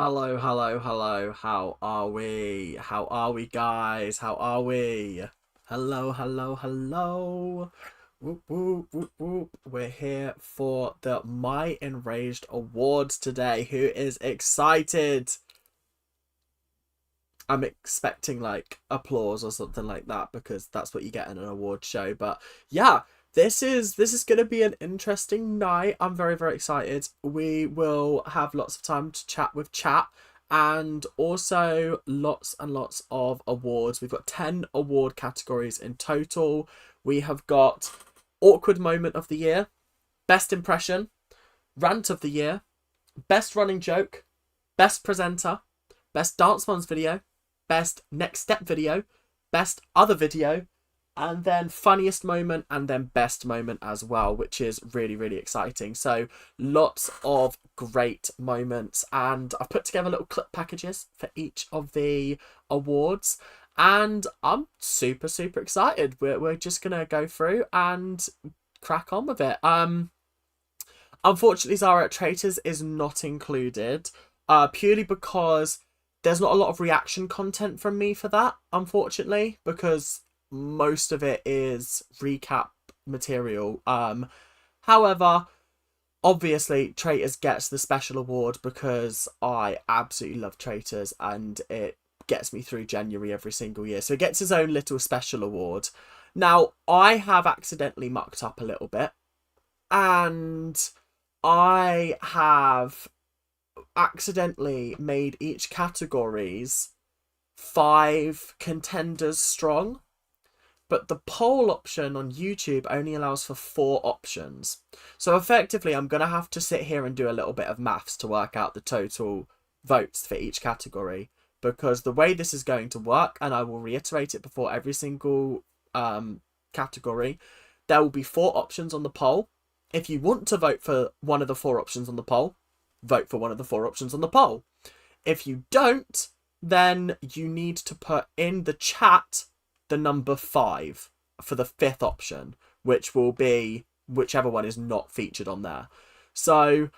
Hello, hello, hello. How are we? How are we, guys? How are we? Hello, hello, hello. Whoop, whoop, whoop, whoop. We're here for the My Enraged Awards today. Who is excited? I'm expecting like applause or something like that because that's what you get in an award show. But yeah, this is gonna be an interesting night. I'm very, very excited. We will have lots of time to chat with chat and also lots and lots of awards. We've got 10 award categories in total. We have got awkward moment of the year, best impression, rant of the year, best running joke, best presenter, best dance moms video, best next step video, best other video, and then funniest moment, and then best moment as well, which is really, really exciting. So lots of great moments, and I've put together little clip packages for each of the awards, and I'm super, super excited. We're just gonna go through and crack on with it. Unfortunately, Zara, Traitors is not included, purely because there's not a lot of reaction content from me for that, unfortunately, because most of it is recap material. However, obviously, Traitors gets the special award because I absolutely love Traitors and it gets me through January every single year. So it gets his own little special award. Now, I have accidentally mucked up a little bit and I have accidentally made each categories 5 contenders strong, but the poll option on YouTube only allows for 4 options. So effectively, I'm going to have to sit here and do a little bit of maths to work out the total votes for each category, because the way this is going to work, and I will reiterate it before every single category, there will be 4 options on the poll. If you want to vote for one of the 4 options on the poll, vote for one of the 4 options on the poll. If you don't, then you need to put in the chat the number 5 for the 5th option, which will be whichever one is not featured on there. So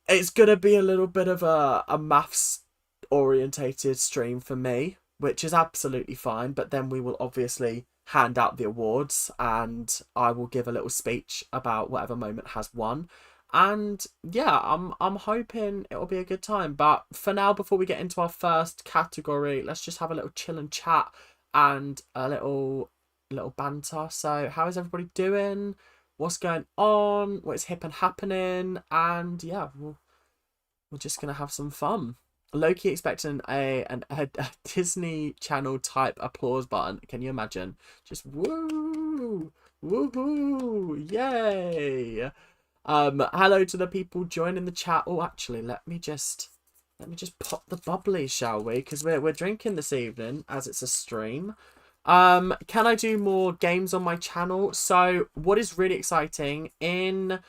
it's going to be a little bit of a maths orientated stream for me, which is absolutely fine. But then we will obviously hand out the awards and I will give a little speech about whatever moment has won. And yeah, I'm hoping it'll be a good time. But for now, before we get into our first category, let's just have a little chill and chat and a little banter. So how is everybody doing? What's going on? What's hip and happening? And yeah, we're just gonna have some fun. Loki expecting a Disney Channel type applause button. Can you imagine? Just woo, woohoo, yay! Hello to the people joining the chat. Oh, actually, let me just pop the bubbly, shall we? Because we're drinking this evening as it's a stream. Can I do more games on my channel? So what is really exciting, in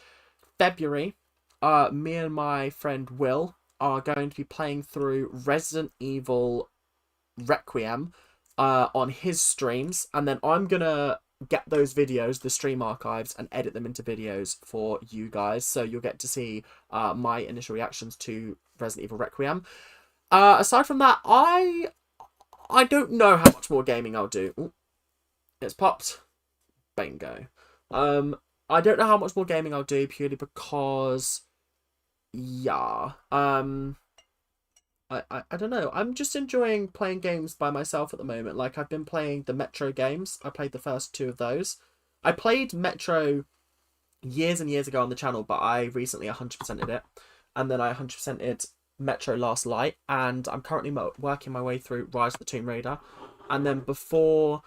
February, me and my friend Will are going to be playing through Resident Evil Requiem on his streams, and then I'm gonna get those videos, the stream archives, and edit them into videos for you guys, so you'll get to see my initial reactions to Resident Evil Requiem. Aside from that, I don't know how much more gaming I'll do. Ooh, it's popped. Bingo. I don't know how much more gaming I'll do, purely because yeah, I don't know. I'm just enjoying playing games by myself at the moment. Like, I've been playing the Metro games. I played the first 2 of those. I played Metro years and years ago on the channel, but I recently 100%ed it. And then I 100%ed Metro Last Light. And I'm currently working my way through Rise of the Tomb Raider. And then before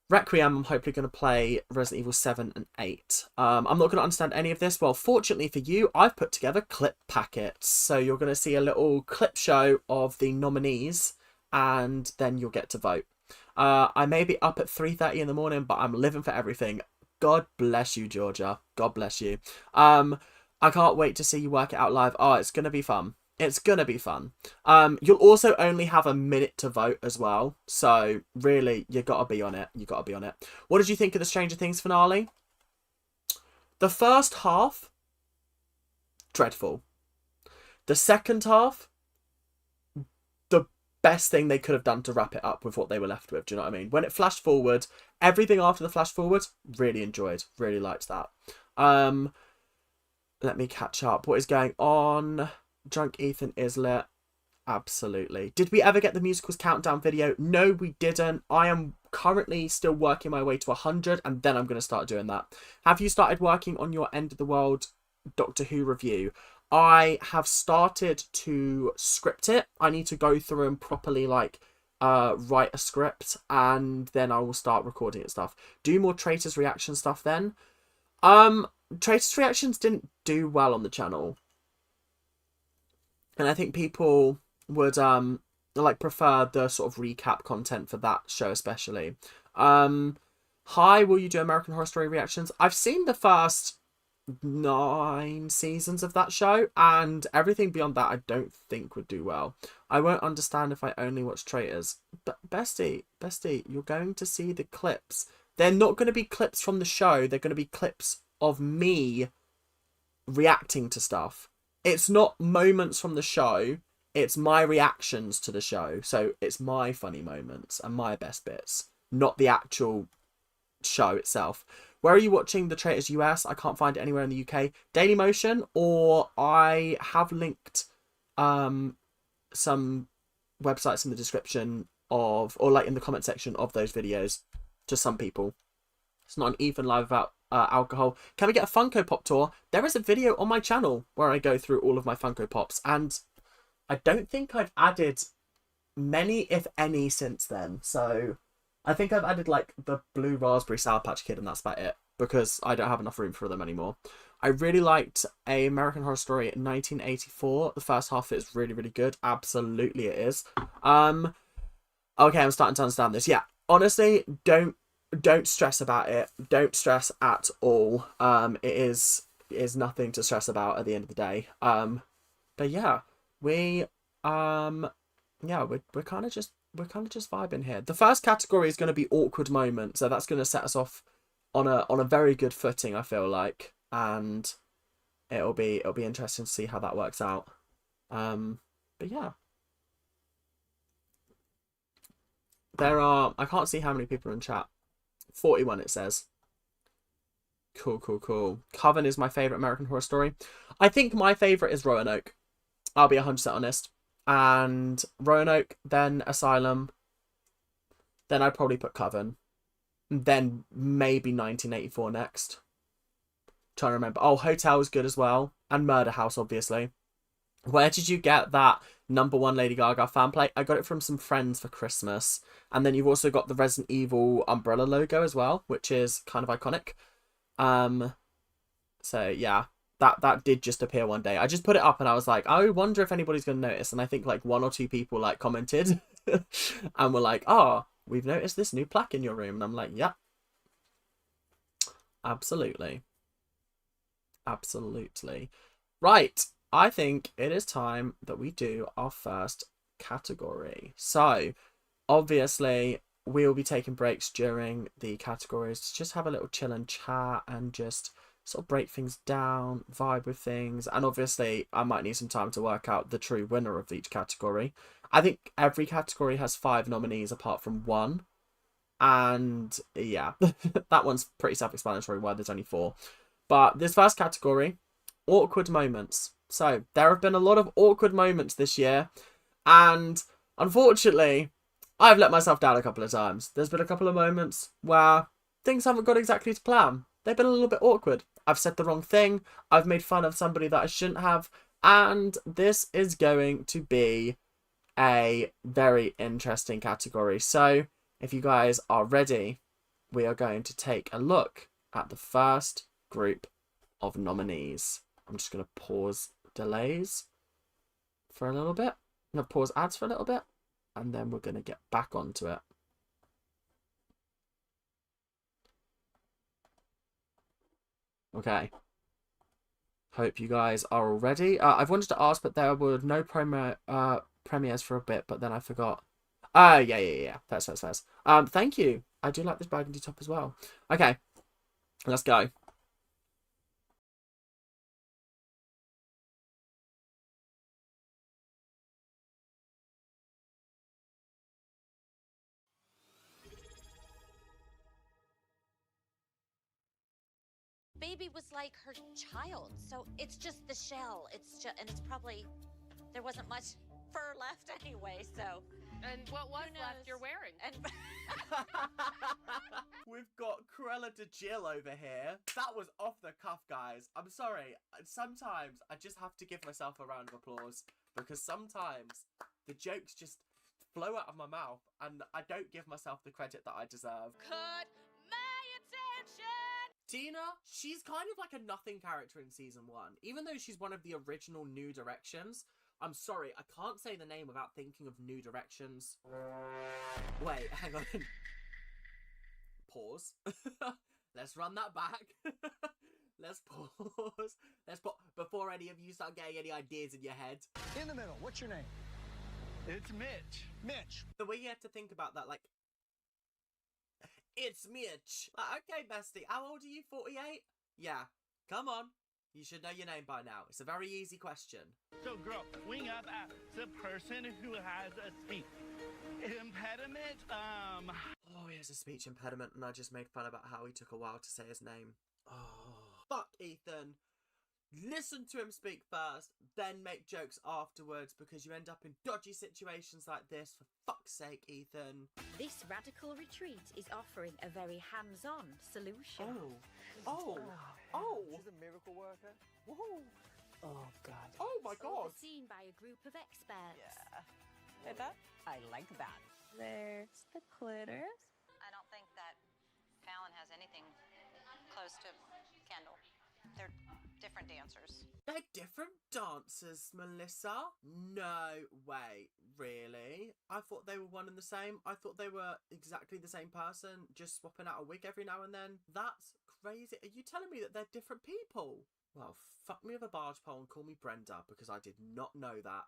Requiem, I'm hopefully going to play Resident Evil 7 and 8. I'm not going to understand any of this. Well, fortunately for you, I've put together clip packets. So you're going to see a little clip show of the nominees, and then you'll get to vote. I may be up at 3:30 in the morning, but I'm living for everything. God bless you, Georgia. God bless you. I can't wait to see you work it out live. Oh, it's going to be fun. It's gonna be fun. You'll also only have a minute to vote as well. So really, you gotta be on it. You gotta be on it. What did you think of the Stranger Things finale? The first half, dreadful. The second half, best thing they could have done to wrap it up with what they were left with. Do you know what I mean? When it flashed forward, everything after the flash forward, really enjoyed, really liked that. Let me catch up. What is going on? Drunk Ethan is lit. Absolutely. Did we ever get the musicals countdown video? No, we didn't. I am currently still working my way to 100, and then I'm going to start doing that. Have you started working on your End of the World Doctor Who review? I have started to script it. I need to go through and properly like write a script, and then I will start recording it stuff. Do more Traitors reaction stuff then. Traitors reactions didn't do well on the channel, and I think people would like prefer the sort of recap content for that show especially. Hi, will you do American Horror Story reactions? I've seen the first 9 seasons of that show, and everything beyond that I don't think would do well. I won't understand if I only watch Traitors. But bestie, you're going to see the clips. They're not going to be clips from the show. They're going to be clips of me reacting to stuff. It's not moments from the show. It's my reactions to the show. So it's my funny moments and my best bits, not the actual show itself. Where are you watching the Traitors US? I can't find it anywhere in the UK. Dailymotion, or I have linked some websites in the description of, or like in the comment section of those videos to some people. It's not an Ethan live about alcohol. Can we get a Funko Pop tour? There is a video on my channel where I go through all of my Funko Pops, and I don't think I've added many, if any, since then. So I think I've added like the blue raspberry Sour Patch Kid, and that's about it, because I don't have enough room for them anymore. I really liked A American Horror Story in 1984. The first half of it is really, really good. Absolutely it is. Okay, I'm starting to understand this. Yeah, honestly, don't stress about it. Don't stress at all. It is nothing to stress about at the end of the day. But yeah, we're kind of just vibing here. The first category is going to be awkward moments, so that's going to set us off on a very good footing, I feel like, and it'll be interesting to see how that works out. But yeah, I can't see how many people are in chat. 41 it says. Cool. Coven is my favorite American Horror Story. I think my favorite is Roanoke. I'll be 100% honest. And Roanoke, then Asylum, then I'd probably put Coven, then maybe 1984 next. Trying to remember. Oh, Hotel is good as well, and Murder House, obviously. Where did you get that #1 Lady Gaga fan plate? I got it from some friends for Christmas, and then you've also got the Resident Evil umbrella logo as well, which is kind of iconic. So yeah. That did just appear one day. I just put it up and I was like, I wonder if anybody's going to notice. And I think like 1 or 2 people like commented and were like, oh, we've noticed this new plaque in your room. And I'm like, yeah, absolutely. Right. I think it is time that we do our first category. So obviously we'll be taking breaks during the categories to just have a little chill and chat and just sort of break things down, vibe with things, and obviously I might need some time to work out the true winner of each category. I think every category has 5 nominees apart from 1, and yeah, that one's pretty self-explanatory why there's only 4. But this first category, awkward moments. So there have been a lot of awkward moments this year, and unfortunately I've let myself down a couple of times. There's been a couple of moments where things haven't gone exactly to plan. They've been a little bit awkward. I've said the wrong thing. I've made fun of somebody that I shouldn't have. And this is going to be a very interesting category. So if you guys are ready, we are going to take a look at the first group of nominees. I'm just going to pause delays for a little bit. I'm going to pause ads for a little bit. And then we're going to get back onto it. Okay. Hope you guys are all ready. I've wanted to ask, but there were no premieres for a bit, but then I forgot. Yeah. That's. Thank you. I do like this burgundy top as well. Okay. Let's go. baby was like her child. So it's just the shell. And it's probably, there wasn't much fur left anyway, so. And what was left you're wearing? And We've got Cruella de Jill over here. That was off the cuff, guys. I'm sorry. Sometimes I just have to give myself a round of applause because sometimes the jokes just flow out of my mouth and I don't give myself the credit that I deserve. cut my attention. Tina, she's kind of like a nothing character in season 1. Even though she's one of the original New Directions. I'm sorry, I can't say the name without thinking of New Directions. Wait, hang on. Pause. Let's run that back. Let's pause. Before any of you start getting any ideas in your head. In the middle, what's your name? It's Mitch. Mitch. The way you have to think about that, like, it's Mitch. Like, okay, bestie, how old are you? 48? Yeah, come on. You should know your name by now. It's a very easy question. So, girl, swing up at the person who has a speech impediment. Oh, he has a speech impediment, and I just made fun about how he took a while to say his name. Oh, fuck, Ethan. Listen to him speak first, then make jokes afterwards, because you end up in dodgy situations like this. For fuck's sake, Ethan. This radical retreat is offering a very hands-on solution. She's a miracle worker. Whoa. Oh, God. Oh, my God. Overseen by a group of experts. Like that? I like that. There's the clitoris. I don't think that Fallon has anything close to Kendall. They're different dancers. They're different dancers, Melissa? No way. Really? I thought they were one and the same. I thought they were exactly the same person, just swapping out a wig every now and then. That's crazy. Are you telling me that they're different people? Well, fuck me with a barge pole and call me Brenda, because I did not know that.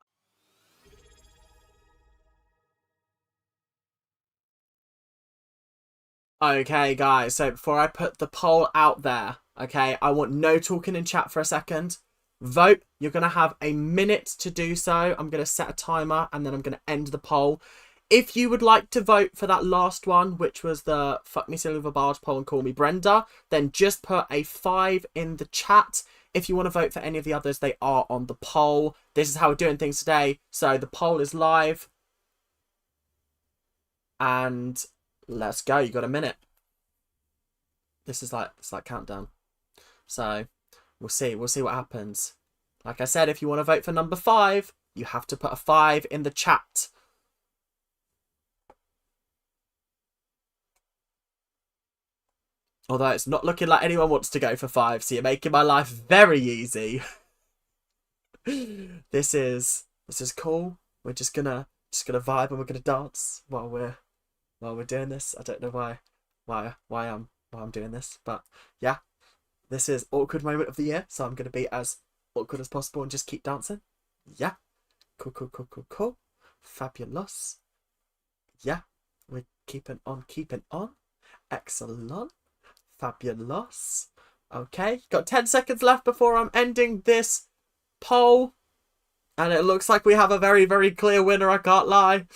Okay, guys, so before I put the poll out there, okay, I want no talking in chat for a second. Vote. You're going to have a minute to do so. I'm going to set a timer and then I'm going to end the poll. If you would like to vote for that last one, which was the fuck me silly with a barge pole and call me Brenda, then just put a 5 in the chat. If you want to vote for any of the others, they are on the poll. This is how we're doing things today. So the poll is live. And let's go. You got a minute. This is like, it's like countdown. So we'll see what happens. Like I said, if you want to vote for number 5, you have to put a 5 in the chat. Although it's not looking like anyone wants to go for 5, so you're making my life very easy. This is cool. We're just gonna vibe and we're gonna dance while we're doing this. I don't know why I'm doing this, but yeah, this is awkward moment of the year, so I'm gonna be as awkward as possible and just keep dancing. Yeah, cool, fabulous. Yeah, we're keeping on. Excellent. Fabulous. Okay, got 10 seconds left before I'm ending this poll. And it looks like we have a very, very clear winner, I can't lie.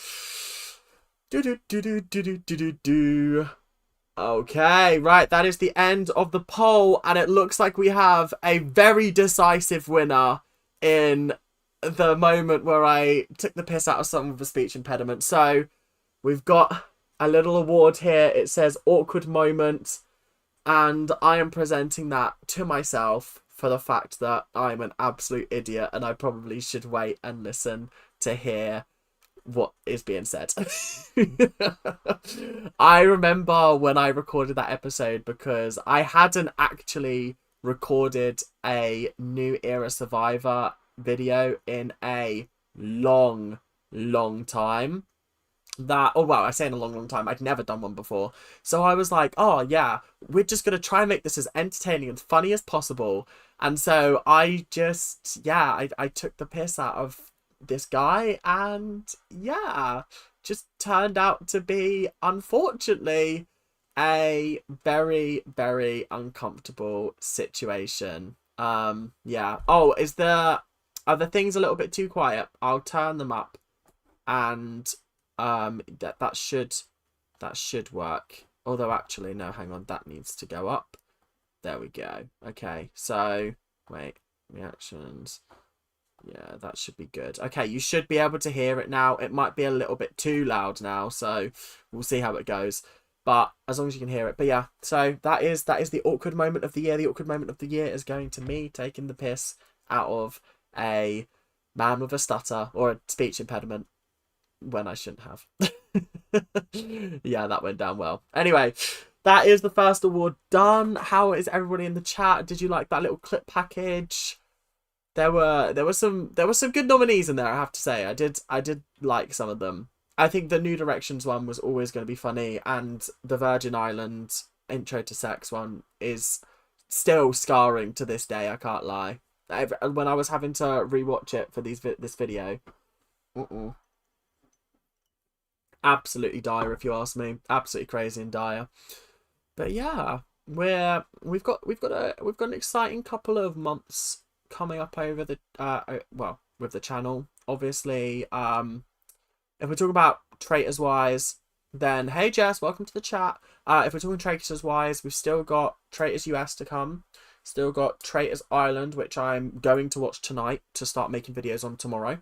Okay, right, that is the end of the poll. And it looks like we have a very decisive winner in the moment where I took the piss out of someone with a speech impediment. So, we've got a little award here. It says awkward moment. And I am presenting that to myself for the fact that I'm an absolute idiot and I probably should wait and listen to hear what is being said. I remember when I recorded that episode because I hadn't actually recorded a New Era Survivor video in a long time. I say in a long time, I'd never done one before. So I was like, oh yeah, we're just going to try and make this as entertaining and funny as possible. And so I just, yeah, I took the piss out of this guy and yeah, just turned out to be, unfortunately, a very, very uncomfortable situation. Yeah. Oh, are the things a little bit too quiet? I'll turn them up and that should work. Although actually no, hang on, that needs to go up. There we go. Okay, so wait, reactions. Yeah, that should be good. Okay, you should be able to hear it now. It might be a little bit too loud now, so we'll see how it goes. But as long as you can hear it. But yeah, so that is the awkward moment of the year. The awkward moment of the year is going to me taking the piss out of a man with a stutter or a speech impediment when I shouldn't have. Yeah, that went down well. Anyway, that is the first award done. How is everybody in the chat? Did you like that little clip package? There were some good nominees in there, I have to say. I did like some of them. I think the New Directions one was always going to be funny, and the Virgin Islands Intro to Sex one is still scarring to this day, I can't lie. When I was having to rewatch it for this video, absolutely dire, if you ask me. Absolutely crazy and dire. But yeah, we've got an exciting couple of months coming up over the well, with the channel. Obviously, if we're talking about traitors wise, then hey Jess, welcome to the chat. If we're talking traitors wise, we've still got Traitors US to come. Still got Traitors Island, which I'm going to watch tonight to start making videos on tomorrow.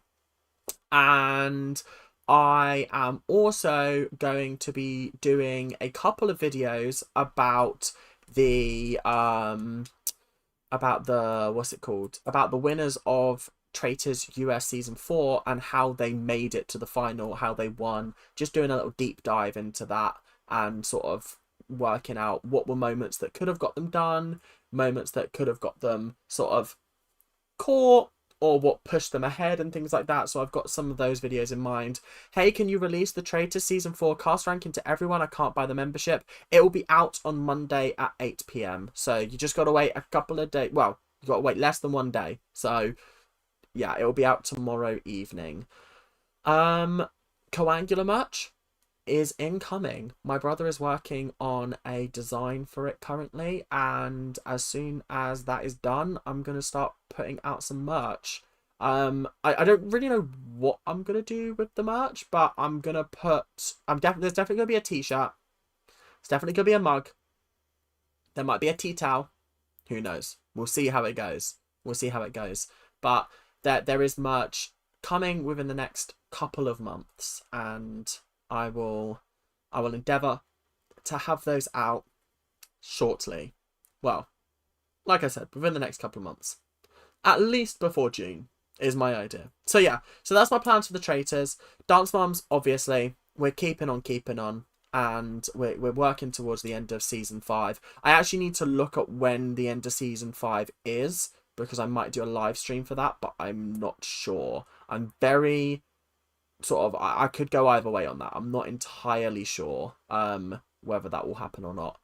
And I am also going to be doing a couple of videos about the what's it called? About the winners of Traitors US Season 4 and how they made it to the final, how they won. Just doing a little deep dive into that and sort of working out what were moments that could have got them done, moments that could have got them sort of caught, or what pushed them ahead and things like that. So I've got some of those videos in mind. Hey, can you release the Traitors Season 4 cast ranking to everyone? I can't buy the membership. It will be out on Monday at 8 PM. So you just got to wait a couple of days. Well, you got to wait less than one day. So yeah, it will be out tomorrow evening. Coangular merch is incoming. My brother is working on a design for it currently, and as soon as that is done, I'm gonna start putting out some merch. I don't really know what I'm gonna do with the merch, but I'm gonna put there's definitely gonna be a t-shirt. There's definitely gonna be a mug. There might be a tea towel. Who knows? We'll see how it goes. We'll see how it goes. But there is merch coming within the next couple of months, and I will endeavour to have those out shortly. Well, like I said, within the next couple of months. At least before June is my idea. So yeah, so that's my plans for the Traitors. Dance Moms, obviously, we're keeping on, and we're working towards the end of Season 5. I actually need to look at when the end of Season 5 is, because I might do a live stream for that, but I'm not sure. I'm very sort of, I could go either way on that. I'm not entirely sure whether that will happen or not,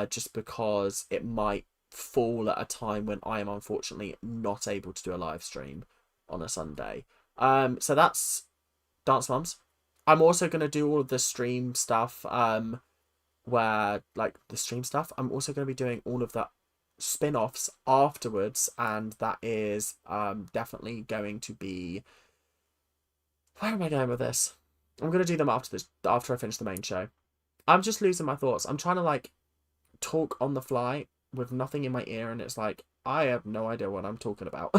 just because it might fall at a time when I am unfortunately not able to do a live stream on a Sunday. So that's Dance Moms. I'm also going to do all of the stream stuff, I'm also going to be doing all of the spin-offs afterwards, and that is definitely going to be, where am I going with this? I'm going to do them after I finish the main show. I'm just losing my thoughts. I'm trying to like talk on the fly with nothing in my ear, and it's like I have no idea what I'm talking about.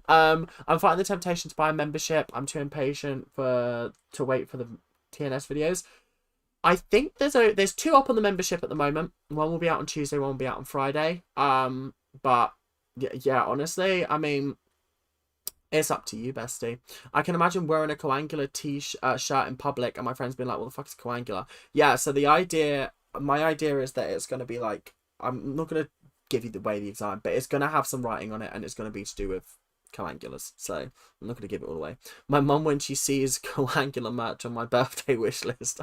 I'm fighting the temptation to buy a membership. I'm too impatient to wait for the TNS videos. I think there's two up on the membership at the moment. One will be out on Tuesday, one will be out on Friday. But yeah, honestly, I mean, it's up to you, bestie. I can imagine wearing a Coangular shirt in public and my friends being like, what the fuck is Coangular? Yeah, so my idea is that it's going to be like, I'm not going to give you the exam, but it's going to have some writing on it, and it's going to be to do with Coangulars. So I'm not going to give it all away. My mum, when she sees Coangular merch on my birthday wish list.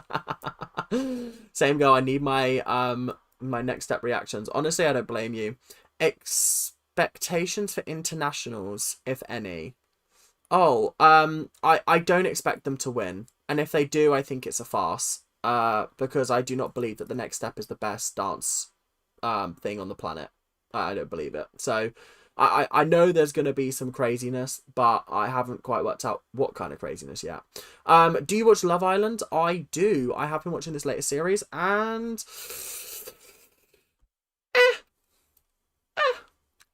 Same girl, I need my my next step reactions. Honestly, I don't blame you. Expectations for internationals, if any. I don't expect them to win, and if they do, I think it's a farce, because I do not believe that the next step is the best dance thing on the planet. I don't believe it. So I know there's going to be some craziness, but I haven't quite worked out what kind of craziness yet. Do you watch Love Island? I do. I have been watching this latest series, and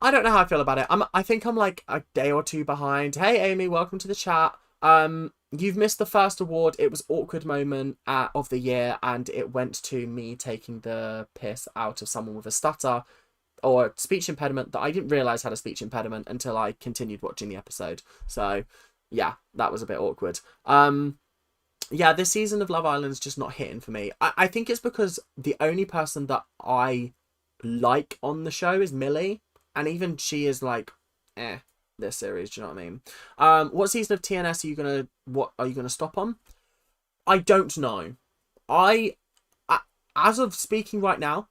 I don't know how I feel about it. I think I'm like a day or two behind. Hey Amy, welcome to the chat. You've missed the first award. It was awkward moment of the year, and it went to me taking the piss out of someone with a stutter or speech impediment that I didn't realise had a speech impediment until I continued watching the episode. So yeah, that was a bit awkward. Yeah, this season of Love Island's just not hitting for me. I think it's because the only person that I like on the show is Millie, and even she is like, this series. Do you know what I mean? What season of TNS are you gonna stop on? I don't know. I as of speaking right now,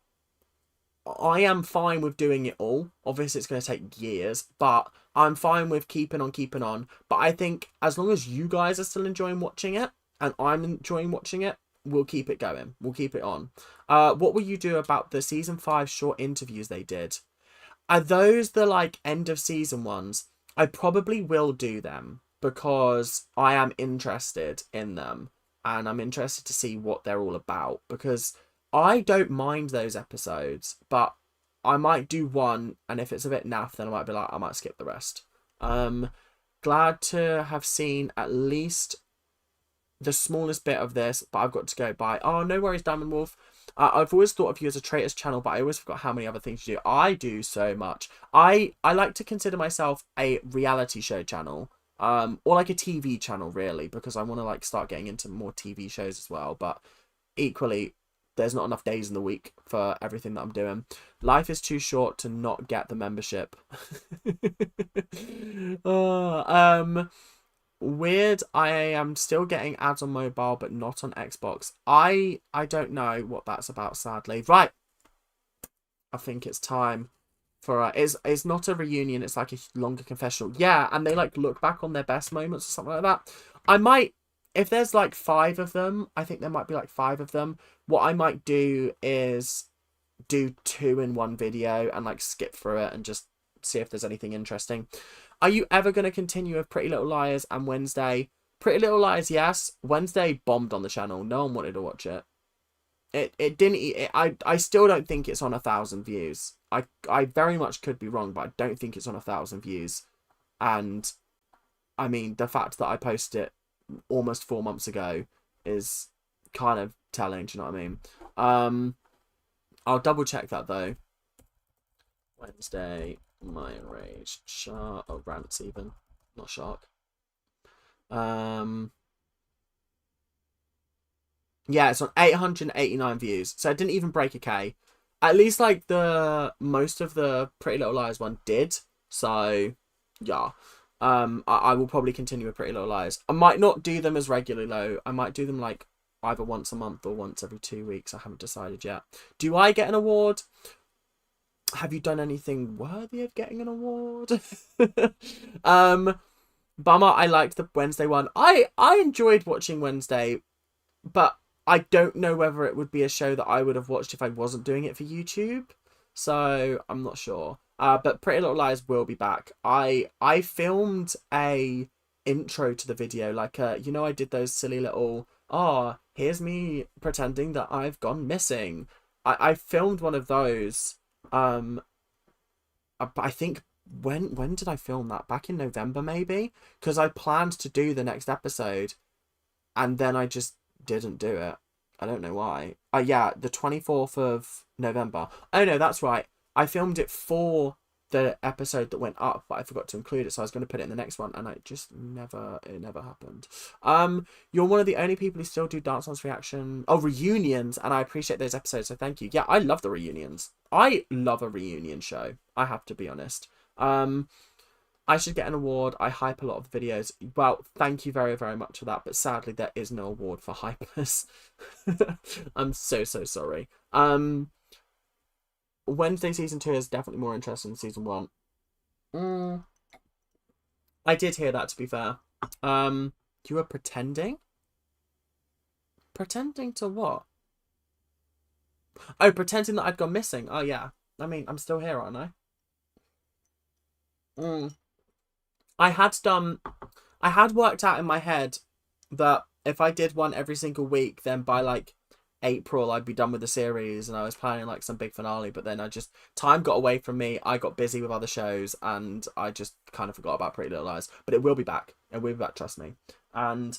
I am fine with doing it all. Obviously, it's going to take years, but I'm fine with keeping on. But I think as long as you guys are still enjoying watching it, and I'm enjoying watching it, we'll keep it going. We'll keep it on. What will you do about the season 5 short interviews they did? Are those the like end of season ones? I probably will do them because I am interested in them and I'm interested to see what they're all about, because I don't mind those episodes, but I might do one, and if it's a bit naff, then I might be like, I might skip the rest. Glad to have seen at least the smallest bit of this, but I've got to go. Bye. Oh, no worries, Diamond Wolf. I've always thought of you as a traitors channel, but I always forgot how many other things you do. I do so much. I like to consider myself a reality show channel, or like a TV channel, really, because I want to like start getting into more TV shows as well. But equally, there's not enough days in the week for everything that I'm doing. Life is too short to not get the membership. Weird, I am still getting ads on mobile but not on Xbox. I don't know what that's about, sadly. Right, I think it's time for it's not a reunion, it's like a longer confessional. Yeah, and they like look back on their best moments or something like that. I might, if there's like 5 of them, I think there might be like 5 of them. What I might do is do 2 in one video and like skip through it and just see if there's anything interesting. Are you ever going to continue with Pretty Little Liars and Wednesday? Pretty Little Liars, yes. Wednesday bombed on the channel. No one wanted to watch it. It didn't. I still don't think it's on 1,000 views. I very much could be wrong, but I don't think it's on 1,000 views. And I mean, the fact that I posted it almost 4 months ago is kind of telling. Do you know what I mean? I'll double check that though. Wednesday. My enraged shark or rants, even not shark. Yeah, it's on 889 views, so it didn't even break a K. At least like the most of the Pretty Little Liars one did. So yeah, I will probably continue with Pretty Little Liars. I might not do them as regularly though. I might do them like either once a month or once every 2 weeks. I haven't decided yet. Do I get an award? Have you done anything worthy of getting an award? Bummer, I liked the Wednesday one. I enjoyed watching Wednesday, but I don't know whether it would be a show that I would have watched if I wasn't doing it for YouTube. So I'm not sure. But Pretty Little Liars will be back. I filmed a intro to the video, like you know, I did those silly little here's me pretending that I've gone missing. I filmed one of those. I think when did I film that? Back in November maybe, because I planned to do the next episode and then I just didn't do it. I don't know why. Yeah, the 24th of November. Oh no, that's right. I filmed it for the episode that went up, but I forgot to include it, so I was going to put it in the next one, and it never happened. You're one of the only people who still do Dance Dance Reaction reunions, and I appreciate those episodes, so thank you. Yeah, I love the reunions. I love a reunion show, I have to be honest. I should get an award. I hype a lot of the videos. Well, thank you very, very much for that, but sadly there is no award for hypers. I'm so sorry. Wednesday season 2 is definitely more interesting than season 1. I did hear that, to be fair. You were pretending? Pretending to what? Oh, pretending that I'd gone missing. Oh, yeah. I mean, I'm still here, aren't I? I had worked out in my head that if I did one every single week, then by like April I'd be done with the series, and I was planning like some big finale, but then time got away from me. I got busy with other shows, and I just kind of forgot about Pretty Little Lies. But it will be back. It will be back, trust me. And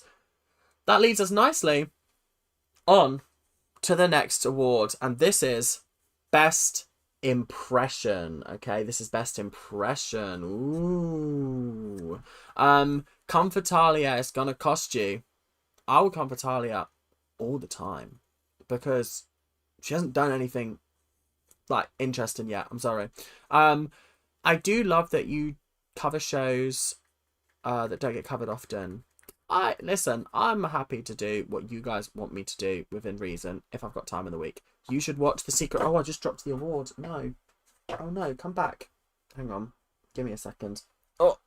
that leads us nicely on to the next award, and this is Best Impression. Okay, this is Best Impression. Ooh. Come for Talia. It's gonna cost you. I will come for Talia all the time because she hasn't done anything like interesting yet. I'm sorry. I do love that you cover shows that don't get covered often. Listen, I'm happy to do what you guys want me to do within reason if I've got time in the week. You should watch The Secret. Oh, I just dropped the award. No. Oh no, come back. Hang on. Give me a second. Oh.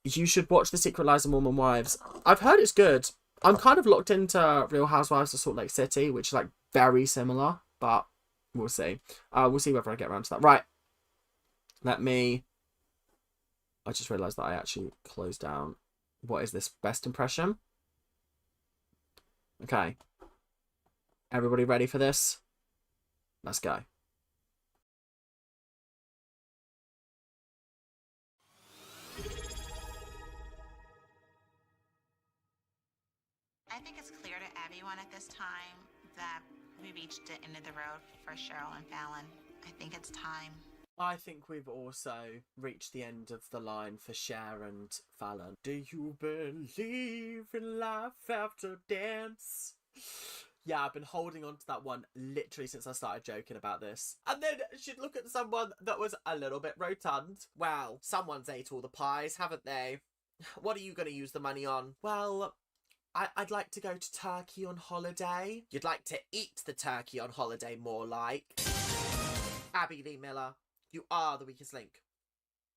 You should watch The Secret Lives of Mormon Wives. I've heard it's good. I'm kind of locked into Real Housewives of Salt Lake City, which is like very similar, but we'll see. We'll see whether I get around to that. Right. I just realised that I actually closed down. What is this? Best Impression? Okay. Everybody ready for this? Let's go. I think it's clear to everyone at this time that we reached the end of the road for Cheryl and Fallon. I think it's time. I think we've also reached the end of the line for Cher and Fallon. Do you believe in life after dance? Yeah, I've been holding on to that one literally since I started joking about this. And then she'd look at someone that was a little bit rotund. Well, someone's ate all the pies, haven't they? What are you going to use the money on? Well, I'd like to go to Turkey on holiday. You'd like to eat the turkey on holiday, more like. Abby Lee Miller, you are the weakest link.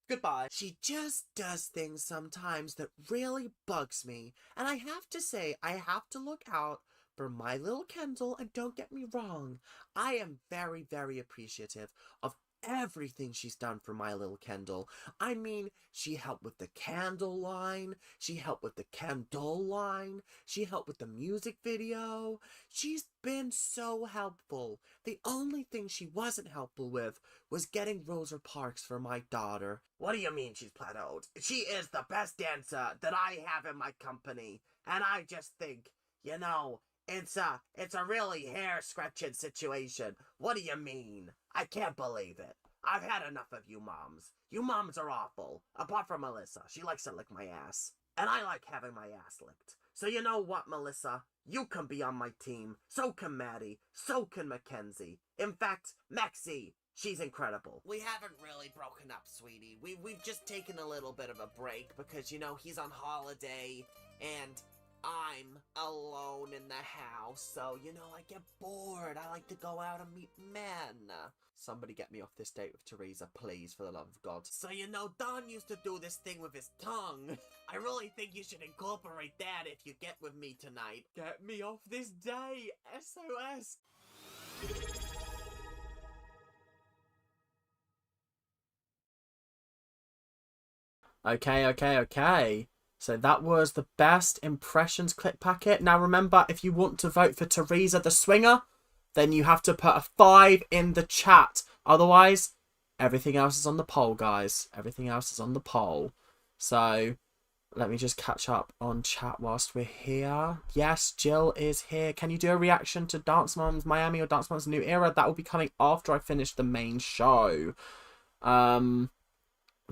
Goodbye. She just does things sometimes that really bugs me. And I have to say, I have to look out for my little Kendall, and don't get me wrong, I am very, very appreciative of everything she's done for my little Kendall. I mean, she helped with the candle line, she helped with the candle line, she helped with the music video. She's been so helpful. The only thing she wasn't helpful with was getting Rosa Parks for my daughter. What do you mean she's plateaued? She is the best dancer that I have in my company, and I just think, you know, it's a really hair-scratching situation. What do you mean? I can't believe it. I've had enough of you moms. You moms are awful. Apart from Melissa. She likes to lick my ass. And I like having my ass licked. So you know what, Melissa? You can be on my team. So can Maddie. So can Mackenzie. In fact, Maxie. She's incredible. We haven't really broken up, sweetie. We've just taken a little bit of a break because, you know, he's on holiday and I'm alone in the house, so, you know, I get bored. I like to go out and meet men. Somebody get me off this date with Teresa, please, for the love of God. So, you know, Don used to do this thing with his tongue. I really think you should incorporate that if you get with me tonight. Get me off this day. SOS. Okay. So that was the Best Impressions clip packet. Now remember, if you want to vote for Teresa the Swinger, then you have to put a 5 in the chat. Otherwise, everything else is on the poll, guys. Everything else is on the poll. So let me just catch up on chat whilst we're here. Yes, Jill is here. Can you do a reaction to Dance Moms Miami or Dance Moms New Era? That will be coming after I finish the main show.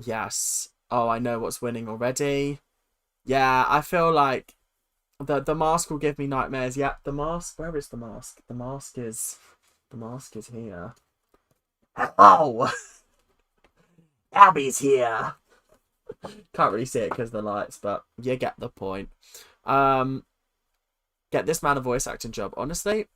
Yes. Oh, I know what's winning already. Yeah, I feel like the mask will give me nightmares. Yep, the mask. Where is the mask? The mask is here. Oh, Abby's here. Can't really see it because of the lights, but you get the point. Get this man a voice acting job. Honestly,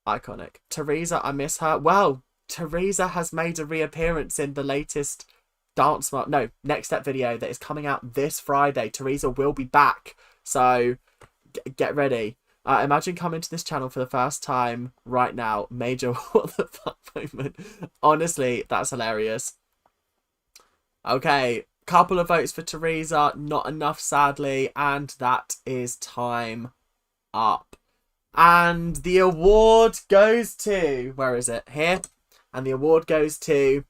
iconic. Teresa, I miss her. Well, Teresa has made a reappearance in the latest Next Step video that is coming out this Friday. Teresa will be back, so get ready. Imagine coming to this channel for the first time right now. Major what the fuck moment. Honestly, that's hilarious. Okay, couple of votes for Teresa, not enough sadly, and that is time up. And the award goes to, where is it? Here. And the award goes to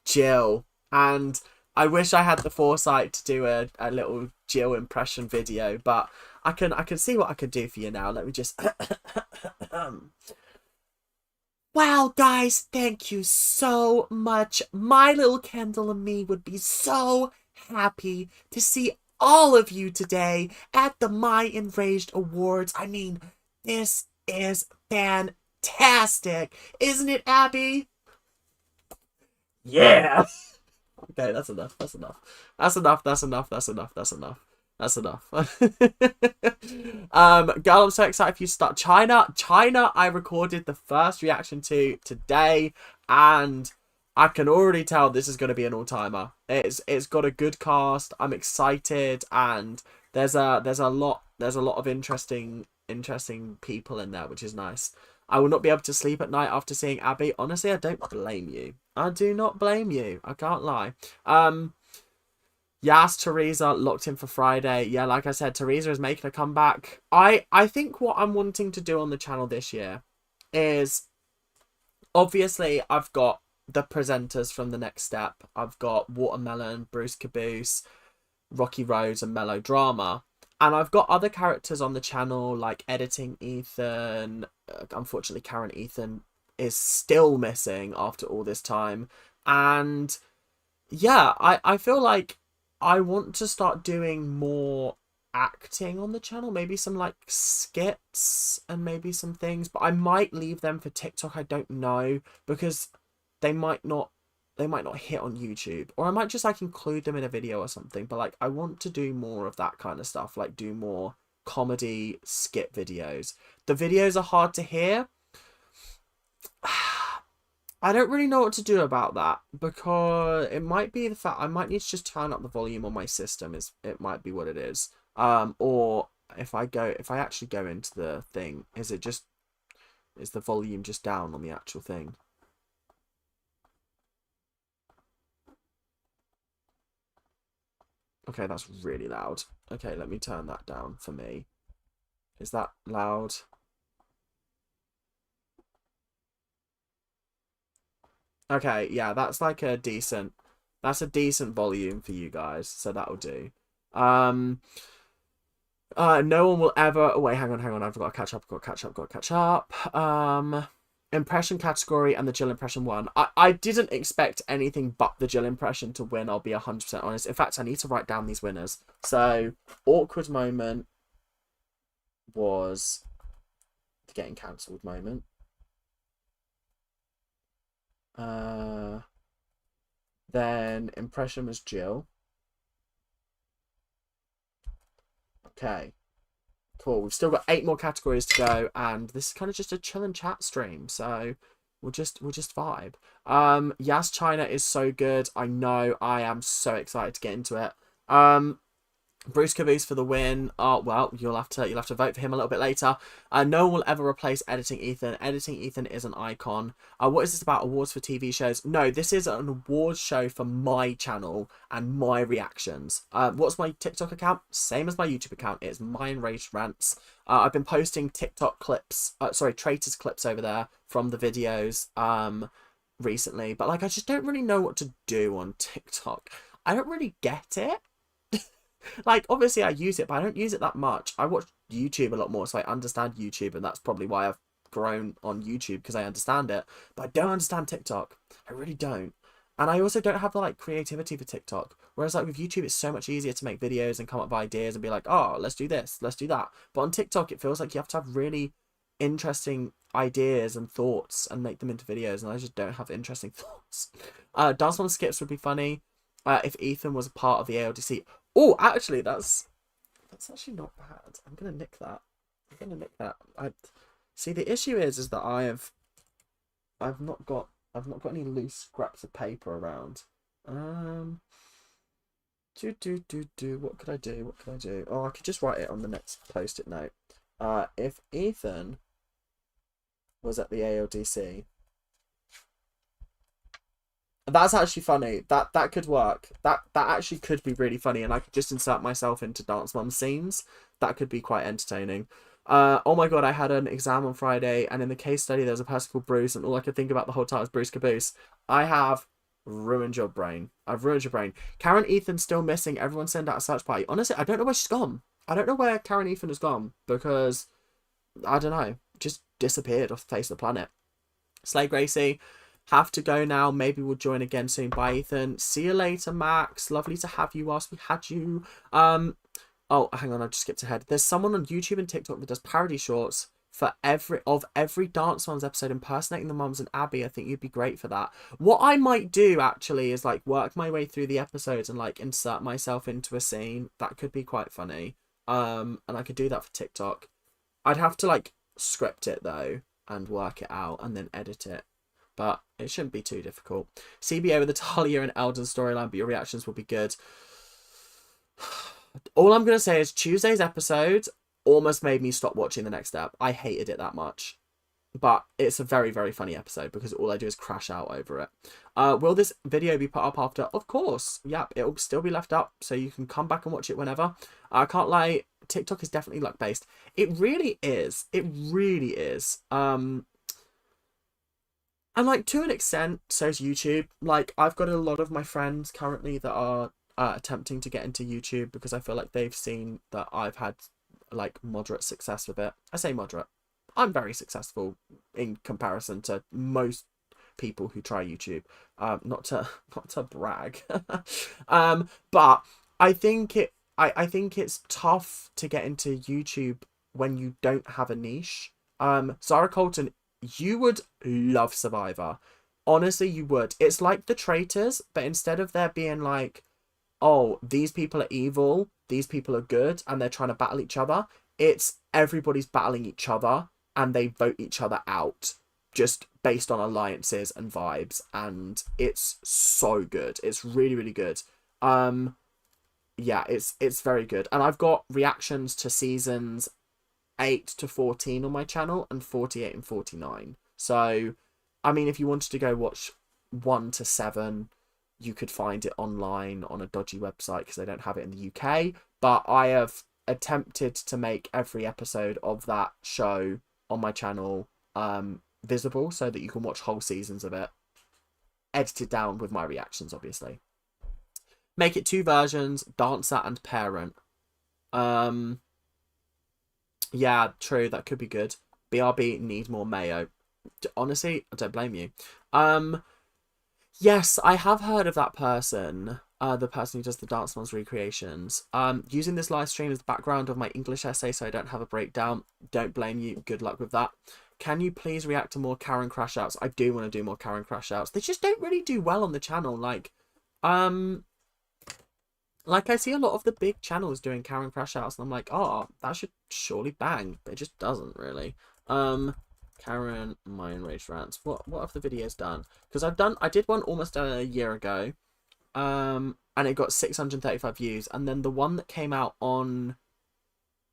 Jill. And I wish I had the foresight to do a little Jill impression video, but I can see what I can do for you now. Let me just Wow, guys, thank you so much. My little candle and me would be so happy to see all of you today at the My Enraged Awards. I mean, this is fantastic. Isn't it, Abby? Yeah. Okay, that's enough. That's enough. That's enough. That's enough. That's enough. That's enough. That's enough. Girl, I'm so excited for you to start. China, I recorded the first reaction to today, and I can already tell this is going to be an all-timer. It's got a good cast. I'm excited, and there's a lot of interesting people in there, which is nice. I will not be able to sleep at night after seeing Abby. Honestly, I don't blame you. I do not blame you. I can't lie. Yes, Teresa locked in for Friday. Yeah, like I said, Teresa is making a comeback. I think what I'm wanting to do on the channel this year is, obviously, I've got the presenters from The Next Step. I've got Watermelon, Bruce Caboose, Rocky Rose, and Melodrama. And I've got other characters on the channel, like Editing Ethan. Unfortunately, Karen Ethan is still missing after all this time. And yeah, I feel like I want to start doing more acting on the channel. Maybe some like skits and maybe some things. But I might leave them for TikTok. I don't know. Because they might not hit on YouTube, or I might just like include them in a video or something. But like, I want to do more of that kind of stuff, like do more comedy skit videos. The videos are hard to hear. I don't really know what to do about that, because it might be the fact I might need to just turn up the volume on my system. It might be what it is. Or if I actually go into the thing, is the volume just down on the actual thing? Okay, that's really loud. Okay, let me turn that down for me. Is that loud? Okay, yeah, that's like a decent volume for you guys, so that'll do. No one will ever... Oh, wait, hang on, I've got to catch up. Impression category and the Jill impression won. I didn't expect anything but the Jill impression to win, I'll be 100% honest. In fact, I need to write down these winners. So, awkward moment was the getting cancelled moment. Then impression was Jill. Okay. Cool. We've still got 8 more categories to go, and this is kind of just a chill and chat stream, so we'll just vibe. Yes, China is so good. I know. I am so excited to get into it. Bruce Caboose for the win. Oh, well, you'll have to vote for him a little bit later. No one will ever replace Editing Ethan. Editing Ethan is an icon. What is this about? Awards for TV shows? No, this is an awards show for my channel and my reactions. What's my TikTok account? Same as my YouTube account. It's MyEnragedAwards. I've been posting TikTok clips, Traitors clips over there from the videos recently. But like, I just don't really know what to do on TikTok. I don't really get it. Like, obviously I use it, but I don't use it that much. I watch YouTube a lot more, so I understand YouTube, and that's probably why I've grown on YouTube, because I understand it. But I don't understand TikTok. I really don't. And I also don't have the, like, creativity for TikTok. Whereas, like, with YouTube, it's so much easier to make videos and come up with ideas and be like, oh, let's do this, let's do that. But on TikTok, it feels like you have to have really interesting ideas and thoughts and make them into videos, and I just don't have interesting thoughts. Dance Mom skips would be funny if Ethan was a part of the ALDC. Oh, actually, that's actually not bad. I'm gonna nick that. See, the issue is that I've not got any loose scraps of paper around. What could I do? Oh, I could just write it on the next post-it note. If Ethan was at the ALDC. That's actually funny. That could work. That actually could be really funny, and I could just insert myself into Dance Mum scenes. That could be quite entertaining. Oh my god, I had an exam on Friday, and in the case study there's a person called Bruce, and all I could think about the whole time was Bruce Caboose. I have ruined your brain. I've ruined your brain. Karen Ethan's still missing. Everyone send out a search party. Honestly, I don't know where she's gone. I don't know where Karen Ethan has gone, because I don't know, just disappeared off the face of the planet. Slay Gracie, have to go now. Maybe we'll join again soon. Bye, Ethan. See you later, Max. Lovely to have you whilst we had you. Oh, hang on, I just skipped ahead. There's someone on YouTube and TikTok that does parody shorts for every Dance Moms episode, impersonating the mums and Abby. I think you'd be great for that. What I might do actually is like work my way through the episodes and like insert myself into a scene. That could be quite funny. And I could do that for TikTok. I'd have to like script it though and work it out and then edit it. But it shouldn't be too difficult. CBA with the Talia and Eldon storyline, but your reactions will be good. All I'm going to say is Tuesday's episode almost made me stop watching the next step. I hated it that much. But it's a very, very funny episode because all I do is crash out over it. Will this video be put up after? Of course. Yep, it'll still be left up so you can come back and watch it whenever. I can't lie, TikTok is definitely luck-based. It really is. It really is. And like to an extent, so is YouTube. Like I've got a lot of my friends currently that are attempting to get into YouTube because I feel like they've seen that I've had like moderate success with it. I say moderate. I'm very successful in comparison to most people who try YouTube. Not to brag. But I think I think it's tough to get into YouTube when you don't have a niche. Zara Colton, you would love Survivor. Honestly, you would. It's like The Traitors, but instead of there being like, oh, these people are evil, these people are good, and they're trying to battle each other, it's everybody's battling each other, and they vote each other out, just based on alliances and vibes, and it's so good. It's really, really good. Yeah, it's very good. And I've got reactions to seasons 8 to 14 on my channel, and 48 and 49. So, I mean, if you wanted to go watch 1 to 7, you could find it online on a dodgy website because they don't have it in the UK. But I have attempted to make every episode of that show on my channel visible so that you can watch whole seasons of it, edited down with my reactions, obviously. Make it 2 versions, Dancer and Parent. Yeah, true, that could be good. BRB need more mayo. Honestly, I don't blame you. Yes, I have heard of that person. The person who does the Dance Moms recreations. Using this live stream as the background of my English essay so I don't have a breakdown. Don't blame you. Good luck with that. Can you please react to more Karen crash outs? I do want to do more Karen crash outs. They just don't really do well on the channel. Like I see a lot of the big channels doing Karen crash outs, and I'm like, oh, that should surely bang, but it just doesn't really. Karen, my enraged rants. What have the videos done? Because I did one almost a year ago, and it got 635 views, and then the one that came out on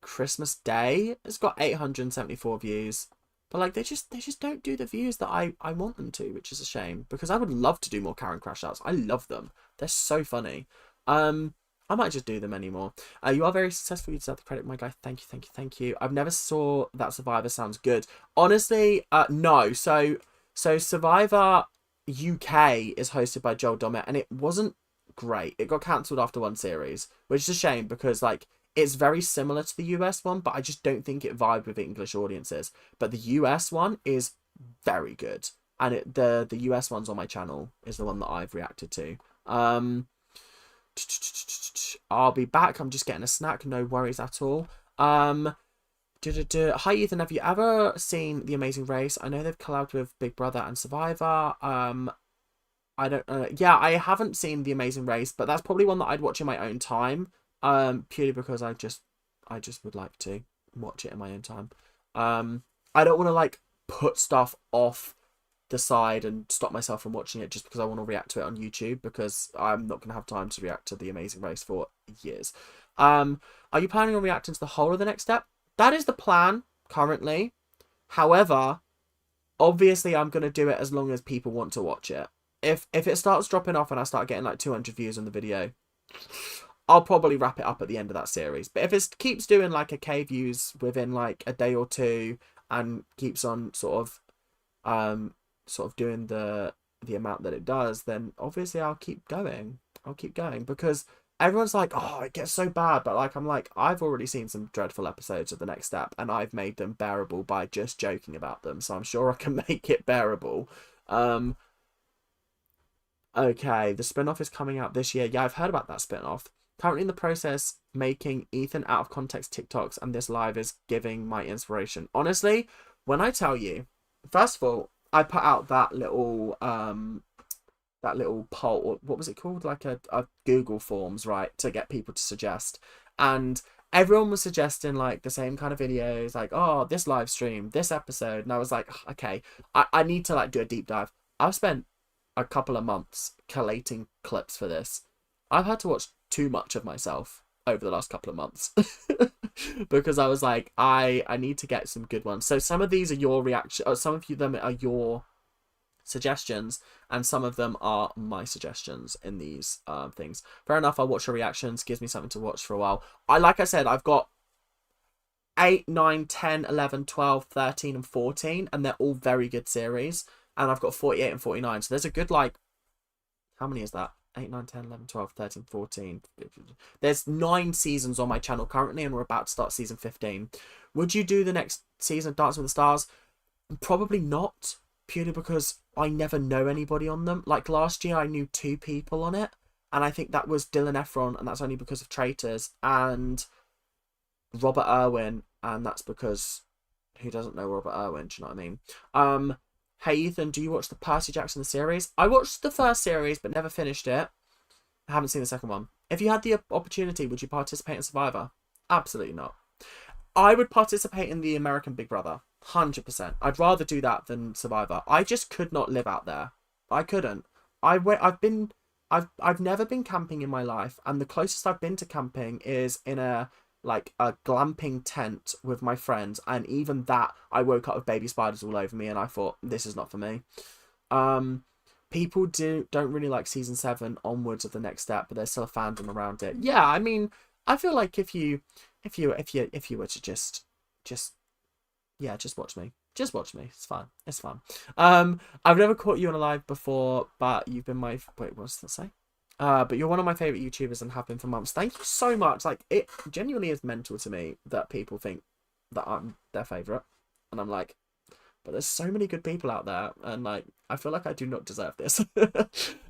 Christmas Day has got 874 views. But like they just don't do the views that I want them to, which is a shame because I would love to do more Karen crash outs. I love them. They're so funny. I might just do them anymore. You are very successful. You deserve the credit, my guy. Thank you, thank you, thank you. I've never saw that Survivor sounds good. Honestly, no. So Survivor UK is hosted by Joel Dommett, and it wasn't great. It got cancelled after one series, which is a shame because like it's very similar to the US one, but I just don't think it vibed with English audiences. But the US one is very good, and the US one's on my channel is the one that I've reacted to. I'll be back. I'm just getting a snack. No worries at all. Hi Ethan, have you ever seen The Amazing Race? I know they've collabed with Big Brother and Survivor. I don't know. Yeah, I haven't seen The Amazing Race, but that's probably one that I'd watch in my own time. Purely because I just would like to watch it in my own time. I don't want to like put stuff off the side and stop myself from watching it just because I want to react to it on YouTube, because I'm not going to have time to react to The Amazing Race for years. Are you planning on reacting to the whole of the next step? That is the plan currently. However, obviously I'm going to do it as long as people want to watch it. If it starts dropping off and I start getting like 200 views on the video, I'll probably wrap it up at the end of that series. But if it keeps doing like a K views within like a day or two and keeps on sort of doing the amount that it does, then obviously I'll keep going. I'll keep going because everyone's like, oh, it gets so bad, but like I'm like, I've already seen some dreadful episodes of The Next Step and I've made them bearable by just joking about them, so I'm sure I can make it bearable. Okay, the spin-off is coming out this year. Yeah, I've heard about that spin-off. Currently in the process making Ethan out of context TikToks, and this live is giving my inspiration. Honestly, when I tell you, first of all, I put out that little poll, what was it called? Like a Google Forms, right? To get people to suggest. And everyone was suggesting like the same kind of videos, like, oh, this live stream, this episode. And I was like, okay, I need to like do a deep dive. I've spent a couple of months collating clips for this. I've had to watch too much of myself over the last couple of months because I was like, I need to get some good ones. So some of these are your reaction, or some of them are your suggestions, and some of them are my suggestions in these things. Fair enough, I'll watch your reactions, gives me something to watch for a while. Like I said, I've got 8, 9, 10, 11, 12, 13 and 14, and they're all very good series. And I've got 48 and 49. So there's a good, like, how many is that? 8, 9, 10, 11, 12, 13, 14. There's 9 seasons on my channel currently, and we're about to start season 15. Would you do the next season of Dancing with the Stars? Probably not, purely because I never know anybody on them. Like, last year I knew 2 people on it, and I think that was Dylan Efron, and that's only because of Traitors, and Robert Irwin, and that's because who doesn't know Robert Irwin, do you know what I mean? Hey Ethan, do you watch the Percy Jackson series? I watched the first series but never finished it. I haven't seen the second one. If you had the opportunity, would you participate in Survivor? Absolutely not. I would participate in the American Big Brother. 100%. I'd rather do that than Survivor. I just could not live out there. I couldn't. I've never been camping in my life, and the closest I've been to camping is in a glamping tent with my friends, and even that I woke up with baby spiders all over me and I thought, this is not for me. People don't really like season 7 onwards of The Next Step, but there's still a fandom around it. Yeah, I mean, I feel like if you were to just watch me. Just watch me. It's fine. It's fun. I've never caught you on a live before, but you've been my... Wait, what does that say? But you're one of my favourite YouTubers and have been for months. Thank you so much. Like, it genuinely is mental to me that people think that I'm their favourite. And I'm like, but there's so many good people out there. And, like, I feel like I do not deserve this.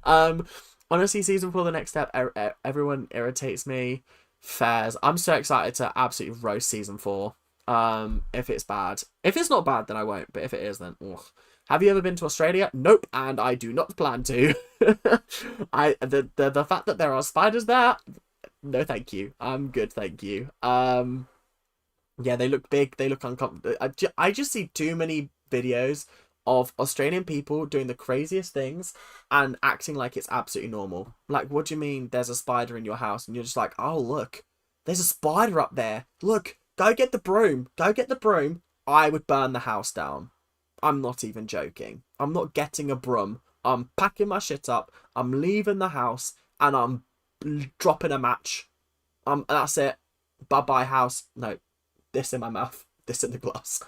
Honestly, season 4, The Next Step, everyone irritates me. Fairs. I'm so excited to absolutely roast season 4. If it's bad. If it's not bad, then I won't. But if it is, then... Ugh. Have you ever been to Australia? Nope, and I do not plan to. The fact that there are spiders there, no thank you. I'm good, thank you. Yeah, they look big, they look uncomfortable. I just see too many videos of Australian people doing the craziest things and acting like it's absolutely normal. Like, what do you mean there's a spider in your house? And you're just like, oh, look, there's a spider up there. Look, go get the broom. Go get the broom. I would burn the house down. I'm not even joking. I'm not getting a broom. I'm packing my shit up. I'm leaving the house and I'm dropping a match. That's it. Bye-bye house. No, this in my mouth. This in the glass.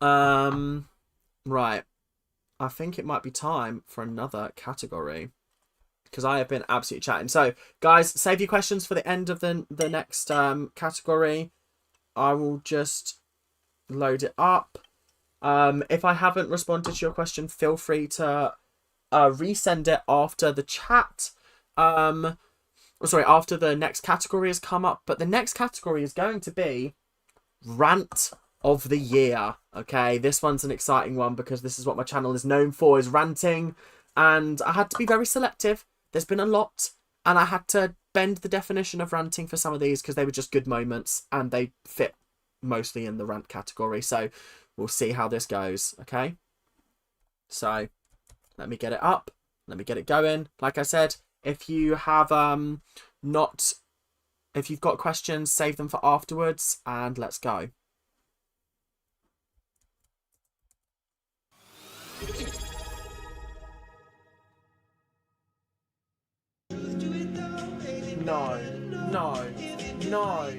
Right. I think it might be time for another category, because I have been absolutely chatting. So, guys, save your questions for the end of the next category. I will just load it up. If I haven't responded to your question, feel free to resend it after the chat. After the next category has come up. But the next category is going to be Rant of the Year. Okay, this one's an exciting one because this is what my channel is known for, is ranting. And I had to be very selective. There's been a lot, and I had to bend the definition of ranting for some of these because they were just good moments and they fit mostly in the rant category. So we'll see how this goes. Okay, so let me get it up, let me get it going. Like I said, if you have if you've got questions, save them for afterwards, and let's go. No. No.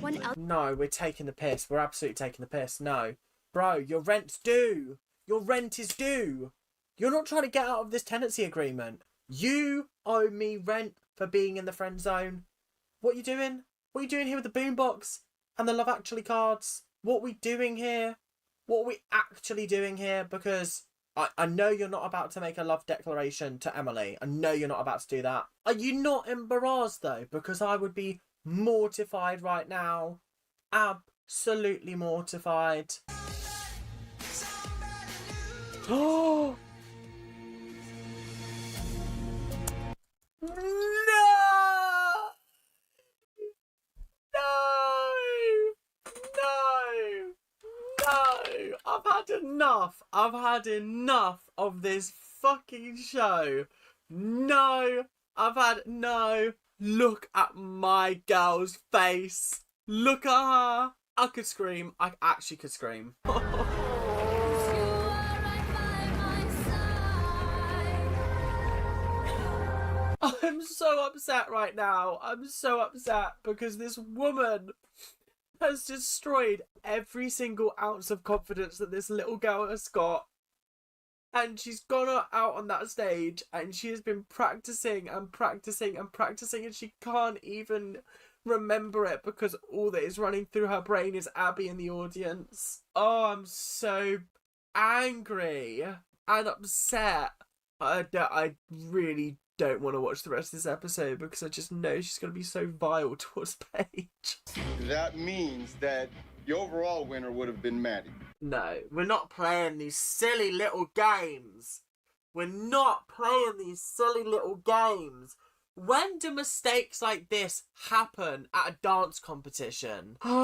One No, we're taking the piss. We're absolutely taking the piss. No. Bro, your rent's due. Your rent is due. You're not trying to get out of this tenancy agreement. You owe me rent for being in the friend zone. What are you doing? What are you doing here with the boombox and the Love Actually cards? What are we doing here? What are we actually doing here? Because I know you're not about to make a love declaration to Emily. I know you're not about to do that. Are you not embarrassed though? Because I would be mortified right now. Absolutely mortified. Oh! No! No! No! I've had enough. I've had enough of this fucking show. No! No! Look at my girl's face. Look at her. I could scream. I actually could scream. I'm so upset right now. I'm so upset because this woman has destroyed every single ounce of confidence that this little girl has got. And she's gone out on that stage and she has been practicing and practicing and practicing and she can't even remember it because all that is running through her brain is Abby in the audience. Oh, I'm so angry and upset. I really don't want to watch the rest of this episode because I just know she's going to be so vile towards Paige. That means that the overall winner would have been Maddie. No, we're not playing these silly little games. We're not playing these silly little games. When do mistakes like this happen at a dance competition? Oh,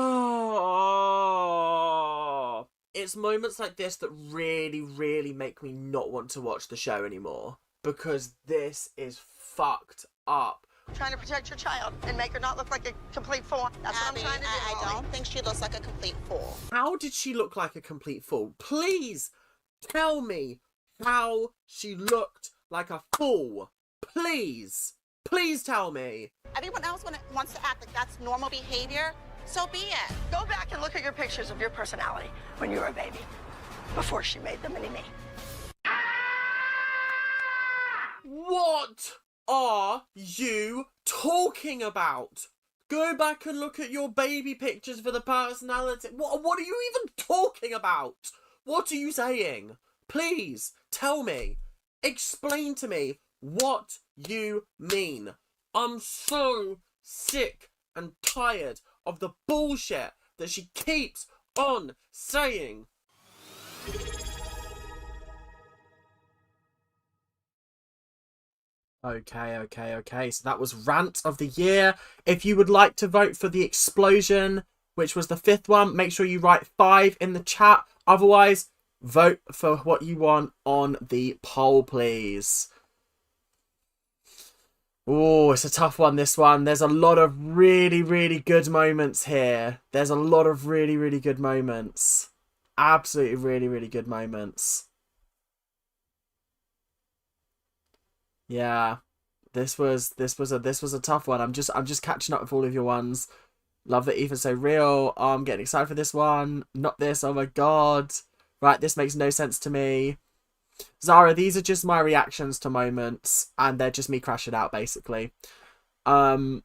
it's moments like this that really, really make me not want to watch the show anymore. Because this is fucked up. Trying to protect your child and make her not look like a complete fool. That's Abby, what I'm trying to do. I don't think she looks like a complete fool. How did she look like a complete fool? Please tell me how she looked like a fool. Please. Please tell me. Everyone else wants to act like that's normal behavior, so be it. Go back and look at your pictures of your personality when you were a baby, before she made the mini-me. What are you talking about? Go back and look at your baby pictures for the personality. What are you even talking about? What are you saying? Please tell me. Explain to me what you mean. I'm so sick and tired of the bullshit that she keeps on saying. Okay. So that was Rant of the Year. If you would like to vote for the explosion, which was the 5th one, make sure you write 5 in the chat. Otherwise, vote for what you want on the poll, please. Oh, it's a tough one, this one. There's a lot of really, really good moments here. There's a lot of really, really good moments. Absolutely really, really good moments. Yeah, this was a tough one. I'm just catching up with all of your ones. Love that Ethan's so real. Oh, I'm getting excited for this one. Not this. Oh my god. Right, this makes no sense to me. Zara, these are just my reactions to moments, and they're just me crashing out basically. The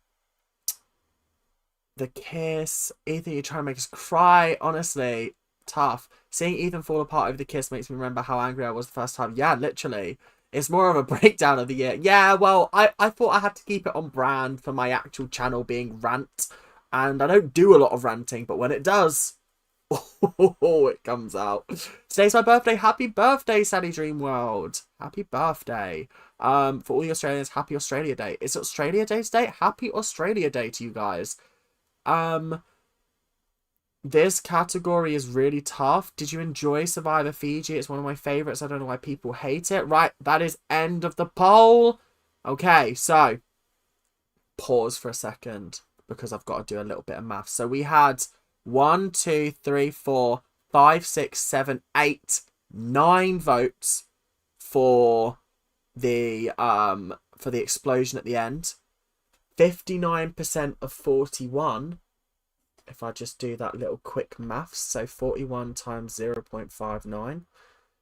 kiss. Ethan, you're trying to make us cry. Honestly, tough. Seeing Ethan fall apart over the kiss makes me remember how angry I was the first time. Yeah, literally. It's more of a breakdown of the year. Yeah, well, I thought I had to keep it on brand for my actual channel being rant. And I don't do a lot of ranting, but when it does, oh, it comes out. Today's my birthday. Happy birthday, Sally Dream World. Happy birthday. For all the Australians, happy Australia Day. Is it Australia Day today? Happy Australia Day to you guys. This category is really tough. Did you enjoy Survivor Fiji? It's one of my favorites. I don't know why people hate it. Right, that is end of the poll. Okay, so pause for a second because I've got to do a little bit of math. So we had 1, 2, 3, 4, 5, 6, 7, 8, 9 votes for the explosion at the end. 59% of 41, if I just do that little quick maths, so 41 times 0.59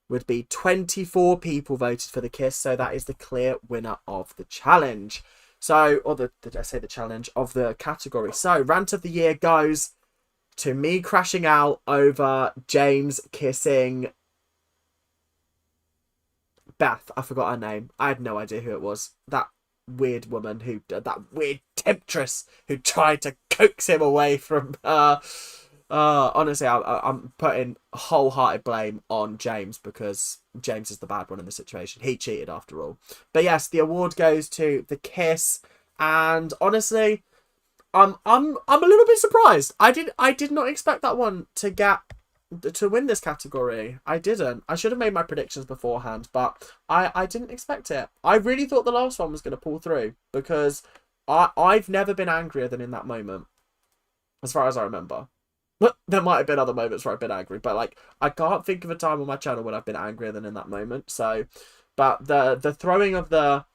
would be 24 people voted for the kiss, so that is the clear winner of the challenge. So, or did I say the challenge of the category? So, rant of the year goes to me crashing out over James kissing Beth. I forgot her name. I had no idea who it was. That weird woman who, that weird temptress who tried to coax him away from her. Honestly, I'm putting wholehearted blame on James because James is the bad one in the situation. He cheated after all. But yes, the award goes to the kiss, and honestly, I'm a little bit surprised. I did not expect that one to win this category. I didn't. I should have made my predictions beforehand, but I didn't expect it. I really thought the last one was going to pull through because I've never been angrier than in that moment, as far as I remember. There might have been other moments where I've been angry, but like I can't think of a time on my channel when I've been angrier than in that moment. So, but the throwing of the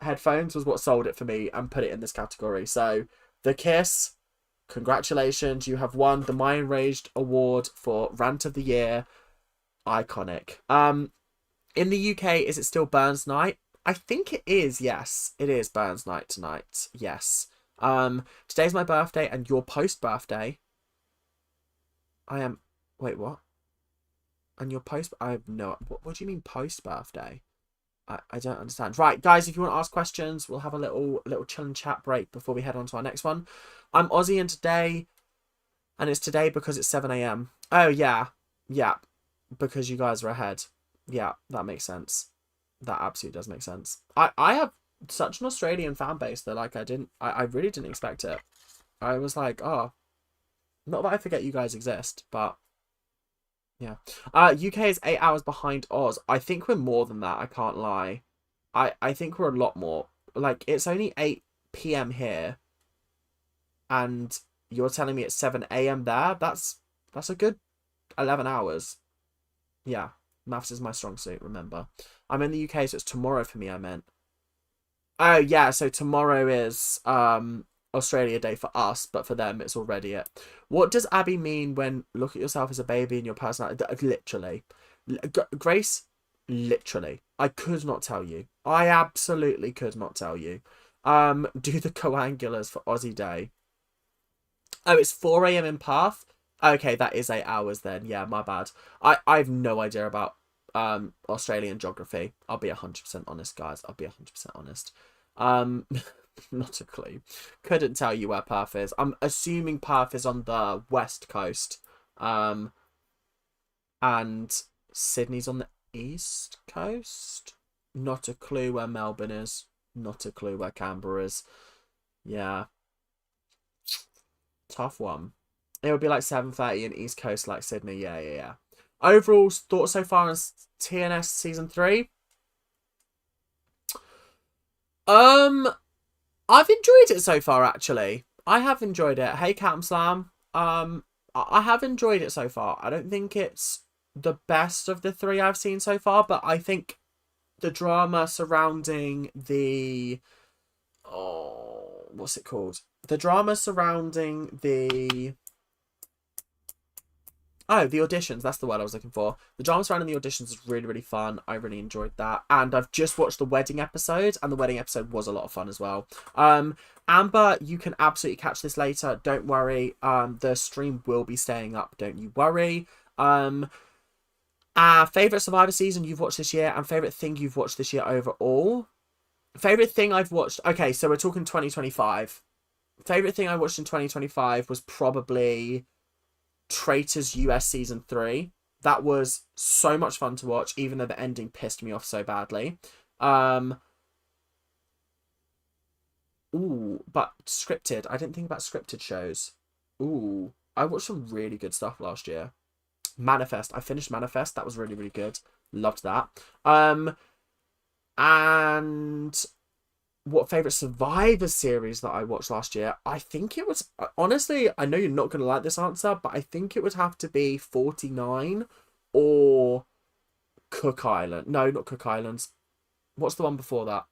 headphones was what sold it for me and put it in this category. So the kiss, congratulations, you have won the MyEnraged Award for Rant of the Year. Iconic. In the UK, is it still Burns Night? I think it is. Yes, it is Burns Night tonight. Yes. Today's my birthday and your post-birthday. I am... Wait, what? And your post... I have no... What do you mean post-birthday? I don't understand. Right, guys, if you want to ask questions, we'll have a little chill and chat break before we head on to our next one. I'm Aussie and today... And it's today because it's 7 AM. Oh, yeah. Yeah. Because you guys are ahead. Yeah, that makes sense. That absolutely does make sense. I have... such an Australian fan base that like I really didn't expect it. I was like, oh, not that I forget you guys exist, but yeah. UK is 8 hours behind Oz. I think we're more than that. I can't lie. I think we're a lot more. Like it's only 8 PM here, and you're telling me it's 7 AM there. That's a good 11 hours. Yeah, maths is my strong suit. Remember, I'm in the UK, so it's tomorrow for me. I meant. Oh, yeah, so tomorrow is Australia Day for us, but for them, it's already it. What does Abby mean when look at yourself as a baby and your personality? Literally. Grace, literally. I could not tell you. I absolutely could not tell you. Do the coangulars for Aussie Day. Oh, it's 4 AM in Perth? Okay, that is 8 hours then. Yeah, my bad. I have no idea about Australian geography. I'll be 100% honest, guys. I'll be 100% honest. Not a clue. Couldn't tell you where Perth is. I'm assuming Perth is on the west coast. And Sydney's on the east coast. Not a clue where Melbourne is. Not a clue where Canberra is. Yeah. Tough one. It would be like 7:30 in East Coast like Sydney. Yeah. Overall thoughts so far on TNS season 3? I've enjoyed it so far, actually. I have enjoyed it. Hey, Captain Slam. I have enjoyed it so far. I don't think it's the best of the 3 I've seen so far, but I think the drama surrounding the... Oh, what's it called? The drama surrounding the... Oh, the auditions. That's the word I was looking for. The drama surrounding the auditions is really, really fun. I really enjoyed that. And I've just watched the wedding episode, and the wedding episode was a lot of fun as well. Amber, you can absolutely catch this later. Don't worry. The stream will be staying up. Don't you worry. Favourite Survivor season you've watched this year, and favourite thing you've watched this year overall? Favourite thing I've watched... Okay, so we're talking 2025. Favourite thing I watched in 2025 was probably... Traitors US season 3. That was so much fun to watch, even though the ending pissed me off so badly. Ooh, but scripted. I didn't think about scripted shows. Ooh, I watched some really good stuff last year. Manifest. I finished Manifest. That was really, really good. Loved that. And what favourite Survivor series that I watched last year? I think it was... Honestly, I know you're not going to like this answer, but I think it would have to be 49 or Cook Island. No, not Cook Islands. What's the one before that?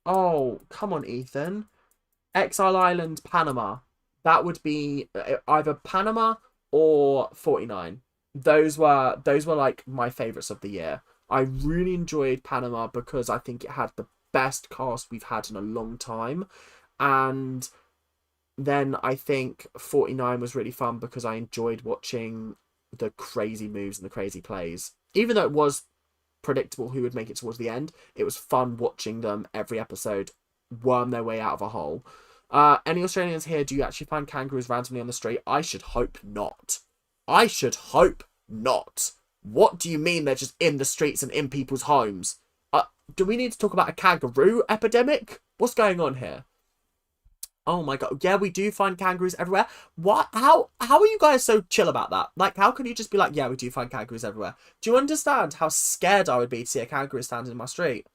Oh, come on, Ethan. Exile Island, Panama. That would be either Panama or 49. Those were like my favorites of the year. I really enjoyed Panama because I think it had the best cast we've had in a long time. And then I think 49 was really fun because I enjoyed watching the crazy moves and the crazy plays. Even though it was predictable who would make it towards the end, it was fun watching them every episode worm their way out of a hole. Any Australians here, do you actually find kangaroos randomly on the street? I should hope not. I should hope not. What do you mean they're just in the streets and in people's homes? Do we need to talk about a kangaroo epidemic? What's going on here? Oh my god. Yeah, we do find kangaroos everywhere. What? How are you guys so chill about that? Like, how can you just be like, yeah, we do find kangaroos everywhere? Do you understand how scared I would be to see a kangaroo standing in my street?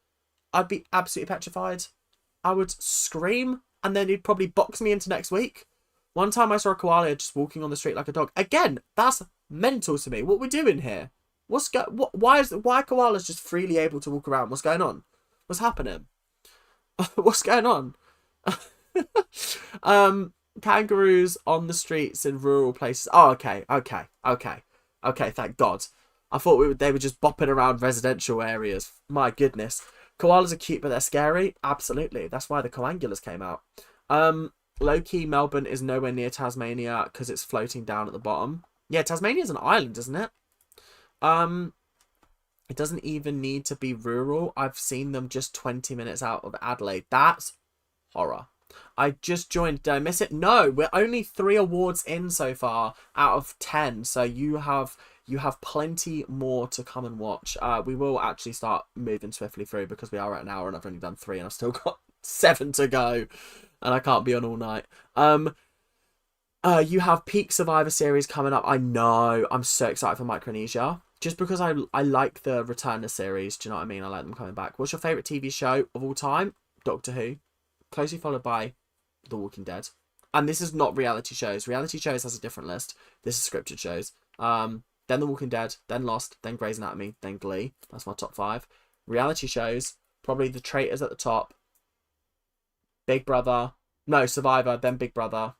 I'd be absolutely petrified. I would scream, and then he'd probably box me into next week. One time I saw a koala just walking on the street like a dog. Again, that's mental to me. What we doing here? Why are koalas just freely able to walk around? What's going on? What's happening? What's going on? Kangaroos on the streets in rural places. Oh, okay, thank God. I thought they were just bopping around residential areas. My goodness. Koalas are cute, but they're scary. Absolutely. That's why the koangulas came out. Low-key, Melbourne is nowhere near Tasmania because it's floating down at the bottom. Yeah, Tasmania's an island, isn't it? It doesn't even need to be rural. I've seen them just 20 minutes out of Adelaide. That's horror. I just joined. Did I miss it? No, we're only 3 awards in so far out of 10. So you have plenty more to come and watch. We will actually start moving swiftly through because we are at an hour and I've only done 3 and I've still got 7 to go. And I can't be on all night. You have Peak Survivor Series coming up. I know. I'm so excited for Micronesia. Just because I like the Returner series. Do you know what I mean? I like them coming back. What's your favourite TV show of all time? Doctor Who. Closely followed by The Walking Dead. And this is not reality shows. Reality shows has a different list. This is scripted shows. Then The Walking Dead, then Lost, then Grey's Anatomy, then Glee. That's my top 5. Reality shows, probably The Traitors at the top. Big Brother. No, Survivor, then Big Brother.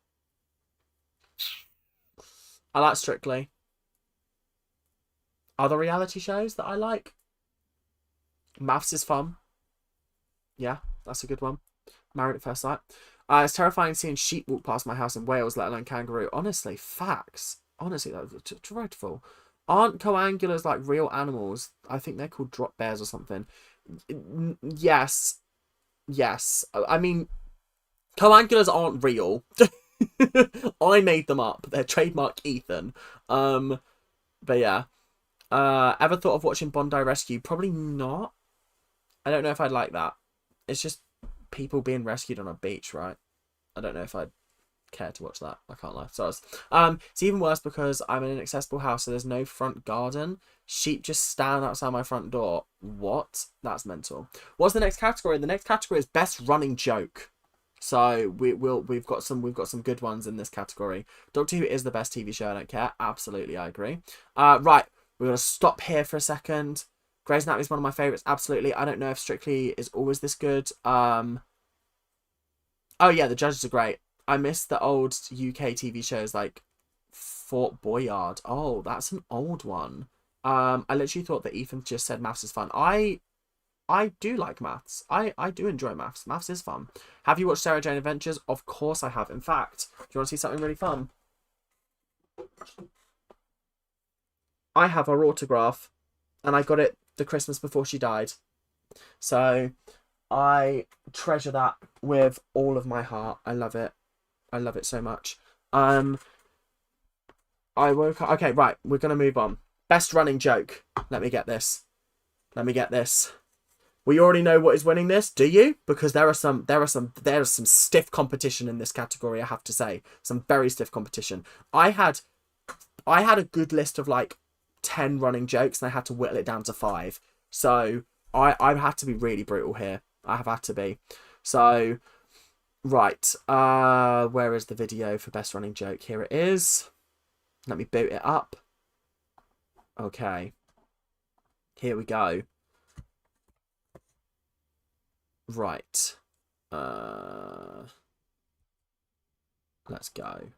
I like Strictly. Other reality shows that I like? Maths is fun. Yeah, that's a good one. Married at First Sight. It's terrifying seeing sheep walk past my house in Wales, let alone kangaroo. Honestly, facts. Honestly, that's dreadful. Aren't coangulas like real animals? I think they're called drop bears or something. Yes. Yes. I mean, coangulas aren't real. I made them up. They're trademark Ethan. But yeah. Ever thought of watching Bondi Rescue? Probably not. I don't know if I'd like that. It's just people being rescued on a beach, right? I don't know if I'd care to watch that. I can't lie. So it's even worse because I'm in an inaccessible house, so there's no front garden. Sheep just stand outside my front door. What? That's mental. What's the next category? The next category is best running joke. So we've got some good ones in this category. Doctor Who is the best TV show. I don't care. Absolutely, I agree. Right, we're gonna stop here for a second. Grey's Anatomy is one of my favourites. Absolutely. I don't know if Strictly is always this good. Oh yeah, the judges are great. I miss the old UK TV shows like Fort Boyard. Oh, that's an old one. I literally thought that Ethan just said maths is fun. I do like maths. I do enjoy maths. Maths is fun. Have you watched Sarah Jane Adventures? Of course I have. In fact, do you want to see something really fun? I have her autograph, and I got it the Christmas before she died. So I treasure that with all of my heart. I love it. I love it so much. I woke up. Okay, right. We're gonna move on. Best running joke. Let me get this. We already know what is winning this, do you? Because there is some stiff competition in this category, I have to say. Some very stiff competition. I had a good list of like 10 running jokes and I had to whittle it down to 5. So I've had to be really brutal here. I have had to be. So right. Where is the video for best running joke? Here it is. Let me boot it up. Okay. Here we go. Right. Let's go.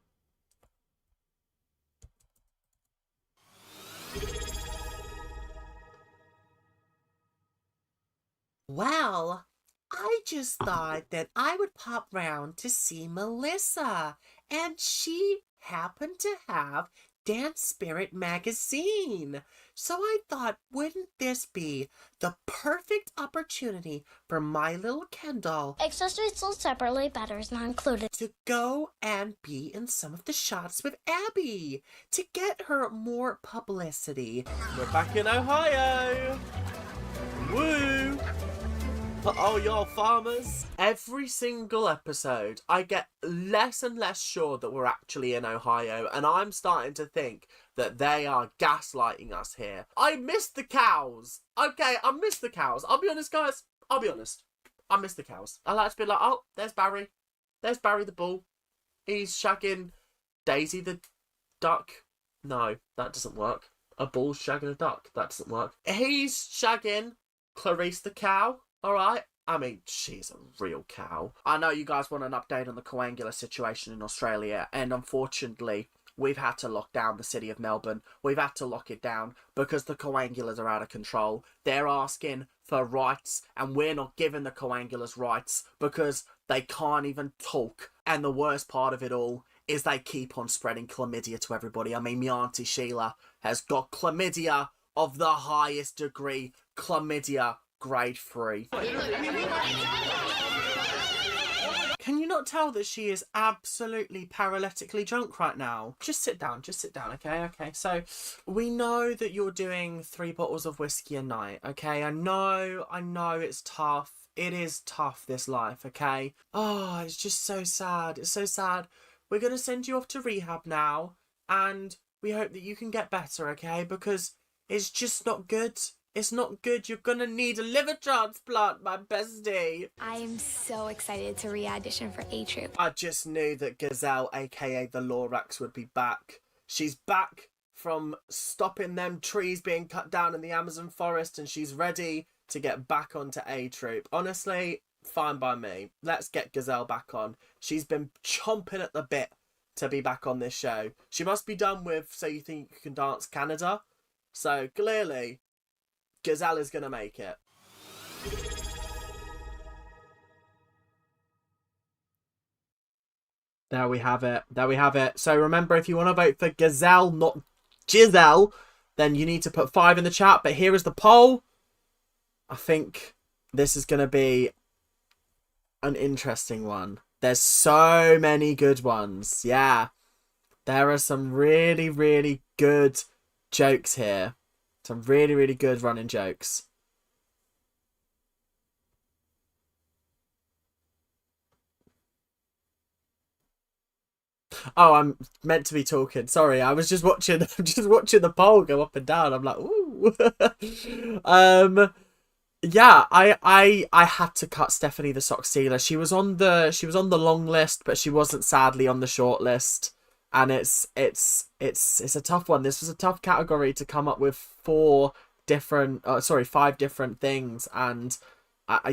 Well, I just thought that I would pop round to see Melissa, and she happened to have Dance Spirit magazine. So I thought, wouldn't this be the perfect opportunity for my little Kendall, accessories sold separately, batteries not included, to go and be in some of the shots with Abby, to get her more publicity. We're back in Ohio. Woo! Oh, y'all farmers. Every single episode, I get less and less sure that we're actually in Ohio, and I'm starting to think that they are gaslighting us here. I miss the cows. Okay, I miss the cows. I'll be honest, guys. I'll be honest. I miss the cows. I like to be like, oh, there's Barry. There's Barry the bull. He's shagging Daisy the duck. No, that doesn't work. A bull's shagging a duck. That doesn't work. He's shagging Clarice the cow. Alright, I mean, she's a real cow. I know you guys want an update on the coangular situation in Australia, and unfortunately, we've had to lock down the city of Melbourne. We've had to lock it down because the coangulars are out of control. They're asking for rights, and we're not giving the coangulars rights because they can't even talk. And the worst part of it all is they keep on spreading chlamydia to everybody. I mean, my auntie Sheila has got chlamydia of the highest degree, chlamydia grade 3. Can you not tell that she is absolutely paralytically drunk right now? Just sit down, okay? Okay, so we know that you're doing 3 bottles of whiskey a night, okay? I know it's tough. It is tough, this life, okay? Oh, it's just so sad. It's so sad. We're going to send you off to rehab now, and we hope that you can get better, okay? Because it's just not good. It's not good. You're gonna need a liver transplant, my bestie. I am so excited to re-audition for A Troop. I just knew that Gazelle, aka the Lorax, would be back. She's back from stopping them trees being cut down in the Amazon forest, and she's ready to get back onto A Troop. Honestly, fine by me. Let's get Gazelle back on. She's been chomping at the bit to be back on this show. She must be done with So You Think You Can Dance Canada. So clearly, Gazelle is going to make it. There we have it. There we have it. So remember, if you want to vote for Gazelle, not Giselle, then you need to put 5 in the chat. But here is the poll. I think this is going to be an interesting one. There's so many good ones. Yeah. There are some really, really good jokes here. Some really, really good running jokes. Oh, I'm meant to be talking. Sorry, I was just watching. I'm just watching the poll go up and down. I'm like, ooh. Yeah, I had to cut Stephanie the Sock Stealer. She was on the long list, but she wasn't sadly on the short list. And it's a tough one. This was a tough category to come up with 5 different things. And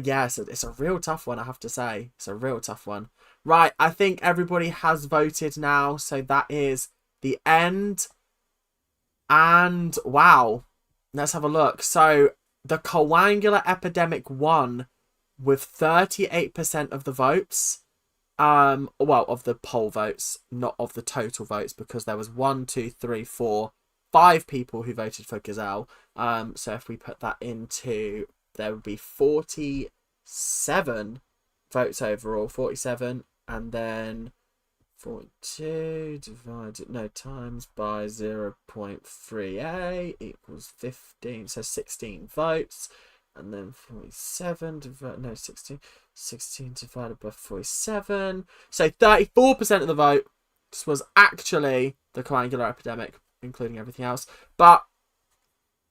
yeah, it's a real tough one, I have to say. It's a real tough one. Right, I think everybody has voted now. So that is the end. And wow, let's have a look. So the coangular epidemic won with 38% of the votes. Well, of the poll votes, not of the total votes, because there was 5 people who voted for Gazelle. So if we put that into, there would be 47 votes overall, 47, and then 42 times by 0.38 equals 15, so 16 votes. And then 47 16 divided by 47. So 34% of the vote was actually the coangular epidemic, including everything else. But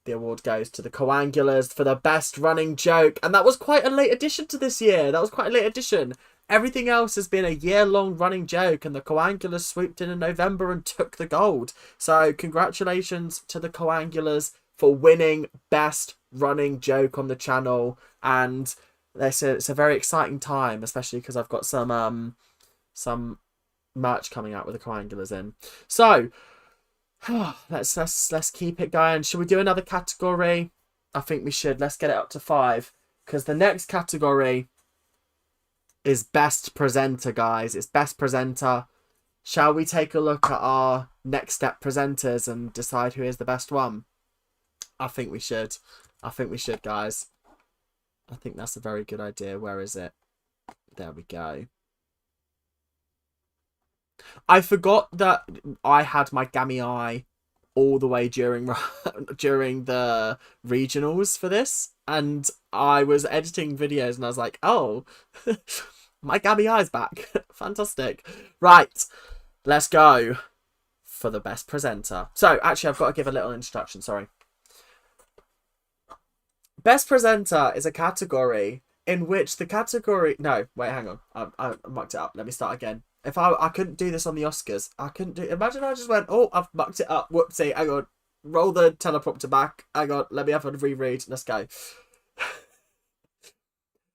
the award goes to the coangulars for the best running joke. And that was quite a late addition to this year. That was quite a late addition. Everything else has been a year-long running joke, and the coangulars swooped in November and took the gold. So congratulations to the coangulars for winning best running joke on the channel. And it's a very exciting time, especially because I've got some merch coming out with the Coangulars in. So let's keep it going. Should we do another category? I think we should. Let's get it up to 5, because the next category is best presenter, guys. It's best presenter. Shall we take a look at our next step presenters and decide who is the best one? I think we should. I think we should, guys. I think that's a very good idea. Where is it? There we go. I forgot that I had my gammy eye all the way during the regionals for this, and I was editing videos and I was like, oh, my gammy eye's back. Fantastic. Right, let's go for the best presenter. So actually I've got to give a little introduction, sorry. Best presenter is a category in which the category... No, wait, hang on. I mucked it up. Let me start again. If I couldn't do this on the Oscars, I couldn't do... Imagine I just went, oh, I've mucked it up. Whoopsie. Hang on. Roll the teleprompter back. Hang on. Let me have a reread. Let's go.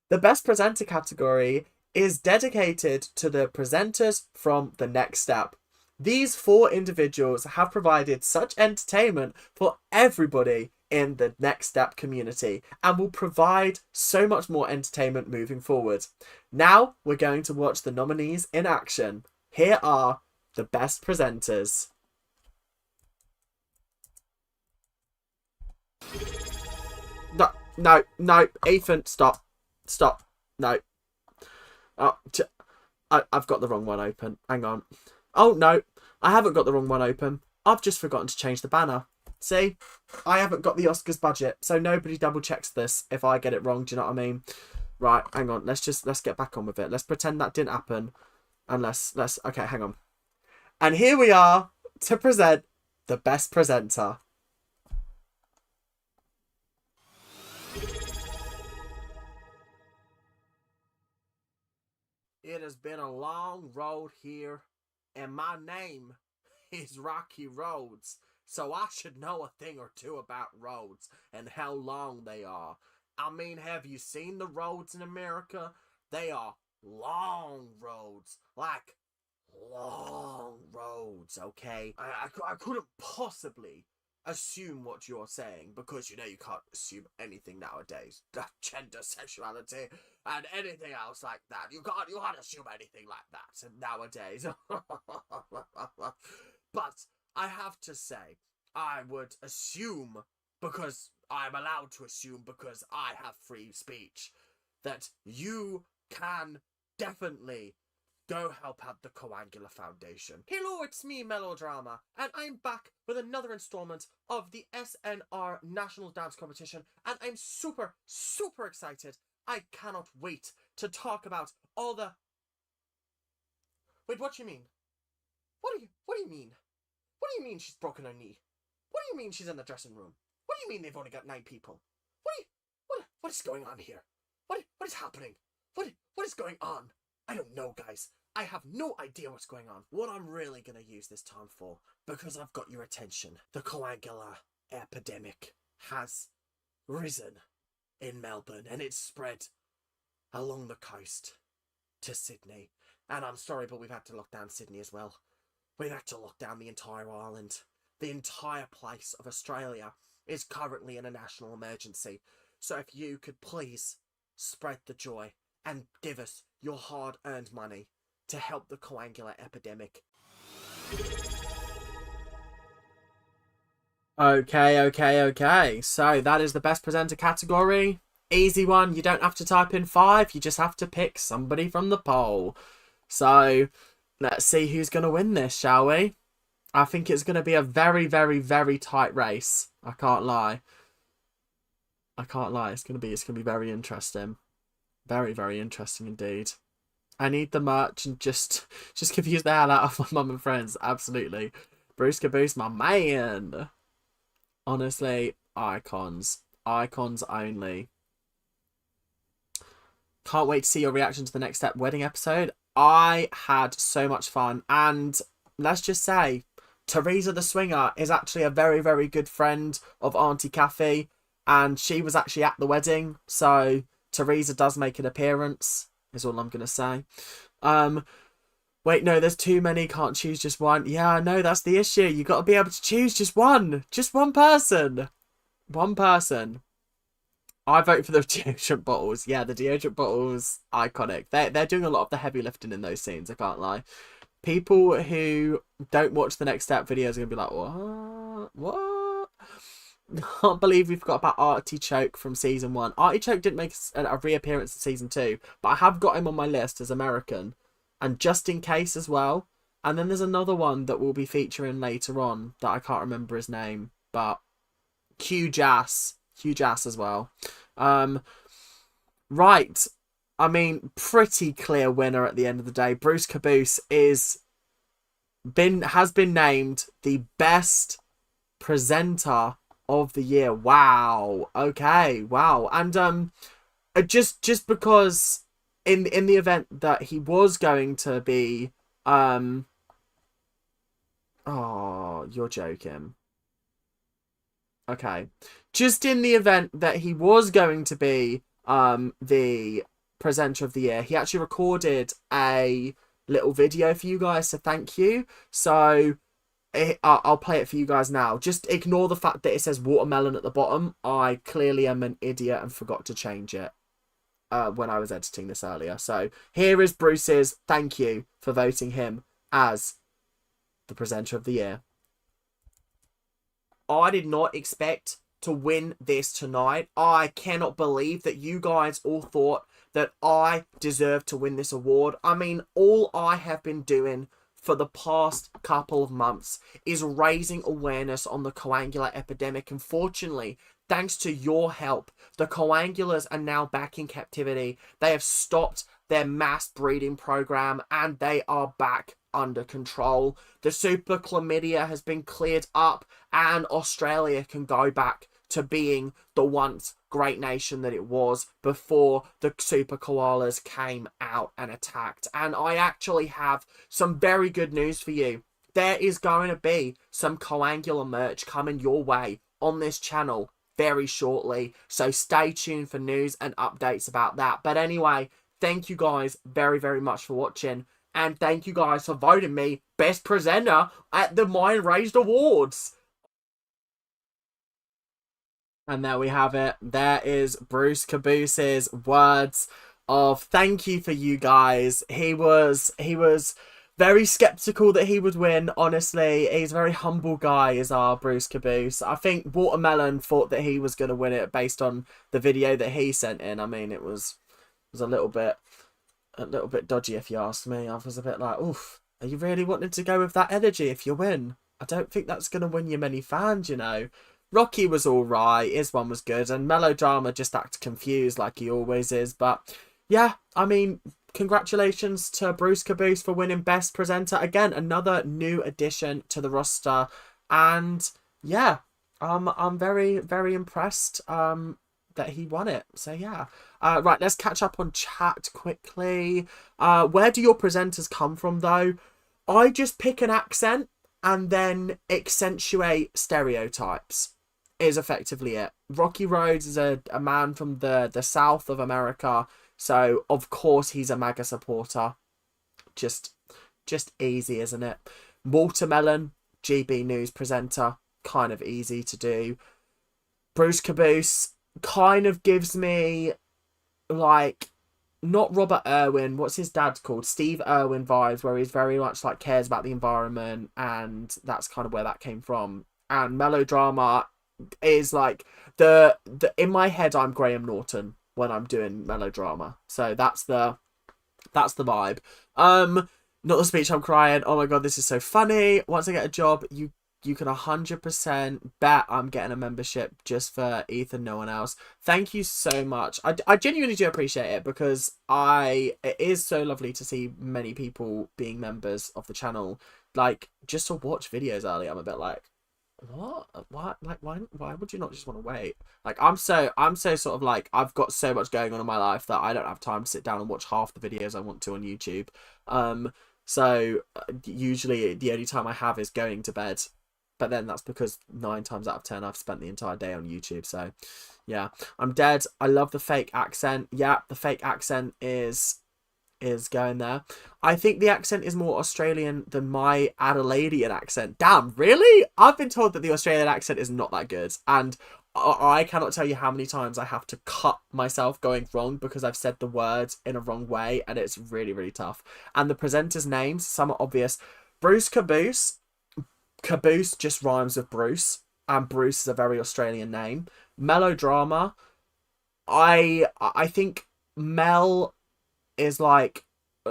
The best presenter category is dedicated to the presenters from The Next Step. These 4 individuals have provided such entertainment for everybody in the Next Step community and will provide so much more entertainment moving forward. Now we're going to watch the nominees in action. Here are the best presenters. No, Ethan, stop, no. Oh, I've got the wrong one open. Hang on. Oh no, I haven't got the wrong one open. I've just forgotten to change the banner. See, I haven't got the Oscars budget, so nobody double checks this if I get it wrong. Do you know what I mean? Right, hang on. Let's get back on with it. Let's pretend that didn't happen, and let's okay, hang on. And here we are to present the best presenter. It has been a long road here, and my name is Rocky Roads. So I should know a thing or two about roads and how long they are. I mean, have you seen the roads in America? They are long roads. Like, long roads, okay? I couldn't possibly assume what you're saying, because, you know, you can't assume anything nowadays. Gender, sexuality, and anything else like that. You can't assume anything like that nowadays. But I have to say, I would assume, because I'm allowed to assume because I have free speech, that you can definitely go help out the Coangular Foundation. Hello, it's me, Melodrama, and I'm back with another installment of the SNR National Dance Competition, and I'm super, super excited. I cannot wait to talk about all the... Wait, what do you mean? What do you mean? What do you mean she's broken her knee? What do you mean she's in the dressing room? What do you mean they've only got 9 people? What is going on here? What is happening? What is going on? I don't know, guys. I have no idea what's going on. What I'm really going to use this time for, because I've got your attention, the coangular epidemic has risen in Melbourne, and it's spread along the coast to Sydney. And I'm sorry, but we've had to lock down Sydney as well. We've had to lock down the entire island. The entire place of Australia is currently in a national emergency. So if you could please spread the joy and give us your hard-earned money to help the coangular epidemic. Okay. So that is the best presenter category. Easy one. You don't have to type in 5. You just have to pick somebody from the poll. So let's see who's going to win this, shall we? I think it's going to be a very, very, very tight race. I can't lie. It's going to be very interesting. Very, very interesting indeed. I need the merch and just confuse the hell out of my mum and friends. Absolutely. Bruce Caboose, my man. Honestly, icons. Icons only. Can't wait to see your reaction to the Next Step wedding episode. I had so much fun. And let's just say, Teresa the Swinger is actually a very, very good friend of Auntie Kathy. And she was actually at the wedding. So Teresa does make an appearance, is all I'm going to say. Wait, no, there's too many, can't choose just one. Yeah, I know, that's the issue. You got to be able to choose just one. Just one person. One person. I vote for the deodorant bottles. Yeah, the deodorant bottles, iconic. They're doing a lot of the heavy lifting in those scenes, I can't lie. People who don't watch the Next Step videos are going to be like, what? What? Can't believe we forgot about Artichoke from season 1. Artichoke didn't make a reappearance in season 2, but I have got him on my list as American. And Just In Case as well. And then there's another one that we'll be featuring later on that I can't remember his name, but huge ass as well. Right. I mean, pretty clear winner at the end of the day. Bruce Caboose has been named the best presenter of the year. Wow. Okay. Wow. And just because in the event that he was going to be oh, you're joking. Okay. Just in the event that he was going to be the presenter of the year, he actually recorded a little video for you guys to thank you. So I'll play it for you guys now. Just ignore the fact that it says watermelon at the bottom. I clearly am an idiot and forgot to change it when I was editing this earlier. So here is Bruce's thank you for voting him as the presenter of the year. I did not expect to win this tonight. I cannot believe that you guys all thought that I deserved to win this award. I mean, all I have been doing for the past couple of months is raising awareness on the coangular epidemic. And fortunately, thanks to your help, the coangulars are now back in captivity. They have stopped their mass breeding program and they are back under control. The super chlamydia has been cleared up and Australia can go back to being the once great nation that it was before the super koalas came out and attacked. And I actually have some very good news for you. There is going to be some coangular merch coming your way on this channel very shortly. So stay tuned for news and updates about that. But anyway, thank you guys very, very much for watching. And thank you guys for voting me best presenter at the MyEnragedAwards. And there we have it. There is Bruce Caboose's words of thank you for you guys. He was very skeptical that he would win, honestly. He's a very humble guy, is our Bruce Caboose. I think Watermelon thought that he was going to win it based on the video that he sent in. I mean, it was a little bit dodgy, if you ask me. I was a bit like, oof, are you really wanting to go with that energy if you win? I don't think that's going to win you many fans, you know. Rocky was alright, his one was good, and Melodrama just acted confused like he always is. But yeah, I mean, congratulations to Bruce Caboose for winning Best Presenter. Again, another new addition to the roster. And yeah, I'm very, very impressed that he won it. So yeah. Right, let's catch up on chat quickly. Where do your presenters come from though? I just pick an accent and then accentuate stereotypes is effectively it. Rocky Rhodes is a man from the south of America, so of course he's a MAGA supporter. Just easy, isn't it? Watermelon, GB News presenter, kind of easy to do. Bruce Caboose kind of gives me like, not Robert Irwin, what's his dad called? Steve Irwin vibes, where he's very much like cares about the environment, and that's kind of where that came from. And Melodrama is like the in my head I'm Graham Norton when I'm doing Melodrama. So that's the vibe. Not the speech I'm crying. Oh my god, this is so funny. Once I get a job, you can 100% bet I'm getting a membership just for Ethan, no one else. Thank you so much. I genuinely do appreciate it, because it is so lovely to see many people being members of the channel. Like, just to watch videos early, I'm a bit like, what? Like, why would you not just want to wait? Like, I'm so sort of like, I've got so much going on in my life that I don't have time to sit down and watch half the videos I want to on YouTube. So usually the only time I have is going to bed. But then that's because 9 times out of 10 I've spent the entire day on YouTube. So Yeah, I'm dead. I love the fake accent. Yeah, the fake accent is going there. I think the accent is more Australian than my Adelaidean accent. Damn, really? I've been told that the Australian accent is not that good, and I cannot tell you how many times I have to cut myself going wrong because I've said the words in a wrong way, and it's really, really tough. And the presenters' names, some are obvious. Bruce Caboose. Caboose just rhymes with Bruce, and Bruce is a very Australian name. Melodrama. I think Mel is like,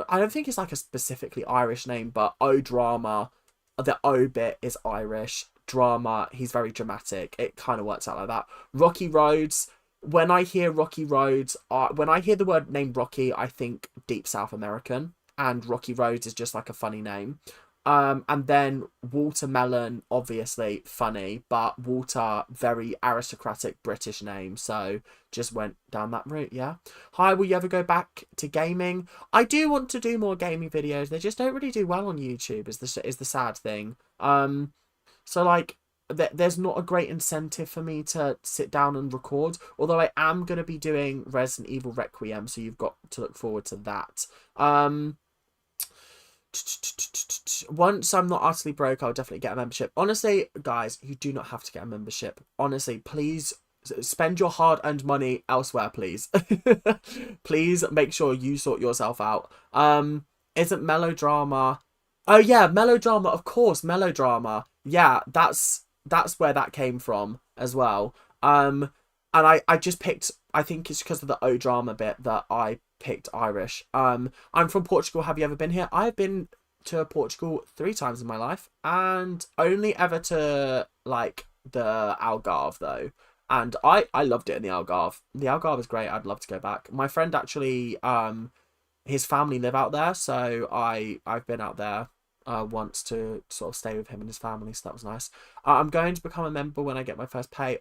I don't think it's like a specifically Irish name, but O Drama, the O bit is Irish. Drama, he's very dramatic. It kind of works out like that. Rocky Roads. When I hear Rocky Roads, when I hear the word name Rocky, I think deep South American, and Rocky Roads is just like a funny name. And then Watermelon, obviously funny, but Walter, very aristocratic British name, so just went down that route. Yeah. Hi, will you ever go back to gaming? I do want to do more gaming videos. They just don't really do well on YouTube. Is the sad thing. So like, there's not a great incentive for me to sit down and record. Although I am gonna be doing Resident Evil Requiem, so you've got to look forward to that. Once I'm not utterly broke, I'll definitely get a membership. Honestly, guys, you do not have to get a membership. Honestly, please spend your hard-earned money elsewhere, please. Please make sure you sort yourself out. Isn't Melodrama... Oh, yeah, Melodrama, of course, Melodrama. Yeah, that's where that came from as well. And I just picked... I think it's because of the O drama bit that I picked Irish. I'm from Portugal. Have you ever been here? I've been to Portugal 3 times in my life, and only ever to like the Algarve though. And I loved it in the Algarve. The Algarve is great. I'd love to go back. My friend actually, his family live out there, so I've been out there once to sort of stay with him and his family, so that was nice. I'm going to become a member when I get my first pay.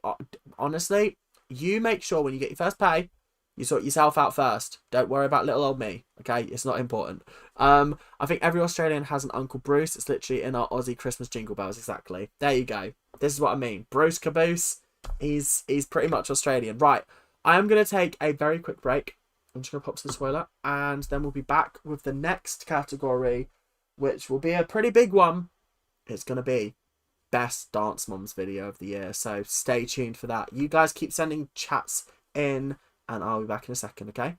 Honestly, you make sure when you get your first pay, you sort yourself out first. Don't worry about little old me, okay? It's not important. I think every Australian has an Uncle Bruce. It's literally in our Aussie Christmas jingle bells, exactly. There you go. This is what I mean. Bruce Caboose, he's pretty much Australian. Right, I am going to take a very quick break. I'm just going to pop to the toilet, and then we'll be back with the next category, which will be a pretty big one. It's going to be Best Dance Moms Video of the Year, so stay tuned for that. You guys keep sending chats in, and I'll be back in a second, okay?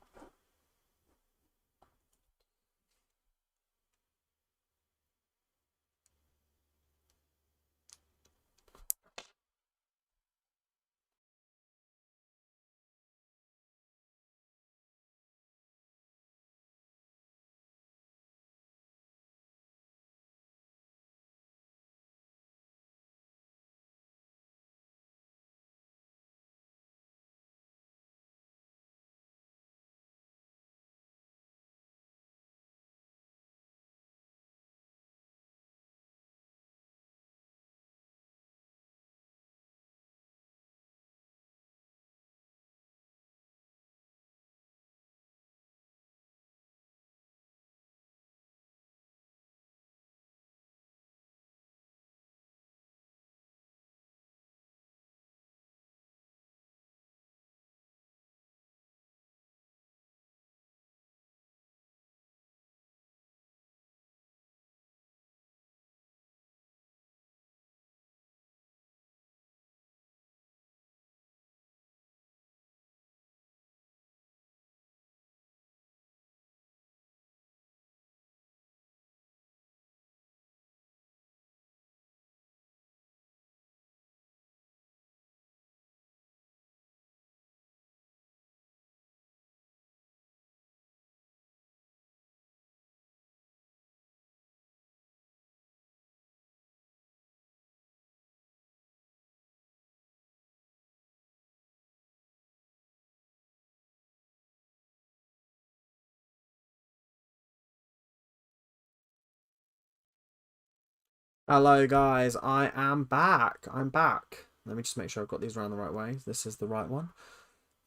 Hello guys, I am back. I'm back. Let me just make sure I've got these around the right way. This is the right one.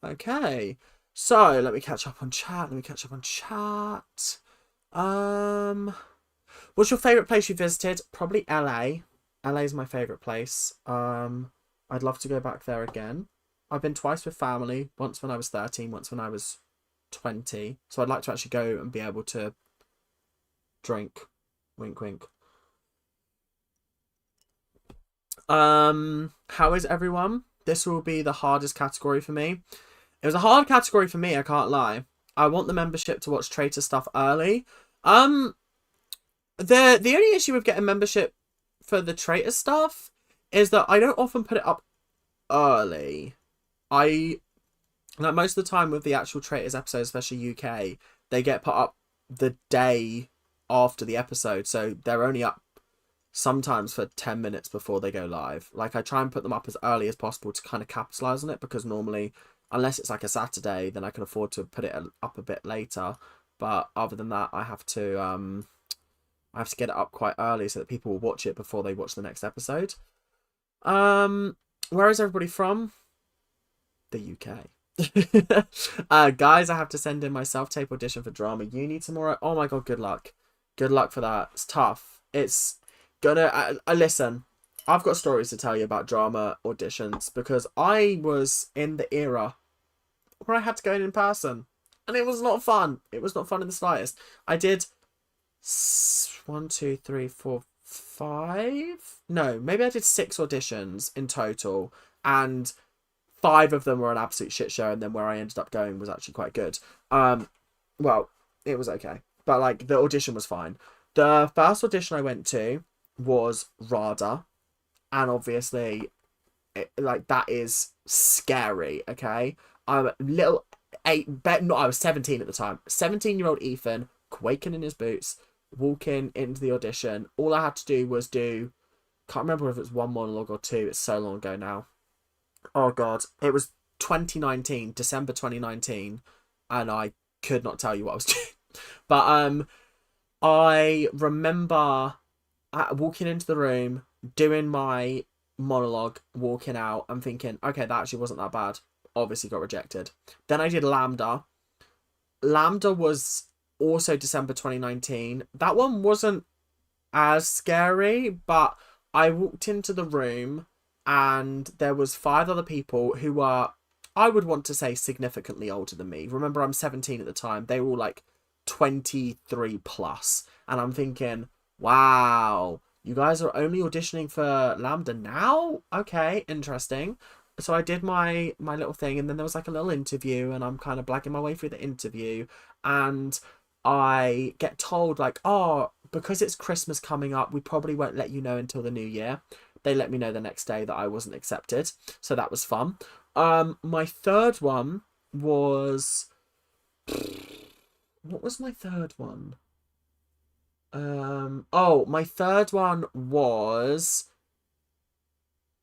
Okay. So, let me catch up on chat. What's your favourite place you visited? Probably LA. LA is my favourite place. I'd love to go back there again. I've been twice with family. Once when I was 13, once when I was 20. So I'd like to actually go and be able to drink. Wink, wink. How is everyone? This will be the hardest category for me. It was a hard category for me, I can't lie. I want the membership to watch traitor stuff early. The only issue with getting membership for the traitor stuff is that I don't often put it up early. Like most of the time with the actual traitors episodes, especially UK, they get put up the day after the episode, so they're only up sometimes for 10 minutes before they go live. Like, I try and put them up as early as possible to kind of capitalize on it, because normally, unless it's like a Saturday, then I can afford to put it up a bit later. But other than that, I have to get it up quite early so that people will watch it before they watch the next episode. Where is everybody from? The UK. Guys, I have to send in my self-tape audition for drama uni tomorrow. Oh my god, good luck. Good luck for that. It's tough. It's gonna... listen, I've got stories to tell you about drama auditions, because I was in the era where I had to go in person, and it was not fun. It was not fun in the slightest. I did 1, 2, 3, 4, 5... No, maybe I did 6 auditions in total, and 5 of them were an absolute shit show, and then where I ended up going was actually quite good. Well, it was okay, but like the audition was fine. The first audition I went to was RADA, and obviously, that is scary. Okay, I'm a little I was 17 at the time. 17-year-old Ethan, quaking in his boots, walking into the audition. All I had to do was can't remember if it was 1 monologue or 2. It's so long ago now. Oh god, it was 2019, December 2019, and I could not tell you what I was doing. But I remember walking into the room, doing my monologue, walking out, and thinking, okay, that actually wasn't that bad. Obviously got rejected. Then I did Lambda. Lambda was also December 2019. That one wasn't as scary, but I walked into the room and there was 5 other people who were, I would want to say, significantly older than me. Remember, I'm 17 at the time. They were all like 23 plus. And I'm thinking, wow, you guys are only auditioning for Lambda now? Okay, interesting. So I did my little thing, and then there was like a little interview, and I'm kind of blagging my way through the interview, and I get told like, oh, because it's Christmas coming up, we probably won't let you know until the new year. They let me know the next day that I wasn't accepted, so that was fun. My third one was... What was my third one? Oh, my third one was...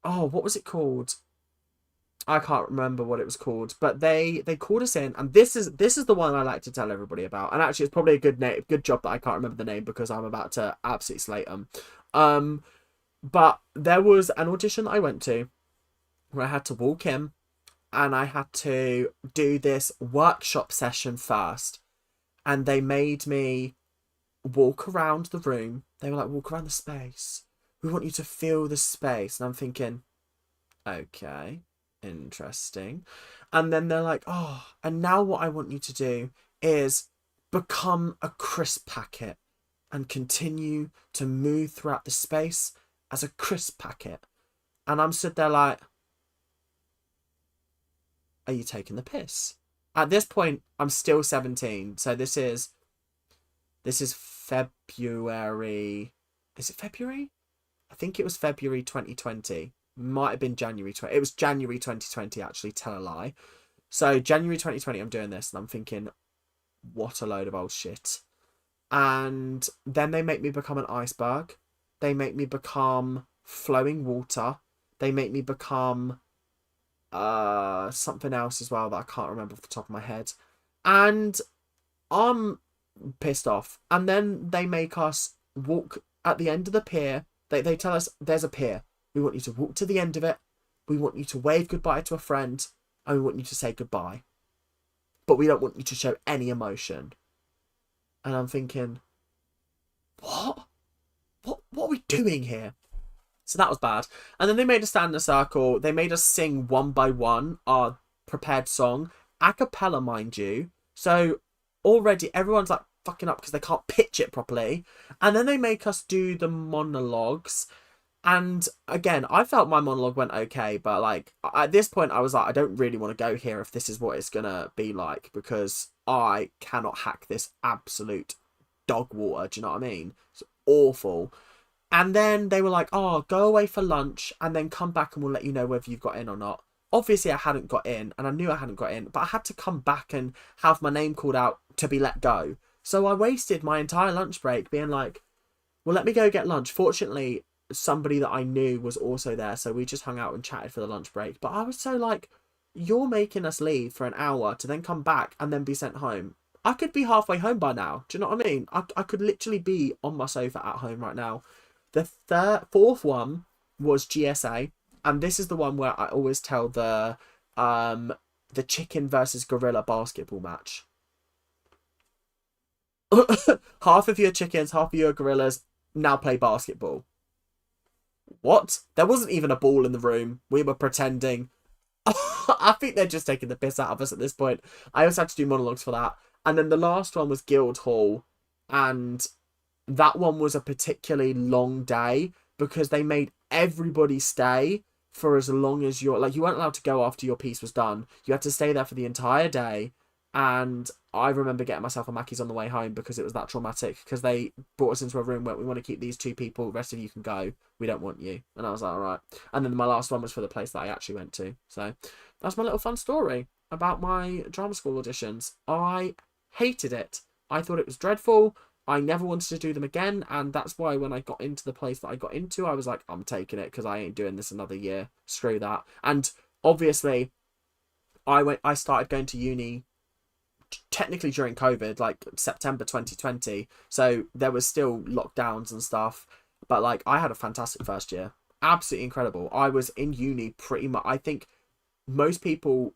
Oh, what was it called? I can't remember what it was called, but they called us in, and this is the one I like to tell everybody about. And actually, it's probably a good job that I can't remember the name, because I'm about to absolutely slate them. But there was an audition that I went to where I had to walk in, and I had to do this workshop session first, and they made me walk around the room. They were like, walk around the space. We want you to feel the space. And I'm thinking, okay, interesting. And then they're like, oh, and now what I want you to do is become a crisp packet and continue to move throughout the space as a crisp packet. And I'm stood there like, are you taking the piss? At this point, I'm still 17. So this is February. Is it February? I think it was February 2020. Might have been January 20. It was January 2020, actually, tell a lie. So January 2020, I'm doing this, and I'm thinking, what a load of old shit. And then they make me become an iceberg. They make me become flowing water. They make me become something else as well that I can't remember off the top of my head. And I'm pissed off. And then they make us walk at the end of the pier. They tell us there's a pier. We want you to walk to the end of it. We want you to wave goodbye to a friend. And we want you to say goodbye. But we don't want you to show any emotion. And I'm thinking, what? What are we doing here? So that was bad. And then they made us stand in a circle. They made us sing one by one our prepared song. A cappella, mind you. So already everyone's like fucking up because they can't pitch it properly. And then they make us do the monologues. And again, I felt my monologue went okay. But like at this point, I was like, I don't really want to go here if this is what it's going to be like. Because I cannot hack this absolute dog water. Do you know what I mean? It's awful. And then they were like, oh, go away for lunch and then come back and we'll let you know whether you've got in or not. Obviously, I hadn't got in and I knew I hadn't got in, but I had to come back and have my name called out to be let go. So I wasted my entire lunch break being like, well, let me go get lunch. Fortunately, somebody that I knew was also there. So we just hung out and chatted for the lunch break. But I was so like, you're making us leave for an hour to then come back and then be sent home. I could be halfway home by now. Do you know what I mean? I could literally be on my sofa at home right now. The fourth one was GSA, and this is the one where I always tell the chicken versus gorilla basketball match. Half of your chickens, half of your gorillas now play basketball. What? There wasn't even a ball in the room. We were pretending. I think they're just taking the piss out of us at this point. I also had to do monologues for that. And then the last one was Guildhall, and that one was a particularly long day because they made everybody stay for as long as you weren't allowed to go after your piece was done. You had to stay there for the entire day. And I remember getting myself a Mackey's on the way home because it was that traumatic, because they brought us into a room where we want to keep these two people, the rest of you can go. We don't want you. And I was like, all right. And then my last one was for the place that I actually went to. So that's my little fun story about my drama school auditions. I hated it. I thought it was dreadful. I never wanted to do them again, and that's why when I got into the place that I got into, I was like, I'm taking it because I ain't doing this another year. Screw that. And obviously, I started going to uni technically during COVID, like September 2020. So there was still lockdowns and stuff, but like I had a fantastic first year. Absolutely incredible. I was in uni pretty much. I think most people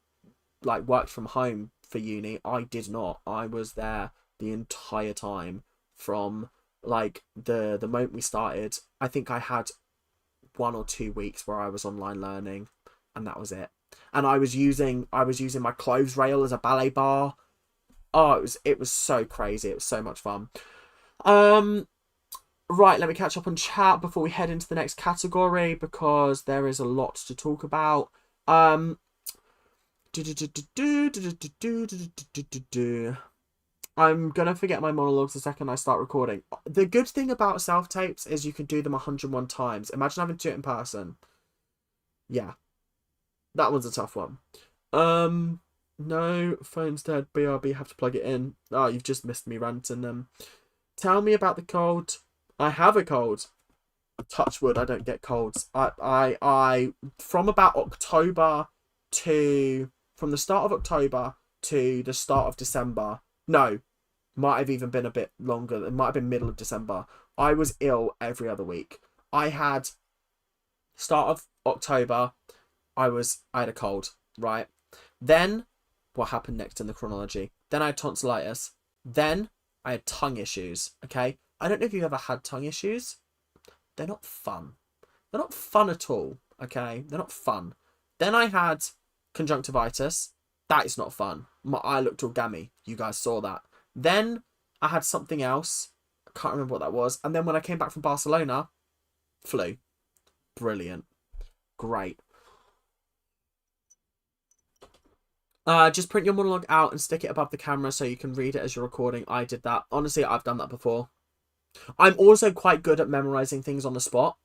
like worked from home for uni. I did not. I was there the entire time. From like the moment we started. I think I had 1 or 2 weeks where I was online learning, and that was it. And I was using my clothes rail as a ballet bar. Oh, it was so crazy. It was so much fun. Right, let me catch up on chat before we head into the next category because there is a lot to talk about. I'm going to forget my monologues the second I start recording. The good thing about self-tapes is you can do them 101 times. Imagine having to do it in person. Yeah. That one's a tough one. No, phone's dead. BRB, have to plug it in. Oh, you've just missed me ranting. Tell me about the cold. I have a cold. Touch wood, I don't get colds. I from about October from the start of October to the start of December. No, might have even been a bit longer. It might have been middle of December. I was ill every other week. I had start of October. I had a cold, right? Then what happened next in the chronology? Then I had tonsillitis. Then I had tongue issues. Okay, I don't know if you've ever had tongue issues. They're not fun. They're not fun at all. Okay, they're not fun. Then I had conjunctivitis. That is not fun. My eye looked all gammy. You guys saw that. Then I had something else. I can't remember what that was. And then when I came back from Barcelona, flu. Brilliant. Great. Just print your monologue out and stick it above the camera so you can read it as you're recording. I did that. Honestly, I've done that before. I'm also quite good at memorizing things on the spot.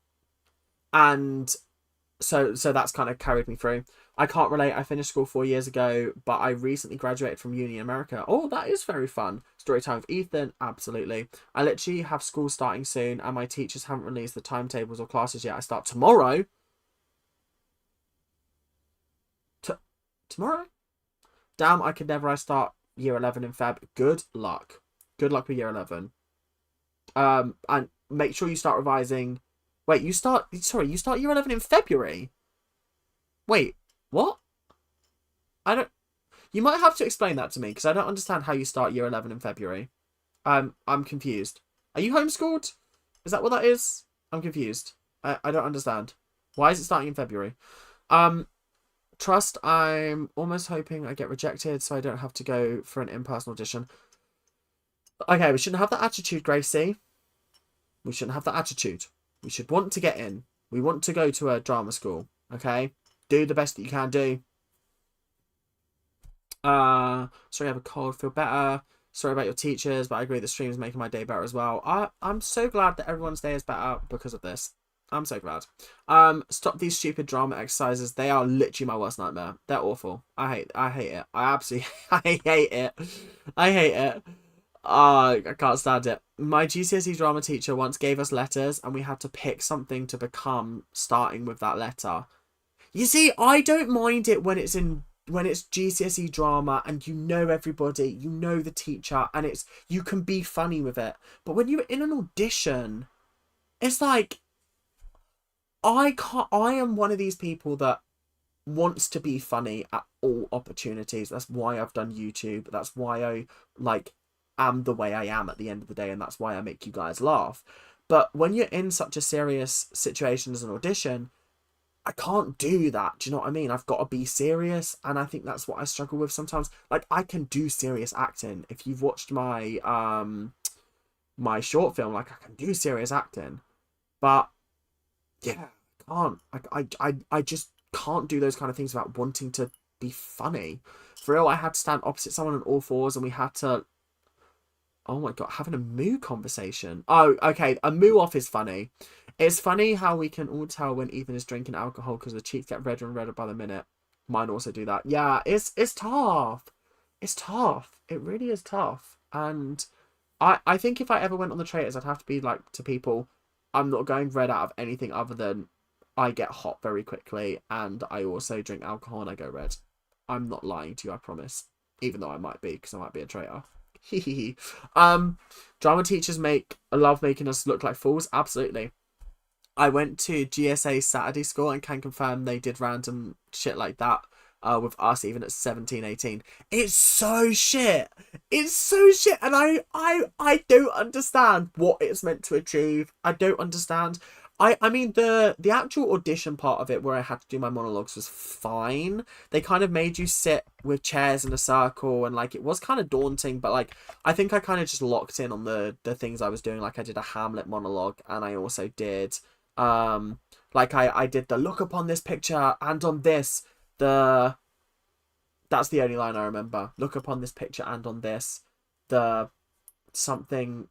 And so that's kind of carried me through. I can't relate. I finished school 4 years ago, but I recently graduated from uni in America. Oh, that is very fun. Story time with Ethan. Absolutely. I literally have school starting soon, and my teachers haven't released the timetables or classes yet. I start tomorrow. Tomorrow? Damn, I could never. I start year 11 in Feb. Good luck. Good luck with year 11. And make sure you start revising. Wait, you start year 11 in February? Wait, what? You might have to explain that to me, because I don't understand how you start year 11 in February. I'm confused. Are you homeschooled? Is that what that is? I'm confused. I don't understand. Why is it starting in February? Trust, I'm almost hoping I get rejected so I don't have to go for an in-person audition. Okay, we shouldn't have that attitude, Gracie. We shouldn't have that attitude. We should want to get in. We want to go to a drama school, okay? Do the best that you can do. Sorry I have a cold, feel better. Sorry about your teachers, but I agree the stream is making my day better as well. I'm so glad that everyone's day is better because of this. I'm so glad. Stop these stupid drama exercises. They are literally my worst nightmare. They're awful. I hate it. I absolutely I hate it. I hate it. I can't stand it. My GCSE drama teacher once gave us letters and we had to pick something to become starting with that letter. You see, I don't mind it when it's GCSE drama and you know everybody, you know the teacher, and you can be funny with it. But when you're in an audition, it's like I am one of these people that wants to be funny at all opportunities. That's why I've done YouTube. That's why I am the way I am at the end of the day, and that's why I make you guys laugh. But when you're in such a serious situation as an audition, I can't do that. Do you know what I mean? I've got to be serious, and I think that's what I struggle with sometimes. Like, I can do serious acting. If you've watched my my short film, like, I can do serious acting, but yeah, I can't. I just can't do those kind of things without wanting to be funny. For real, I had to stand opposite someone on all fours, and we had to, oh my god, having a moo conversation. Oh, okay, a moo off is funny. It's funny how we can all tell when Ethan is drinking alcohol because the cheeks get redder and redder by the minute. Mine also do that. Yeah, it's tough. It's tough. It really is tough. And I think if I ever went on the traitors, I'd have to be like to people, I'm not going red out of anything other than I get hot very quickly and I also drink alcohol and I go red. I'm not lying to you, I promise. Even though I might be, because I might be a traitor. Drama teachers love making us look like fools. Absolutely. I went to GSA Saturday school and can confirm they did random shit like that with us even at 17, 18. It's so shit. It's so shit. And I don't understand what it's meant to achieve. I don't understand. I mean, the actual audition part of it where I had to do my monologues was fine. They kind of made you sit with chairs in a circle and like it was kind of daunting, but like I think I kind of just locked in on the things I was doing. Like I did a Hamlet monologue and I also did like I did the look upon this picture and on this that's the only line I remember. Look upon this picture and on this the something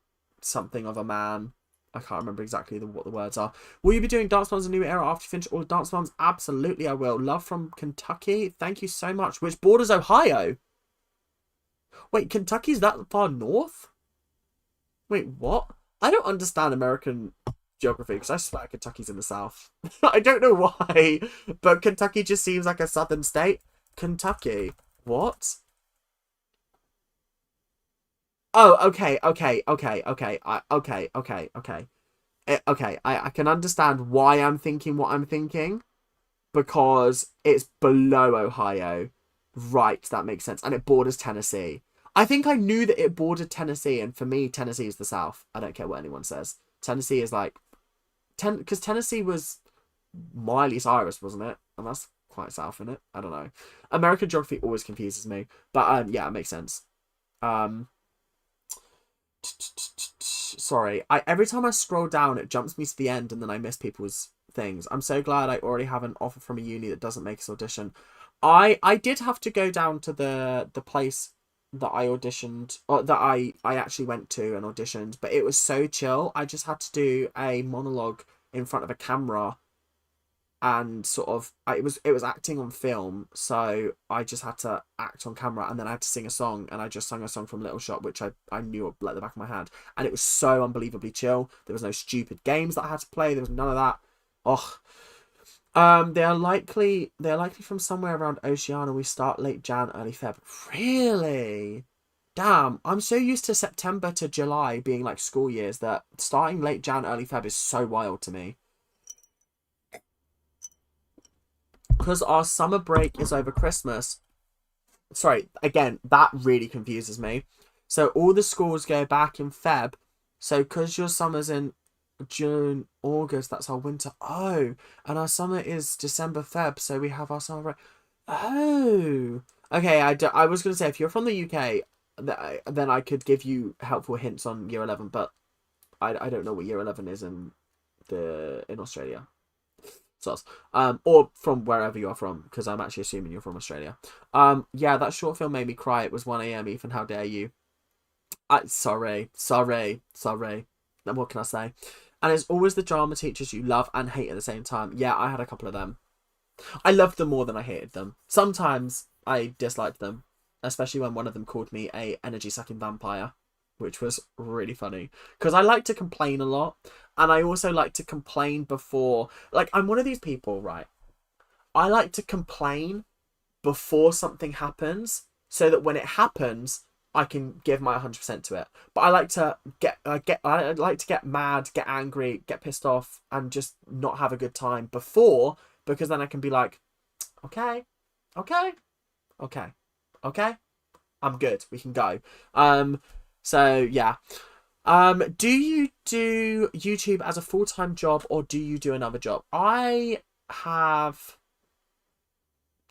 of a man. I can't remember exactly what the words are. Will you be doing Dance Moms a New Era after you finish all the Dance Moms? Absolutely, I will. Love from Kentucky. Thank you so much. Which borders Ohio? Wait, Kentucky's that far north? Wait, what? I don't understand American geography because I swear Kentucky's in the south. I don't know why, but Kentucky just seems like a southern state. Kentucky. What? Oh, okay. I can understand why I'm thinking what I'm thinking. Because it's below Ohio. Right, that makes sense. And it borders Tennessee. I think I knew that it bordered Tennessee, and for me, Tennessee is the South. I don't care what anyone says. Tennessee is like... Because Tennessee was Miley Cyrus, wasn't it? And that's quite south, isn't it? I don't know. American geography always confuses me. But yeah, it makes sense. Sorry, every time I scroll down it jumps me to the end and then I miss people's things. I'm so glad I already have an offer from a uni that doesn't make us audition. I did have to go down to the place that I auditioned, or that I actually went to and auditioned, but it was so chill. I just had to do a monologue in front of a camera and sort of it was acting on film, so I just had to act on camera and then I had to sing a song, and I just sang a song from Little Shop which I knew like the back of my hand, and it was so unbelievably chill. There was no stupid games that I had to play. There was none of that. They are likely from somewhere around Oceania. We start late Jan, early Feb. Really? Damn, I'm so used to September to July being like school years that starting late Jan, early Feb is so wild to me. Because our summer break is over Christmas. Sorry, again, that really confuses me. So all the schools go back in Feb. So because your summer's in June, August, that's our winter. Oh, and our summer is December, Feb, so we have our summer break. Oh, okay. I was going to say, if you're from the UK, then I could give you helpful hints on year 11, but I don't know what year 11 is in Australia. So, or from wherever you are from, because I'm actually assuming you're from Australia. Yeah, that short film made me cry. It was 1 a.m. Ethan, how dare you? Sorry. Then what can I say? And it's always the drama teachers you love and hate at the same time. Yeah, I had a couple of them. I loved them more than I hated them. Sometimes I disliked them, especially when one of them called me a energy-sucking vampire, which was really funny. Because I like to complain a lot, and I also like to complain before... Like, I'm one of these people, right? I like to complain before something happens, so that when it happens, I can give my 100% to it. But I like to I like to get mad, get angry, get pissed off, and just not have a good time before, because then I can be like, okay, I'm good. We can go. So yeah. Do you do YouTube as a full-time job, or do you do another job? I have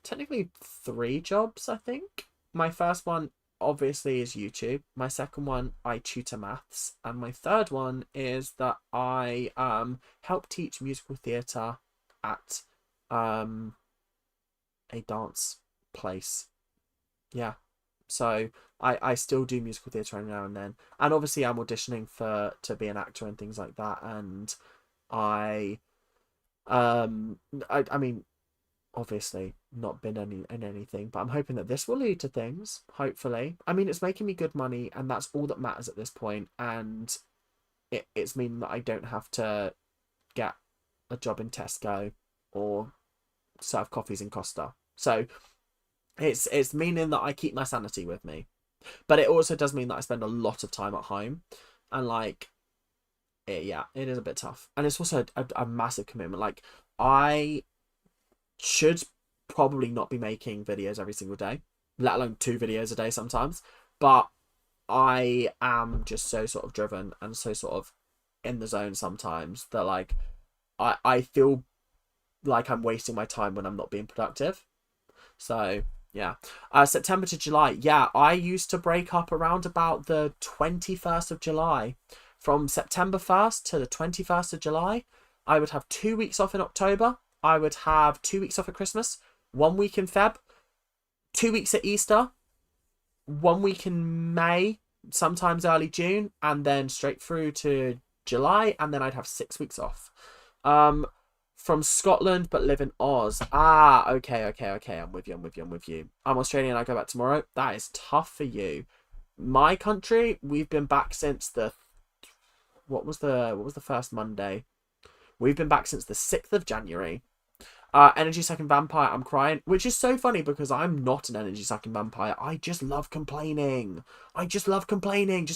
technically 3 jobs, I think. My first one obviously is YouTube. My second one, I tutor maths, and my third one is that I help teach musical theatre at a dance place. Yeah, so I still do musical theatre every now and then, and obviously I'm auditioning to be an actor and things like that, and I mean, obviously not been in anything, but I'm hoping that this will lead to things, hopefully. I mean, it's making me good money, and that's all that matters at this point, and it's meaning that I don't have to get a job in Tesco or serve coffees in Costa. So it's meaning that I keep my sanity with me, but it also does mean that I spend a lot of time at home, and like it is a bit tough, and it's also a massive commitment. Like, I should probably not be making videos every single day, let alone 2 videos a day sometimes, but I am just so sort of driven and so sort of in the zone sometimes that like I feel like I'm wasting my time when I'm not being productive. So yeah. September to July. Yeah, I used to break up around about the 21st of July. From September 1st to the 21st of July, I would have 2 weeks off in October. I would have 2 weeks off at Christmas, 1 week in Feb, 2 weeks at Easter, 1 week in May, sometimes early June, and then straight through to July, and then I'd have 6 weeks off. From Scotland, but live in Oz. Ah, okay. I'm with you. I'm Australian. I go back tomorrow. That is tough for you. My country, we've been back since the... What was the first Monday? We've been back since the 6th of January. Energy sucking vampire, I'm crying, which is so funny because I'm not an energy sucking vampire. I just love complaining. Just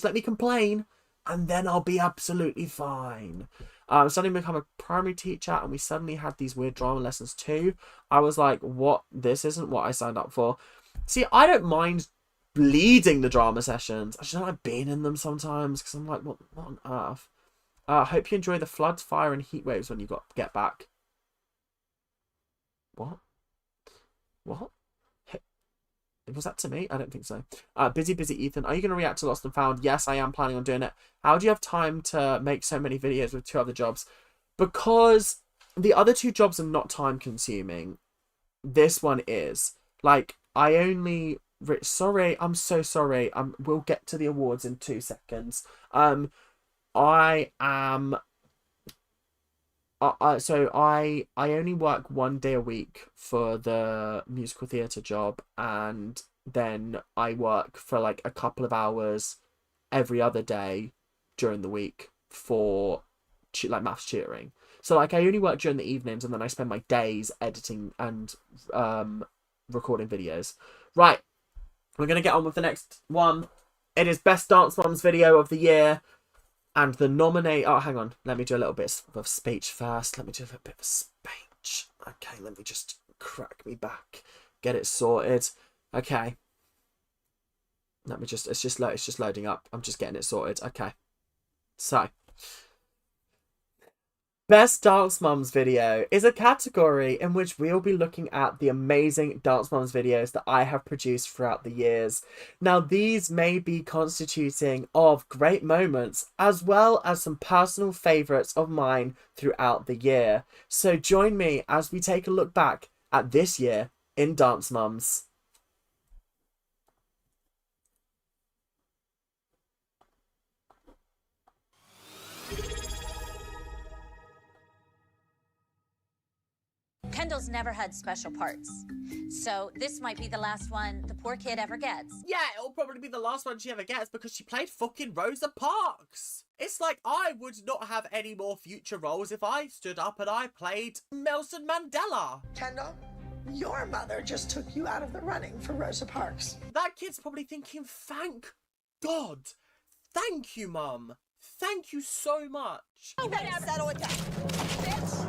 let me complain, and then I'll be absolutely fine. Suddenly become a primary teacher, and we suddenly had these weird drama lessons too. I was like, what? This isn't what I signed up for. See, I don't mind bleeding the drama sessions. I just don't like being in them sometimes, because I'm like, what on earth? Hope you enjoy the floods, fire, and heat waves when you get back. What? Was that to me? I don't think so. Busy Ethan. Are you going to react to Lost and Found? Yes, I am planning on doing it. How do you have time to make so many videos with 2 other jobs? Because the other 2 jobs are not time consuming. This one is. Like, I only... Sorry, I'm so sorry. We'll get to the awards in 2 seconds. I am... So I only work 1 day a week for the musical theatre job, and then I work for like a couple of hours every other day during the week for like maths tutoring. So like I only work during the evenings, and then I spend my days editing and recording videos. Right, we're gonna get on with the next one. It is Best Dance Moms Video of the Year. And the nominate... Oh, hang on. Let me do a little bit of speech first. Okay, let me just crack me back. Get it sorted. Okay. Let me just... It's just loading up. I'm just getting it sorted. Okay. So. Best Dance Mums video is a category in which we'll be looking at the amazing Dance Mums videos that I have produced throughout the years. Now, these may be constituting of great moments as well as some personal favourites of mine throughout the year. So join me as we take a look back at this year in Dance Mums. Kendall's never had special parts, so this might be the last one the poor kid ever gets. Yeah, it'll probably be the last one she ever gets because she played fucking Rosa Parks. It's like I would not have any more future roles if I stood up and I played Nelson Mandela. Kendall, your mother just took you out of the running for Rosa Parks. That kid's probably thinking, thank God. Thank you, Mum. Thank you so much. You better settle with that, bitch.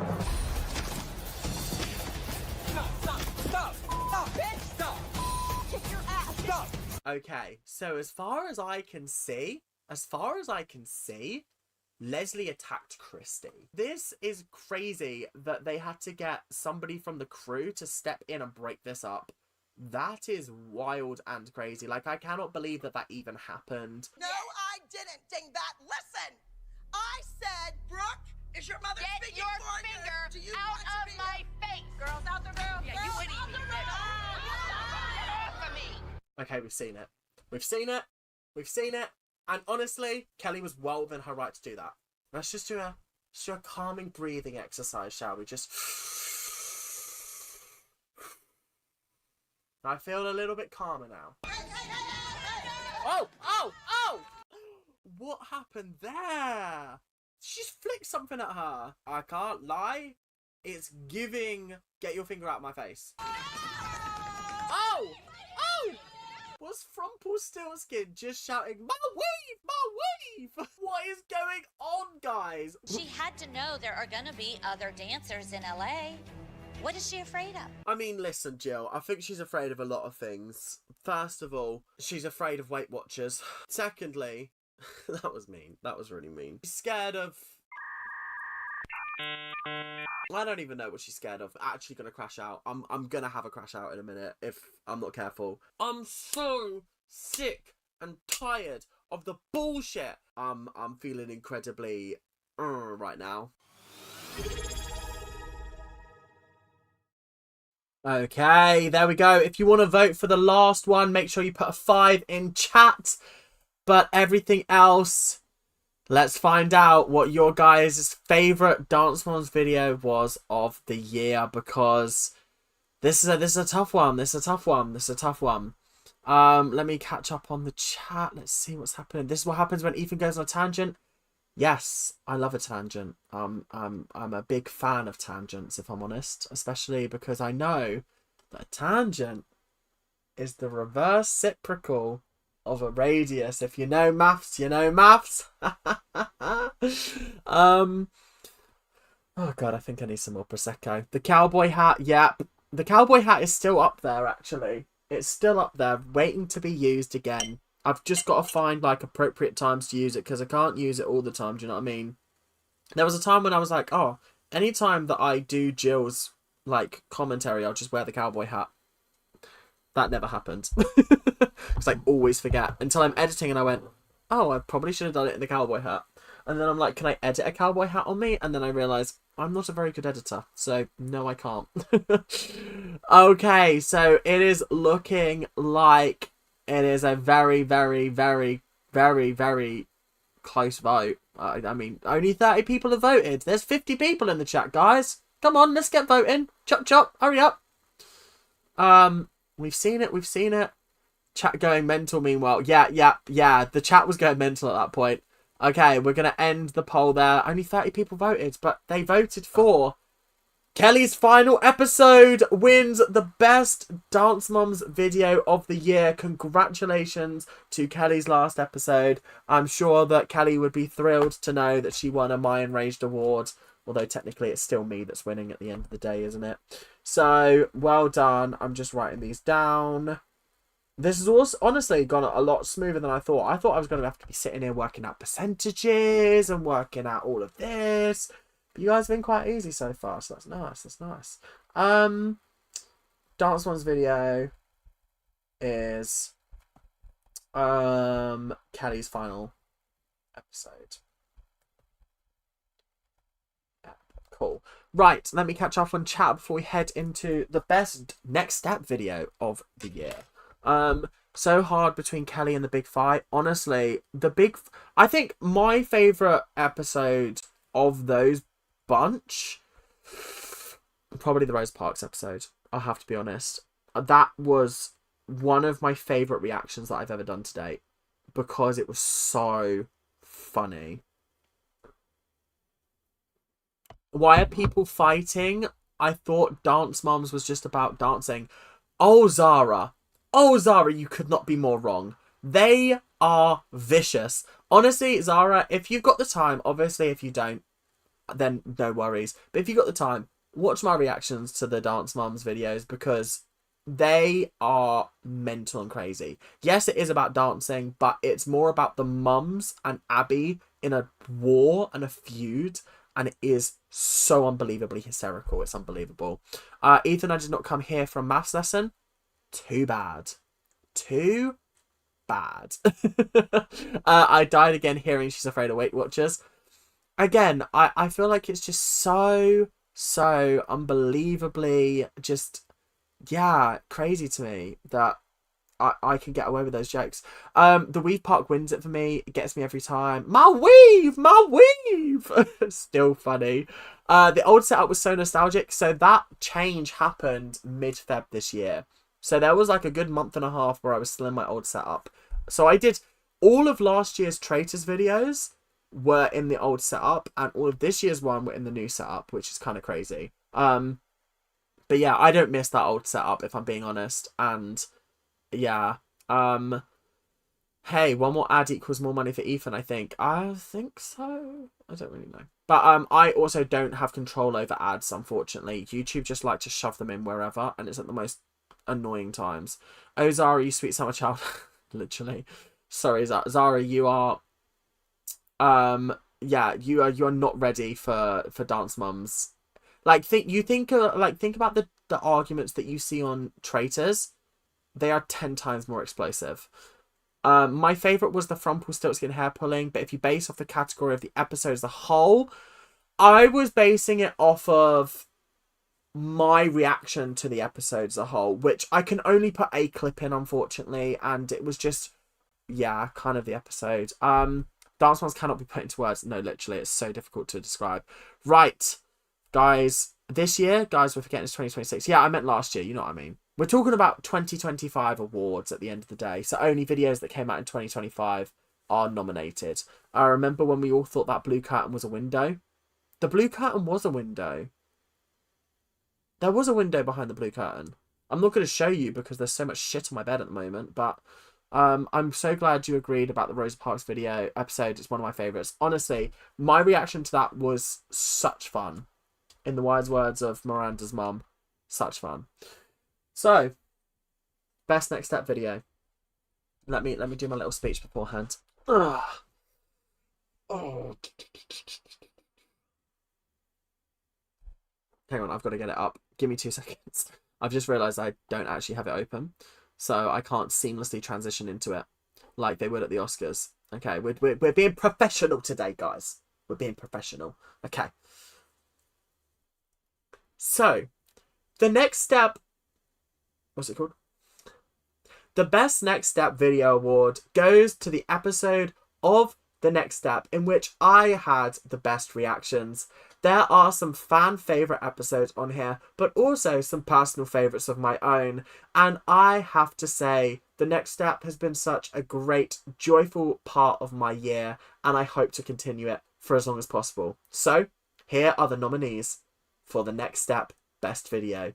Stop, bitch! Stop! Kick your ass! Stop! Okay, so as far as I can see, Leslie attacked Christy. This is crazy that they had to get somebody from the crew to step in and break this up. That is wild and crazy. Like, I cannot believe that that even happened. No, I didn't, dingbat. Listen! I said, Brooke, is your mother speaking your for you? finger Do you out want to of be my face! Girls out the room! Yeah, you wouldn't even for me! Okay, we've seen it. We've seen it. We've seen it. And honestly, Kelly was well within her right to do that. Let's just do a calming breathing exercise, shall we? Just... I feel a little bit calmer now. Oh! Oh! Oh! What happened there? She just flicked something at her. I can't lie. It's giving... Get your finger out of my face. Oh! Oh! Was Rumpelstiltskin just shouting, my weave! My weave! What is going on, guys? She had to know there are gonna be other dancers in LA. What is she afraid of? I mean, listen, Jill, I think she's afraid of a lot of things. First of all, she's afraid of Weight Watchers. Secondly, that was mean. That was really mean. She's scared of... I don't even know what she's scared of. Actually gonna crash out. I'm gonna have a crash out in a minute if I'm not careful. I'm so sick and tired of the bullshit. I'm feeling incredibly right now. Okay, there we go. If you want to vote for the last one, make sure you put a 5 in chat. But everything else, let's find out what your guys' favourite Dance Moms video was of the year, because this is a tough one. This is a tough one. This is a tough one. Let me catch up on the chat. Let's see what's happening. This is what happens when Ethan goes on a tangent. Yes, I love a tangent. I'm a big fan of tangents, if I'm honest, especially because I know that a tangent is the reciprocal of a radius. If you know maths, you know maths. Oh god, I think I need some more prosecco. The cowboy hat, yep. The cowboy hat is still up there, actually. It's still up there, waiting to be used again. I've just got to find, like, appropriate times to use it, because I can't use it all the time, do you know what I mean? There was a time when I was like, oh, anytime that I do Jill's, like, commentary, I'll just wear the cowboy hat. That never happened. Because I always forget. Until I'm editing and I went, oh, I probably should have done it in the cowboy hat. And then I'm like, can I edit a cowboy hat on me? And then I realise I'm not a very good editor. So, no, I can't. Okay, so it is looking like it is a very, very, very, very, very close vote. I mean, only 30 people have voted. There's 50 people in the chat, guys. Come on, let's get voting. Chop, chop, hurry up. We've seen it, we've seen it. Chat going mental, meanwhile. Yeah. The chat was going mental at that point. Okay, we're going to end the poll there. Only 30 people voted, but they voted for Kelly's final episode wins the best Dance Moms video of the year. Congratulations to Kelly's last episode. I'm sure that Kelly would be thrilled to know that she won a MyEnraged Award. Although technically it's still me that's winning at the end of the day, isn't it? So, well done. I'm just writing these down. This has also honestly gone a lot smoother than I thought. I thought I was going to have to be sitting here working out percentages and working out all of this. But you guys have been quite easy so far, so that's nice. That's nice. Dance One's video is Kelly's final episode. Yeah, cool. Right, let me catch up on chat before we head into the best next step video of the year. So hard between Kelly and the big fight. Honestly, I think my favourite episode of those bunch, probably the Rose Parks episode. I'll have to be honest. That was one of my favourite reactions that I've ever done to date because it was so funny. Why are people fighting? I thought Dance Moms was just about dancing. Oh, Zara. Oh, Zara, you could not be more wrong. They are vicious. Honestly, Zara, if you've got the time, obviously if you don't, then no worries. But if you've got the time, watch my reactions to the Dance Moms videos because they are mental and crazy. Yes, it is about dancing, but it's more about the mums and Abby in a war and a feud. And it is so unbelievably hysterical. It's unbelievable. Ethan, I did not come here for a maths lesson. Too bad. Too bad. I died again hearing She's Afraid of Weight Watchers. Again, I feel like it's just so unbelievably just, yeah, crazy to me that I can get away with those jokes. The Weave Park wins it for me. It gets me every time. My weave! My weave! Still funny. The old setup was so nostalgic. So that change happened mid-Feb this year. So there was like a good month and a half where I was still in my old setup. So I did all of last year's Traitors videos were in the old setup. And all of this year's one were in the new setup, which is kind of crazy. But yeah, I don't miss that old setup if I'm being honest. And yeah. Hey, one more ad equals more money for Ethan, I think. I think so. I don't really know. But I also don't have control over ads, unfortunately. YouTube just like to shove them in wherever, and it's at the most annoying times. Oh, Zara, you sweet summer child. Literally. Sorry, Zara, you are yeah, you are not ready for Dance Mums. Like think about the arguments that you see on Traitors. They are 10 times more explosive. My favourite was the Frumpelstiltskin hair pulling, but if you base off the category of the episode as a whole, I was basing it off of my reaction to the episode as a whole, which I can only put a clip in, unfortunately, and it was just, yeah, kind of the episode. Dance Moms cannot be put into words. No, literally, it's so difficult to describe. Right, guys, this year, guys, we're forgetting it's 2026. Yeah, I meant last year, you know what I mean. We're talking about 2025 awards at the end of the day. So only videos that came out in 2025 are nominated. I remember when we all thought that blue curtain was a window. The blue curtain was a window. There was a window behind the blue curtain. I'm not going to show you because there's so much shit on my bed at the moment. But I'm so glad you agreed about the Rosa Parks video episode. It's one of my favourites. Honestly, my reaction to that was such fun. In the wise words of Miranda's mum, such fun. So, best next step video. Let me do my little speech beforehand. Ugh. Oh. Hang on, I've got to get it up. Give me 2 seconds. I've just realised I don't actually have it open, so I can't seamlessly transition into it like they would at the Oscars. Okay, we're being professional today, guys. We're being professional. Okay. So, the next step. What's it called? The Best Next Step Video Award goes to the episode of The Next Step in which I had the best reactions. There are some fan favourite episodes on here, but also some personal favourites of my own. And I have to say, The Next Step has been such a great, joyful part of my year, and I hope to continue it for as long as possible. So, here are the nominees for The Next Step Best Video.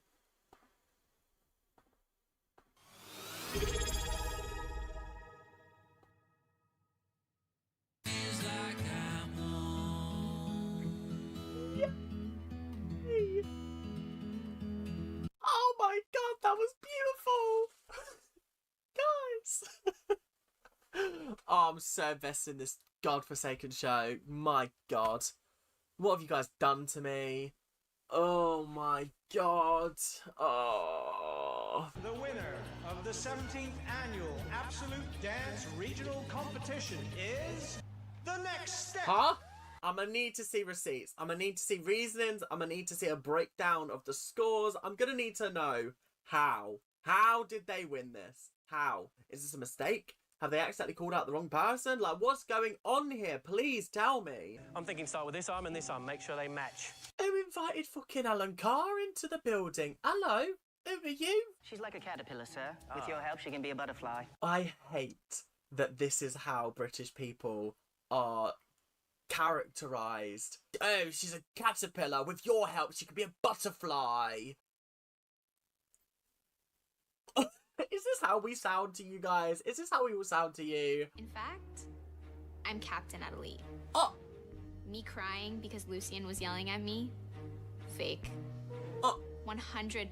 Oh my god, that was beautiful! Guys! Oh, I'm so invested in this godforsaken show. My god. What have you guys done to me? Oh my god. Oh. The winner of the 17th Annual Absolute Dance Regional Competition is The Next Step. Huh? I'm gonna need to see receipts. I'm gonna need to see reasonings. I'm gonna need to see a breakdown of the scores. I'm gonna need to know how. How did they win this? How? Is this a mistake? Have they accidentally called out the wrong person? Like, what's going on here? Please tell me. I'm thinking start with this arm and this arm. Make sure they match. Who invited fucking Alan Carr into the building? Hello? Who are you? She's like a caterpillar, sir. With your help, she can be a butterfly. I hate that this is how British people are characterised. Oh, she's a caterpillar. With your help, she could be a butterfly. Is this how we sound to you guys? Is this how we will sound to you? In fact, I'm Captain Adelie. Oh! Me crying because Lucian was yelling at me? Fake. Oh! 100%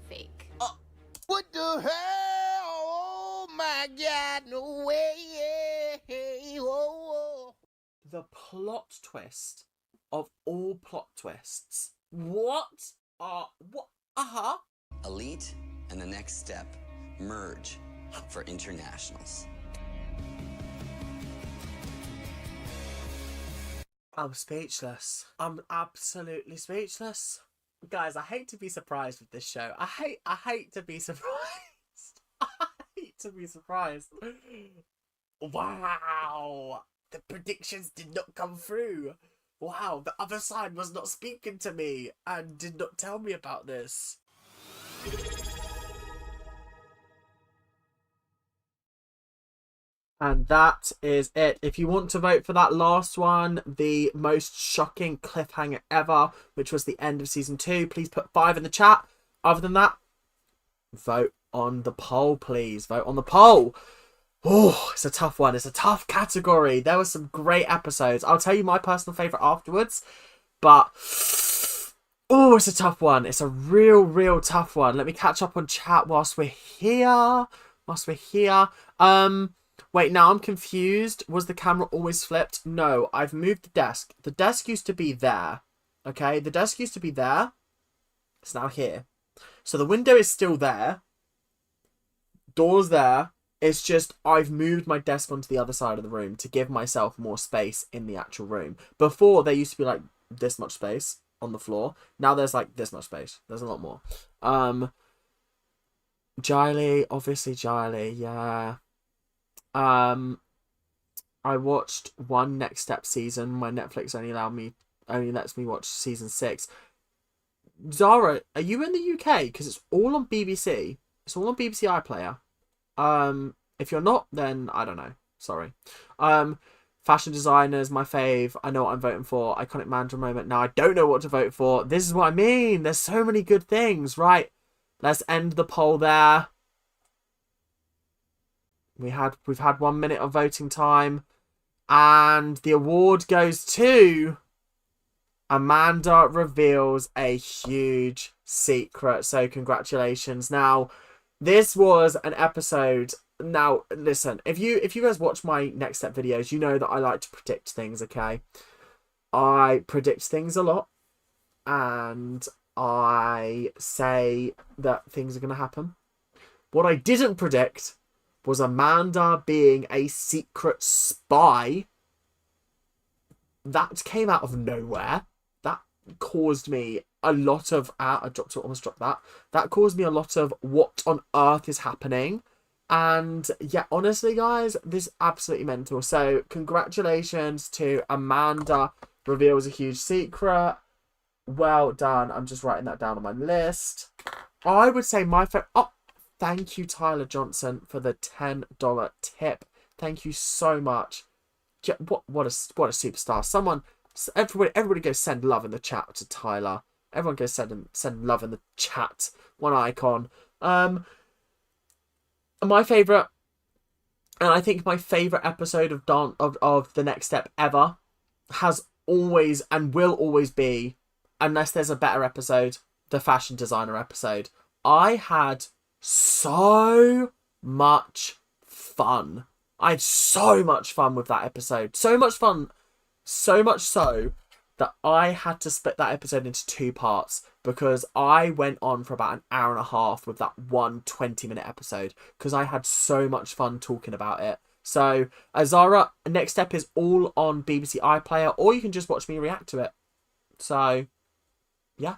fake. Oh! What the hell? Oh my god, no way. Whoa. The plot twist of all plot twists. What? What? Uh-huh. Elite and The Next Step merge for internationals. I'm speechless. I'm absolutely speechless. Guys, I hate to be surprised with this show. I hate to be surprised. I hate to be surprised. Wow. The predictions did not come through. Wow, the other side was not speaking to me and did not tell me about this. And that is it. If you want to vote for that last one, the most shocking cliffhanger ever, which was the end of season 2, please put 5 in the chat. Other than that, vote on the poll, please. Vote on the poll. Oh, it's a tough one. It's a tough category. There were some great episodes. I'll tell you my personal favourite afterwards. But, oh, it's a tough one. It's a real tough one. Let me catch up on chat whilst we're here. Wait, now I'm confused. Was the camera always flipped? No, I've moved the desk. The desk used to be there. Okay, the desk used to be there. It's now here. So the window is still there. Door's there. It's just I've moved my desk onto the other side of the room to give myself more space in the actual room. Before, there used to be like this much space on the floor. Now there's like this much space. There's a lot more. Giley, obviously Giley, yeah. I watched one Next Step season. My Netflix only lets me watch season 6. Zara, are you in the UK? Because it's all on BBC. It's all on BBC iPlayer. If you're not, then I don't know. Sorry. Fashion designers, my fave. I know what I'm voting for. Iconic Mandra moment. Now I don't know what to vote for. This is what I mean. There's so many good things, right? Let's end the poll there. We've had 1 minute of voting time, and the award goes to Amanda reveals a huge secret. So congratulations. Now, this was an episode. Now, listen, if you guys watch my Next Step videos, you know that I like to predict things, okay? I predict things a lot, and I say that things are going to happen. What I didn't predict was Amanda being a secret spy. That came out of nowhere. That caused me a lot of... almost dropped that. That caused me a lot of what on earth is happening. And yeah, honestly, guys, this is absolutely mental. So congratulations to Amanda. Reveals a huge secret. Well done. I'm just writing that down on my list. I would say my favorite... Oh, thank you, Tyler Johnson, for the $10 tip. Thank you so much. What a superstar. Everybody go send love in the chat to Tyler. Everyone go send love in the chat. One icon. My favourite, and I think my favourite episode of The Next Step ever has always and will always be, unless there's a better episode, the fashion designer episode. I had so much fun. I had so much fun with that episode. So much fun. So much so that I had to split that episode into 2 parts because I went on for about an hour and a half with that one 20-minute episode because I had so much fun talking about it. So, Azara, next step is all on BBC iPlayer, or you can just watch me react to it. So, yeah,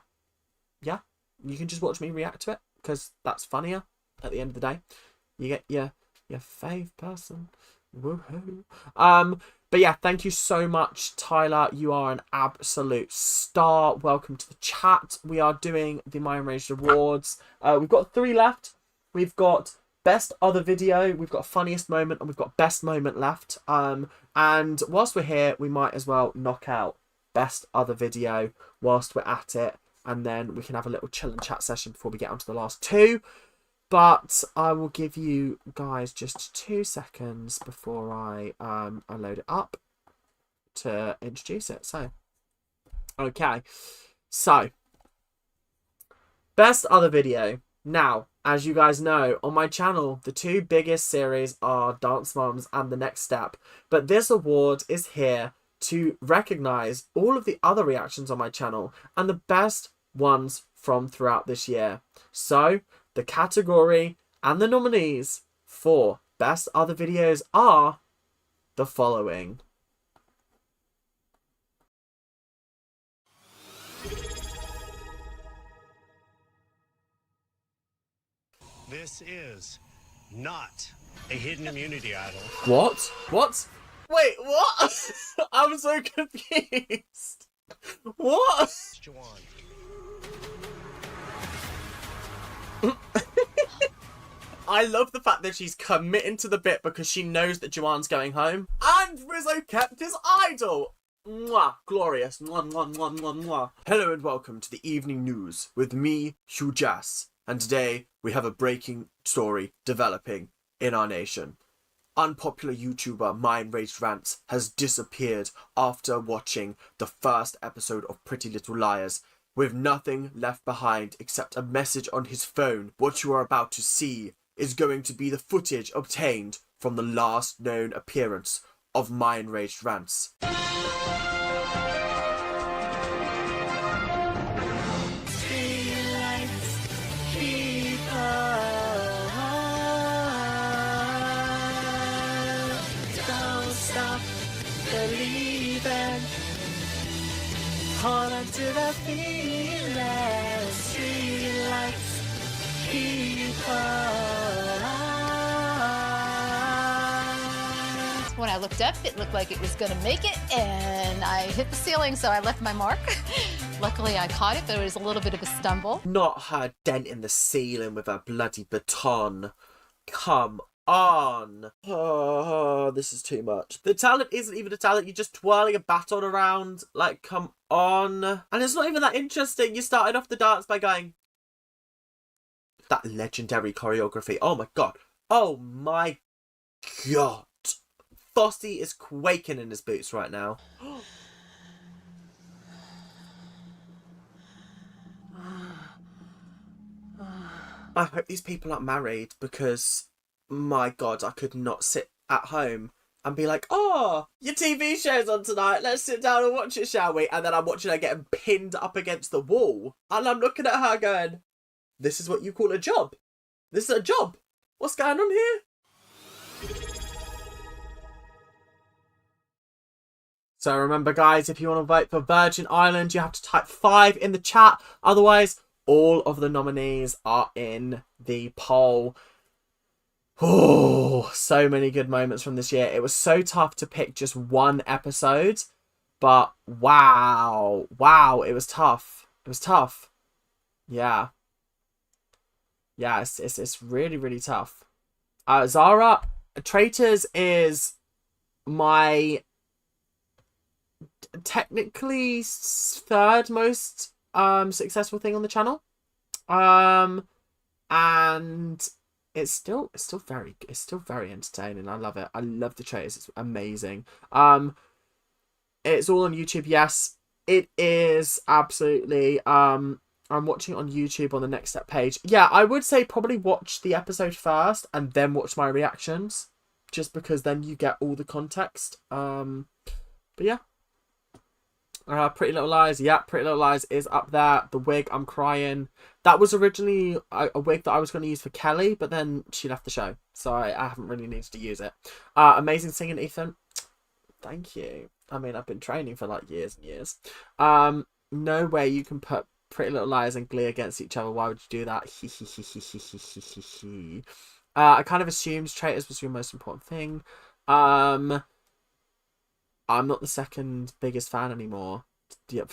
you can just watch me react to it because that's funnier at the end of the day. You get your fave person. Woohoo. But yeah, thank you so much, Tyler. You are an absolute star. Welcome to the chat. We are doing the MyEnragedAwards. We've got 3 left. We've got best other video, we've got funniest moment, and we've got best moment left. And whilst we're here, we might as well knock out best other video whilst we're at it, and then we can have a little chill and chat session before we get onto the last 2. But I will give you guys just 2 seconds before I load it up to introduce it. So, okay. So, best other video. Now, as you guys know, on my channel, the 2 biggest series are Dance Moms and The Next Step. But this award is here to recognise all of the other reactions on my channel and the best ones from throughout this year. So, the category and the nominees for best other videos are the following. This is not a hidden immunity idol. What? What? Wait, what? I'm so confused. What? I love the fact that she's committing to the bit because she knows that Joanne's going home. And Rizzo kept his idol. Mwah, glorious. Mwah, mwah, mwah, mwah, mwah. Hello and welcome to the evening news with me, Hugh Jass. And today we have a breaking story developing in our nation. Unpopular YouTuber MyEnragedAwards has disappeared after watching the first episode of Pretty Little Liars, with nothing left behind except a message on his phone. What you are about to see is going to be the footage obtained from the last known appearance of MyEnragedAwards. Hold on to the feeling, street lights keep on. When I looked up, it looked like it was gonna make it, and I hit the ceiling, so I left my mark. Luckily, I caught it, but it was a little bit of a stumble. Not her denting the ceiling with a bloody baton. Come on. Oh, this is too much. The talent isn't even a talent. You're just twirling a baton around. Like, come on. And it's not even that interesting. You started off the dance by going... That legendary choreography. Oh my god. Oh my god. Fossey is quaking in his boots right now. I hope these people aren't married because... My god, I could not sit at home and be like, oh, your TV show's on tonight, let's sit down and watch it, shall we? And then I'm watching her getting pinned up against the wall. And I'm looking at her going, this is what you call a job? This is a job? What's going on here? So remember, guys, if you want to vote for Virgin Island, you have to type 5 in the chat. Otherwise, all of the nominees are in the poll. Oh, so many good moments from this year. It was so tough to pick just one episode, but wow, it was tough. It was tough. Yeah, it's really, really tough. Zara, Traitors is my technically 3rd most successful thing on the channel, and it's still very entertaining. I love it. I love the trailers. It's amazing. It's all on YouTube. Yes, it is absolutely. I'm watching it on YouTube on the Next Step page. Yeah, I would say probably watch the episode first and then watch my reactions, just because then you get all the context. But yeah. Pretty Little Lies. Yeah, Pretty Little Lies is up there. The wig, I'm crying. That was originally a wig that I was going to use for Kelly, but then she left the show, so I haven't really needed to use it. Amazing singing, Ethan. Thank you. I mean, I've been training for like years and years. No way you can put Pretty Little Liars and Glee against each other. Why would you do that? I kind of assumed Traitors was your most important thing. I'm not the second biggest fan anymore. Yep,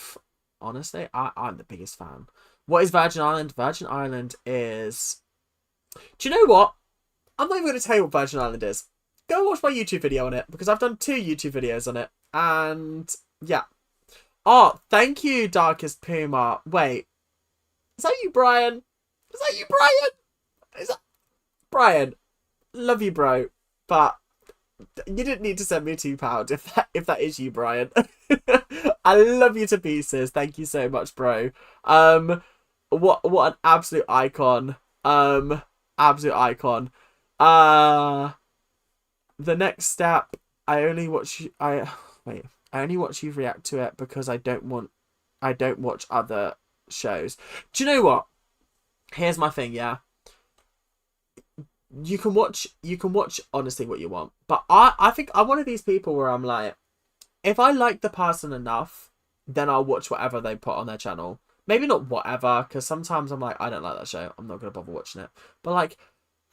honestly, I'm the biggest fan. What is Virgin Island? Virgin Island is... Do you know what? I'm not even going to tell you what Virgin Island is. Go watch my YouTube video on it, because I've done 2 YouTube videos on it. And, yeah. Oh, thank you, Darkest Puma. Wait. Is that you, Brian? Is that you, Brian? Is that... Brian, love you, bro. But... you didn't need to send me £2 if that is you, Brian. I love you to pieces. Thank you so much, bro. What an absolute icon. Absolute icon. The next step, I only watch you react to it because I don't watch other shows. Do you know what? Here's my thing, yeah. You can watch honestly what you want, but I think I'm one of these people where I'm like, if I like the person enough, then I'll watch whatever they put on their channel. Maybe not whatever, because sometimes I'm like, I don't like that show, I'm not gonna bother watching it. But like,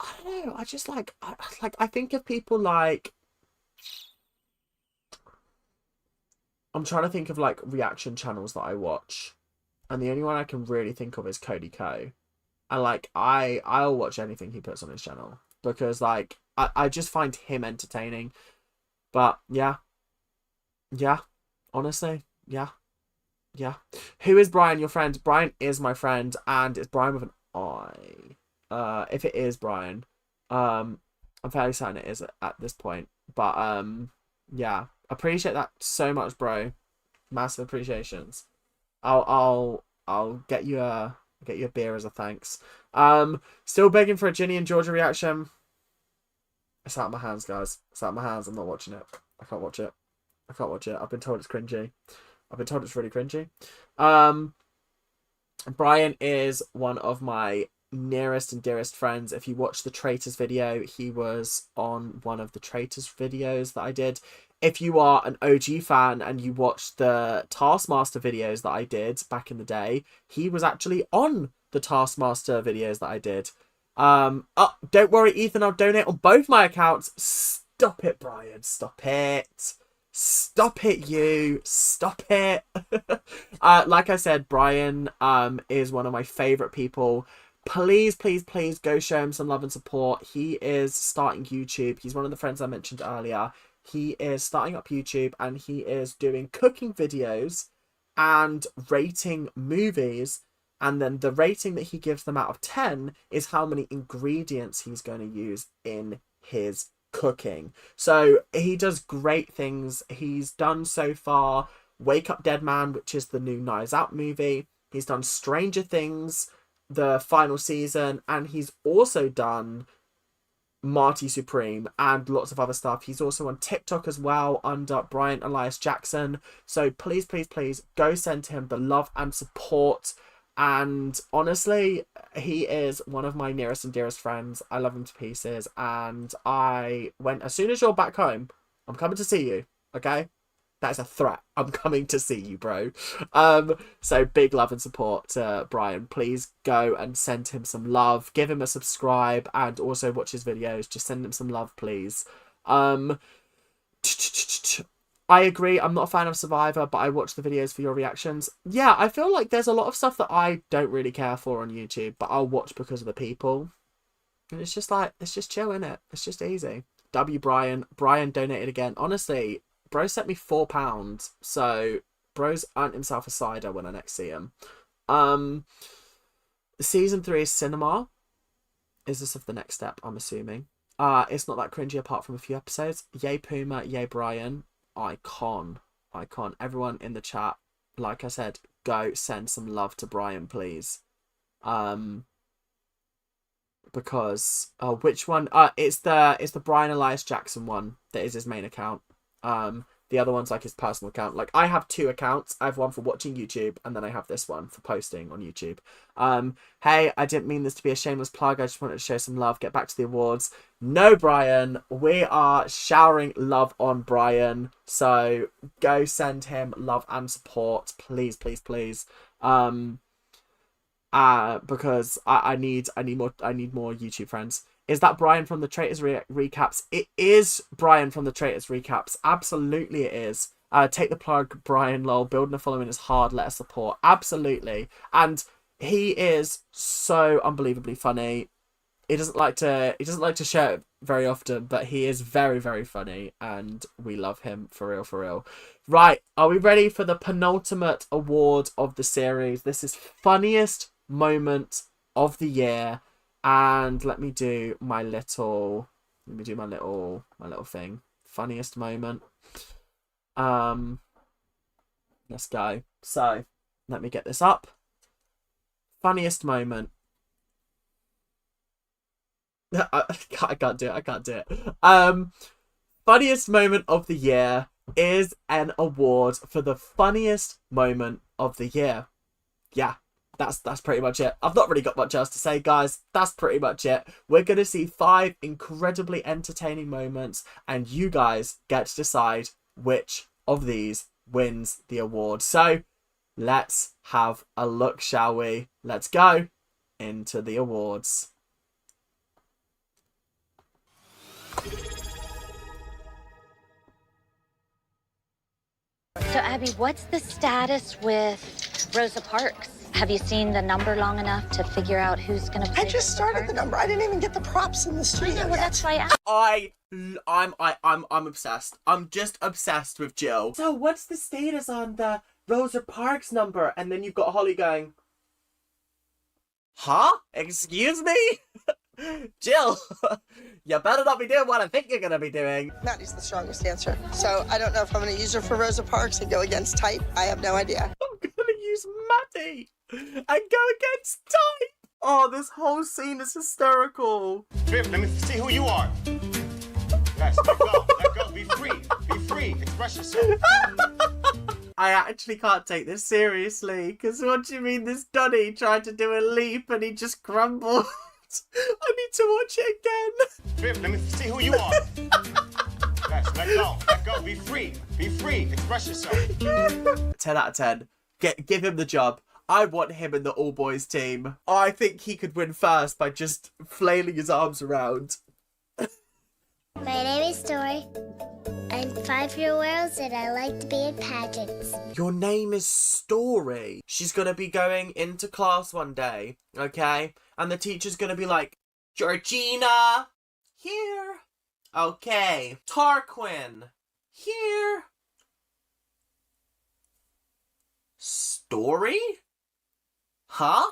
I don't know, I just like I think of people like, I'm trying to think of like reaction channels that I watch, and the only one I can really think of is Cody Co. And like I'll watch anything he puts on his channel, because like I just find him entertaining. But yeah, honestly, yeah. Who is Brian, your friend? Brian is my friend, and it's Brian with an I. If it is Brian, I'm fairly certain it is at this point. But yeah, appreciate that so much, bro. Massive appreciations. I'll get you a beer as a thanks. Still begging for a Ginny and Georgia reaction. It's out of my hands, guys. It's out of my hands. I'm not watching it. I can't watch it. I've been told it's cringy. I've been told it's really cringy. Brian is one of my nearest and dearest friends. If you watch the Traitors video, he was on one of the Traitors videos that I did. If you are an OG fan and you watched the Taskmaster videos that I did back in the day, he was actually on the Taskmaster videos that I did. Oh, don't worry, Ethan, I'll donate on both my accounts. Stop it, Brian. Stop it. Stop it, you. Stop it. Like I said, Brian is one of my favourite people. Please go show him some love and support. He is starting YouTube. He's one of the friends I mentioned earlier. He is starting up YouTube, and he is doing cooking videos and rating movies. And then the rating that he gives them out of 10 is how many ingredients he's going to use in his cooking. So he does great things. He's done so far Wake Up Dead Man, which is the new Knives Out movie. He's done Stranger Things, the final season, and he's also done Marty Supreme and lots of other stuff. He's also on TikTok as well under Brian Elias Jackson. So please go send him the love and support. And honestly, he is one of my nearest and dearest friends. I love him to pieces. And as soon as you're back home, I'm coming to see you. Okay? That's a threat. I'm coming to see you, bro. So big love and support to Brian. Please go and send him some love. Give him a subscribe and also watch his videos. Just send him some love, please. I agree, I'm not a fan of Survivor, but I watch the videos for your reactions. Yeah, I feel like there's a lot of stuff that I don't really care for on YouTube, but I'll watch because of the people. And it's just like, it's just chill, innit? It's just easy. W Brian. Brian donated again. Honestly, bro sent me £4, so bro's earned himself a cider when I next see him. Season 3 is cinema. Is this of the next step, I'm assuming. It's not that cringy apart from a few episodes. Yay Puma, yay Brian. Icon. Everyone in the chat, like I said, go send some love to Brian, please. Because which one? It's the Brian Elias Jackson one that is his main account. The other one's like his personal account. Like, I have 2 accounts. I have one for watching YouTube, and then I have this one for posting on YouTube. Hey, I didn't mean this to be a shameless plug. I just wanted to show some love. Get back to the awards. No, Brian. We are showering love on Brian. So go send him love and support. Please, please, please. Because I need more YouTube friends. Is that Brian from the Traitors Recaps? It is Brian from the Traitors Recaps. Absolutely it is. Take the plug, Brian, lol. Building a following is hard. Let us support. Absolutely. And he is so unbelievably funny. He doesn't like to share it very often, but he is very, very funny, and we love him for real, for real. Right, are we ready for the penultimate award of the series? This is funniest moment of the year, and let me do my little thing. Funniest moment. Let's go. So let me get this up. Funniest moment. I can't do it. I can't do it. Funniest moment of the year is an award for the funniest moment of the year. Yeah, that's pretty much it. I've not really got much else to say, guys. That's pretty much it. We're going to see 5 incredibly entertaining moments, and you guys get to decide which of these wins the award. So let's have a look, shall we? Let's go into the awards. So, Abby, what's the status with Rosa Parks? Have you seen the number long enough to figure out who's going to play? I just started the number. I didn't even get the props in the studio. Well, that's why I'm obsessed. I'm just obsessed with Jill. So what's the status on the Rosa Parks number? And then you've got Holly going, huh? Excuse me? Jill, you better not be doing what I think you're going to be doing. Maddie's the strongest answer. So I don't know if I'm going to use her for Rosa Parks and go against type. I have no idea. I'm going to use Maddie and go against type. Oh, this whole scene is hysterical. Viv, let me see who you are. Yes, let go. Let go. Be free. Be free. Express yourself. I actually can't take this seriously, because what do you mean this Donny tried to do a leap and he just crumbled? I need to watch it again. Viv, let me see who you are. Yes, let go. Let go. Be free. Be free. Express yourself. 10 out of 10. Give him the job. I want him in the all boys team. I think he could win first by just flailing his arms around. My name is Story. I'm 5-year-old and I like to be in pageants. Your name is Story. She's going to be going into class one day, okay? And the teacher's going to be like, Georgina, here. Okay. Tarquin, here. Story? Huh?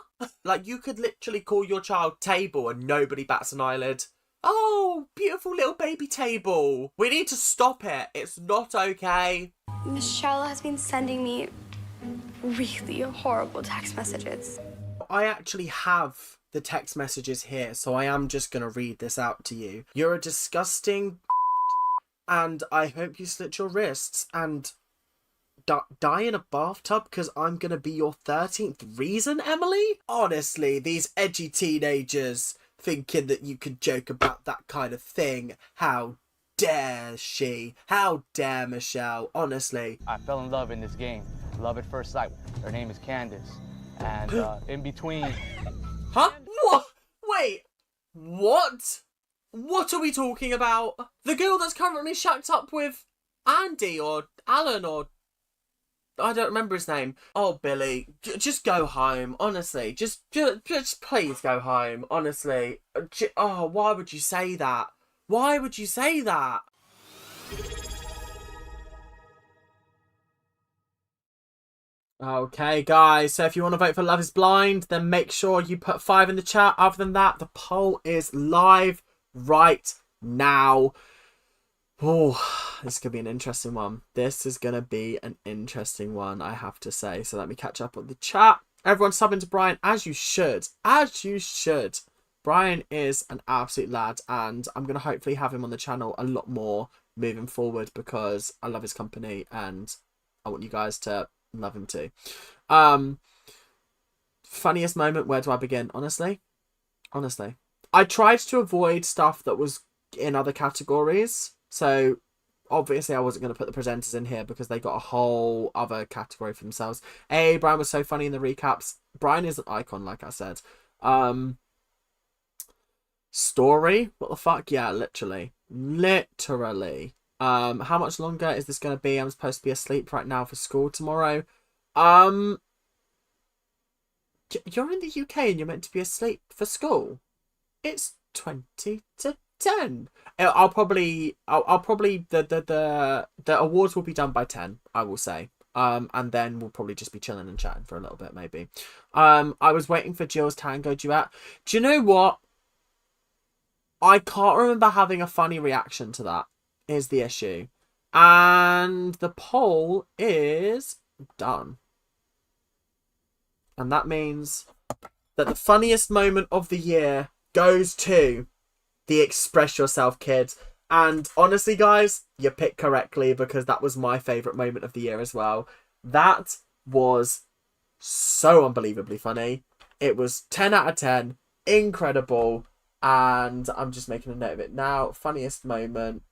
Like, you could literally call your child Table and nobody bats an eyelid. Oh, beautiful little baby Table. We need to stop it. It's not okay. Michelle has been sending me really horrible text messages. I actually have the text messages here, so I am just going to read this out to you. You're a disgusting and I hope you slit your wrists and die in a bathtub because I'm going to be your 13th reason, Emily? Honestly, these edgy teenagers thinking that you could joke about that kind of thing. How dare she? How dare Michelle? Honestly. I fell in love in this game. Love at first sight. Her name is Candace. And in between... Huh? What? Wait. What? What are we talking about? The girl that's currently shacked up with Andy or Alan or... I don't remember his name. Oh, Billy, just go home. Honestly, just please go home. Honestly. Oh, why would you say that? Why would you say that? Okay, guys, so if you want to vote for Love is Blind, then make sure you put 5 in the chat. Other than that, the poll is live right now. Oh, this is going to be an interesting one. This is going to be an interesting one, I have to say. So let me catch up on the chat. Everyone subbing to Brian, as you should. As you should. Brian is an absolute lad, and I'm going to hopefully have him on the channel a lot more moving forward because I love his company and I want you guys to love him too. Funniest moment, where do I begin? Honestly, I tried to avoid stuff that was in other categories. So obviously I wasn't going to put the presenters in here because they got a whole other category for themselves. Brian was so funny in the recaps. Brian is an icon, like I said. Story, what the fuck? Yeah, literally. How much longer is this going to be? I'm supposed to be asleep right now for school tomorrow. You're in the UK and you're meant to be asleep for school. It's 20 to 10. I'll probably the awards will be done by 10, I will say. And then we'll probably just be chilling and chatting for a little bit, maybe. I was waiting for Jill's tango duet. Do you know what? I can't remember having a funny reaction to that, is the issue. And the poll is done. And that means that the funniest moment of the year goes to the Express Yourself kid. And honestly, guys, you picked correctly because that was my favourite moment of the year as well. That was so unbelievably funny. It was 10 out of 10. Incredible. And I'm just making a note of it now. Funniest moment.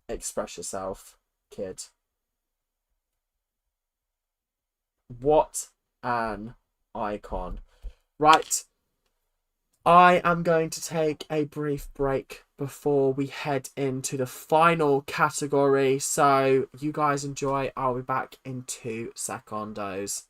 Express Yourself kid. What an icon. Right. I am going to take a brief break before we head into the final category. So you guys enjoy. I'll be back in 2 secondos.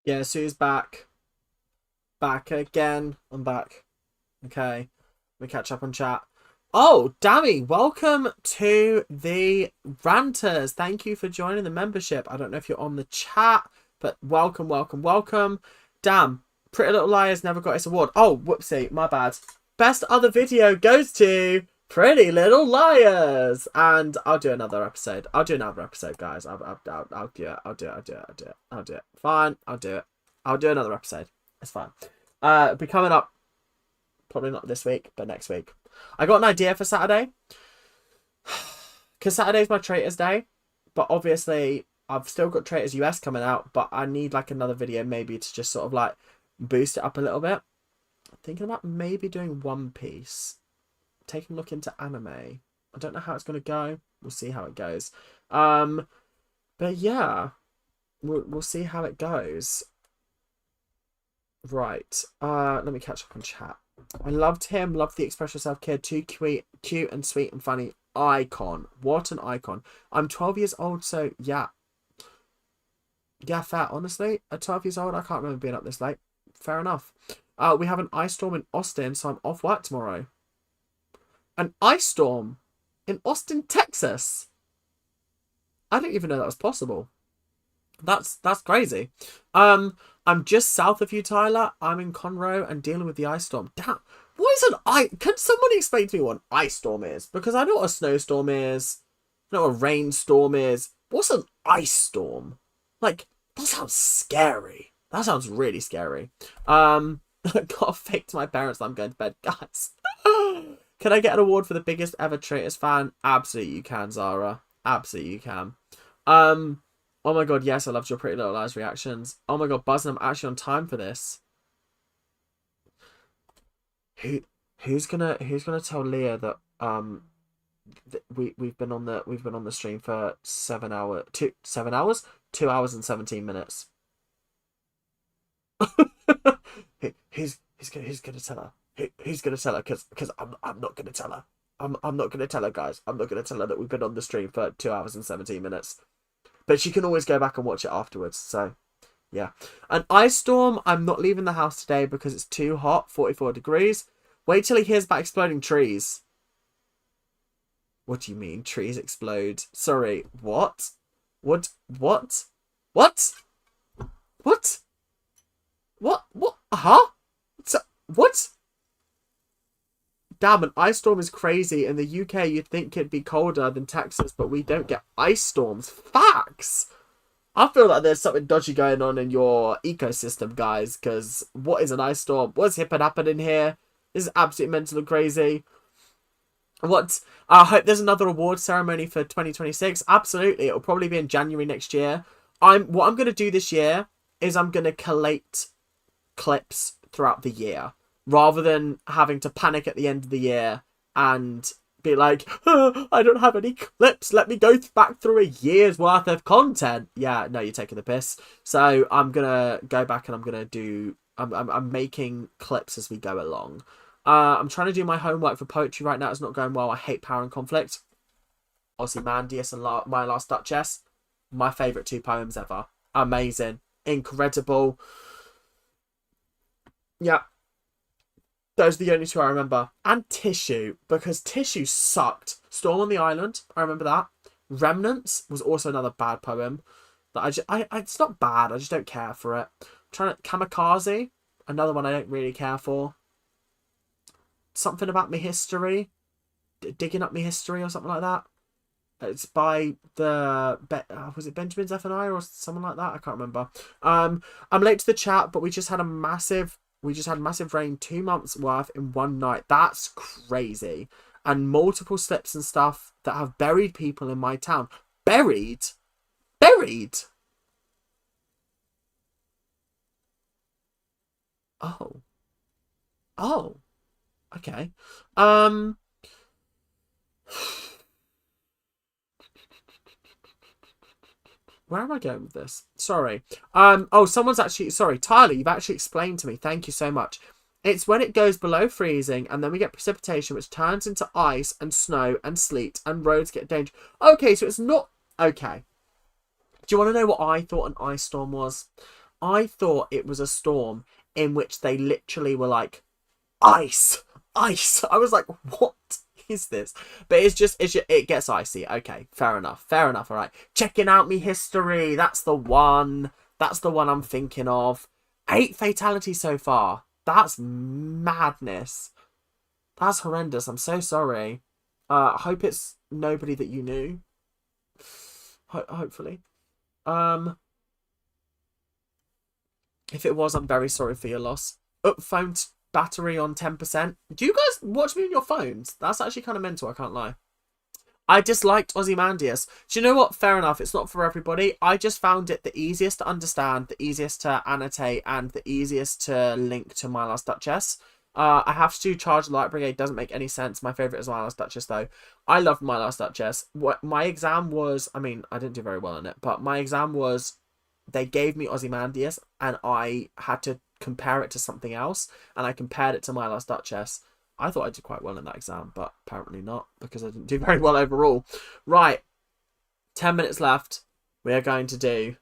Guess who's back? Back again. I'm back. Okay. We catch up on chat. Oh, Dammy, welcome to the Ranters. Thank you for joining the membership. I don't know if you're on the chat, but welcome, welcome, welcome. Damn, Pretty Little Liars never got its award. Oh, whoopsie, my bad. Best other video goes to Pretty Little Liars. And I'll do another episode. I'll do another episode, guys. I'll do it. I'll do it. Fine, I'll do it. I'll do another episode. It's fine. Be coming up. Probably not this week, but next week. I got an idea for Saturday. Because Saturday's my traitors day. But obviously, I've still got Traitors US coming out, but I need like another video maybe to just sort of like boost it up a little bit. I'm thinking about maybe doing One Piece. Taking a look into anime. I don't know how it's going to go. We'll see how it goes. But yeah, we'll see how it goes. Right. Let me catch up on chat. I loved him. Loved the Express Yourself kid. Too cute and sweet and funny. Icon. What an icon. I'm 12 years old, so yeah. Yeah, fair. Honestly, at 12 years old, I can't remember being up this late. Fair enough. We have an ice storm in Austin, so I'm off work tomorrow. An ice storm in Austin, Texas. I didn't even know that was possible. That's crazy. I'm just south of you, Tyler. I'm in Conroe and dealing with the ice storm. Damn. What is an ice? Can someone explain to me what an ice storm is? Because I know what a snowstorm is. I know what a rainstorm is. What's an ice storm? Like, that sounds scary. That sounds really scary. I got fake to my parents that I'm going to bed, guys. Can I get an award for the biggest ever Traitors fan? Absolutely you can, Zara. Absolutely you can. Oh my god, yes, I loved your Pretty Little Lies reactions. Oh my god, Buzz, I'm actually on time for this. Who's gonna tell Leah that we've been on the stream for 7 hours, 2 hours and 17 minutes. Who's gonna tell her? Who's gonna tell her? Because I'm not gonna tell her. I'm not gonna tell her, guys. I'm not gonna tell her that we've been on the stream for 2 hours and 17 minutes. But she can always go back and watch it afterwards. So, yeah. An ice storm. I'm not leaving the house today because it's too hot. 44 degrees. Wait till he hears about exploding trees. What do you mean? Trees explode? Sorry. What? What? What? What? What? What? What? Huh? What? Damn, an ice storm is crazy. In the UK, you'd think it'd be colder than Texas, but we don't get ice storms. Facts! I feel like there's something dodgy going on in your ecosystem, guys, because what is an ice storm? What's happening here? This is absolutely mental and crazy. What? I hope there's another award ceremony for 2026. Absolutely. It'll probably be in January next year. What I'm going to do this year is I'm going to collate clips throughout the year, rather than having to panic at the end of the year and be like, oh, I don't have any clips, let me go back through a year's worth of content. Yeah, no, you're taking the piss. So I'm gonna go back and I'm gonna do I'm making clips as we go along. I'm trying to do my homework for poetry right now. It's not going well. I hate Power and Conflict. Ozymandias and My Last Duchess, my favourite 2 poems ever. Amazing, incredible. Yeah, those are the only 2 I remember. And Tissue, because Tissue sucked. Storm on the Island, I remember that. Remnants was also another bad poem that it's not bad, I just don't care for it. Kamikaze, another one I don't really care for. Something About Me History, Digging Up Me History or something like that. It's by was it Benjamin Zephaniah or someone like that? I can't remember. I'm late to the chat, but we just had massive rain, 2 months worth in one night. That's crazy. And multiple slips and stuff that have buried people in my town. Buried? Oh. Okay. Where am I going with this? Sorry. Oh, someone's actually... Sorry, Tyler, you've actually explained to me. Thank you so much. It's when it goes below freezing and then we get precipitation which turns into ice and snow and sleet and roads get dangerous. Okay, so it's not... Okay. Do you want to know what I thought an ice storm was? I thought it was a storm in which they literally were like, ice! Ice! I was like, what is this? But it gets icy. Okay, fair enough, all right. Checking Out Me History, that's the one I'm thinking of. 8 fatalities so far. That's madness. That's horrendous. I'm so sorry. I hope it's nobody that you knew. Hopefully. If it was, I'm very sorry for your loss. Phone battery on 10%. Do you guys watch me on your phones? That's actually kind of mental, I can't lie. I disliked Ozymandias. Do you know what? Fair enough. It's not for everybody. I just found it the easiest to understand, the easiest to annotate, and the easiest to link to My Last Duchess. I have to Charge the Light Brigade. Doesn't make any sense. My favourite is My Last Duchess, though. I loved My Last Duchess. What my exam was, I mean, I didn't do very well in it, but my exam was, they gave me Ozymandias, and I had to compare it to something else, and I compared it to My Last Duchess. I thought I did quite well in that exam, but apparently not, because I didn't do very well overall. Right, 10 minutes left. We are going to do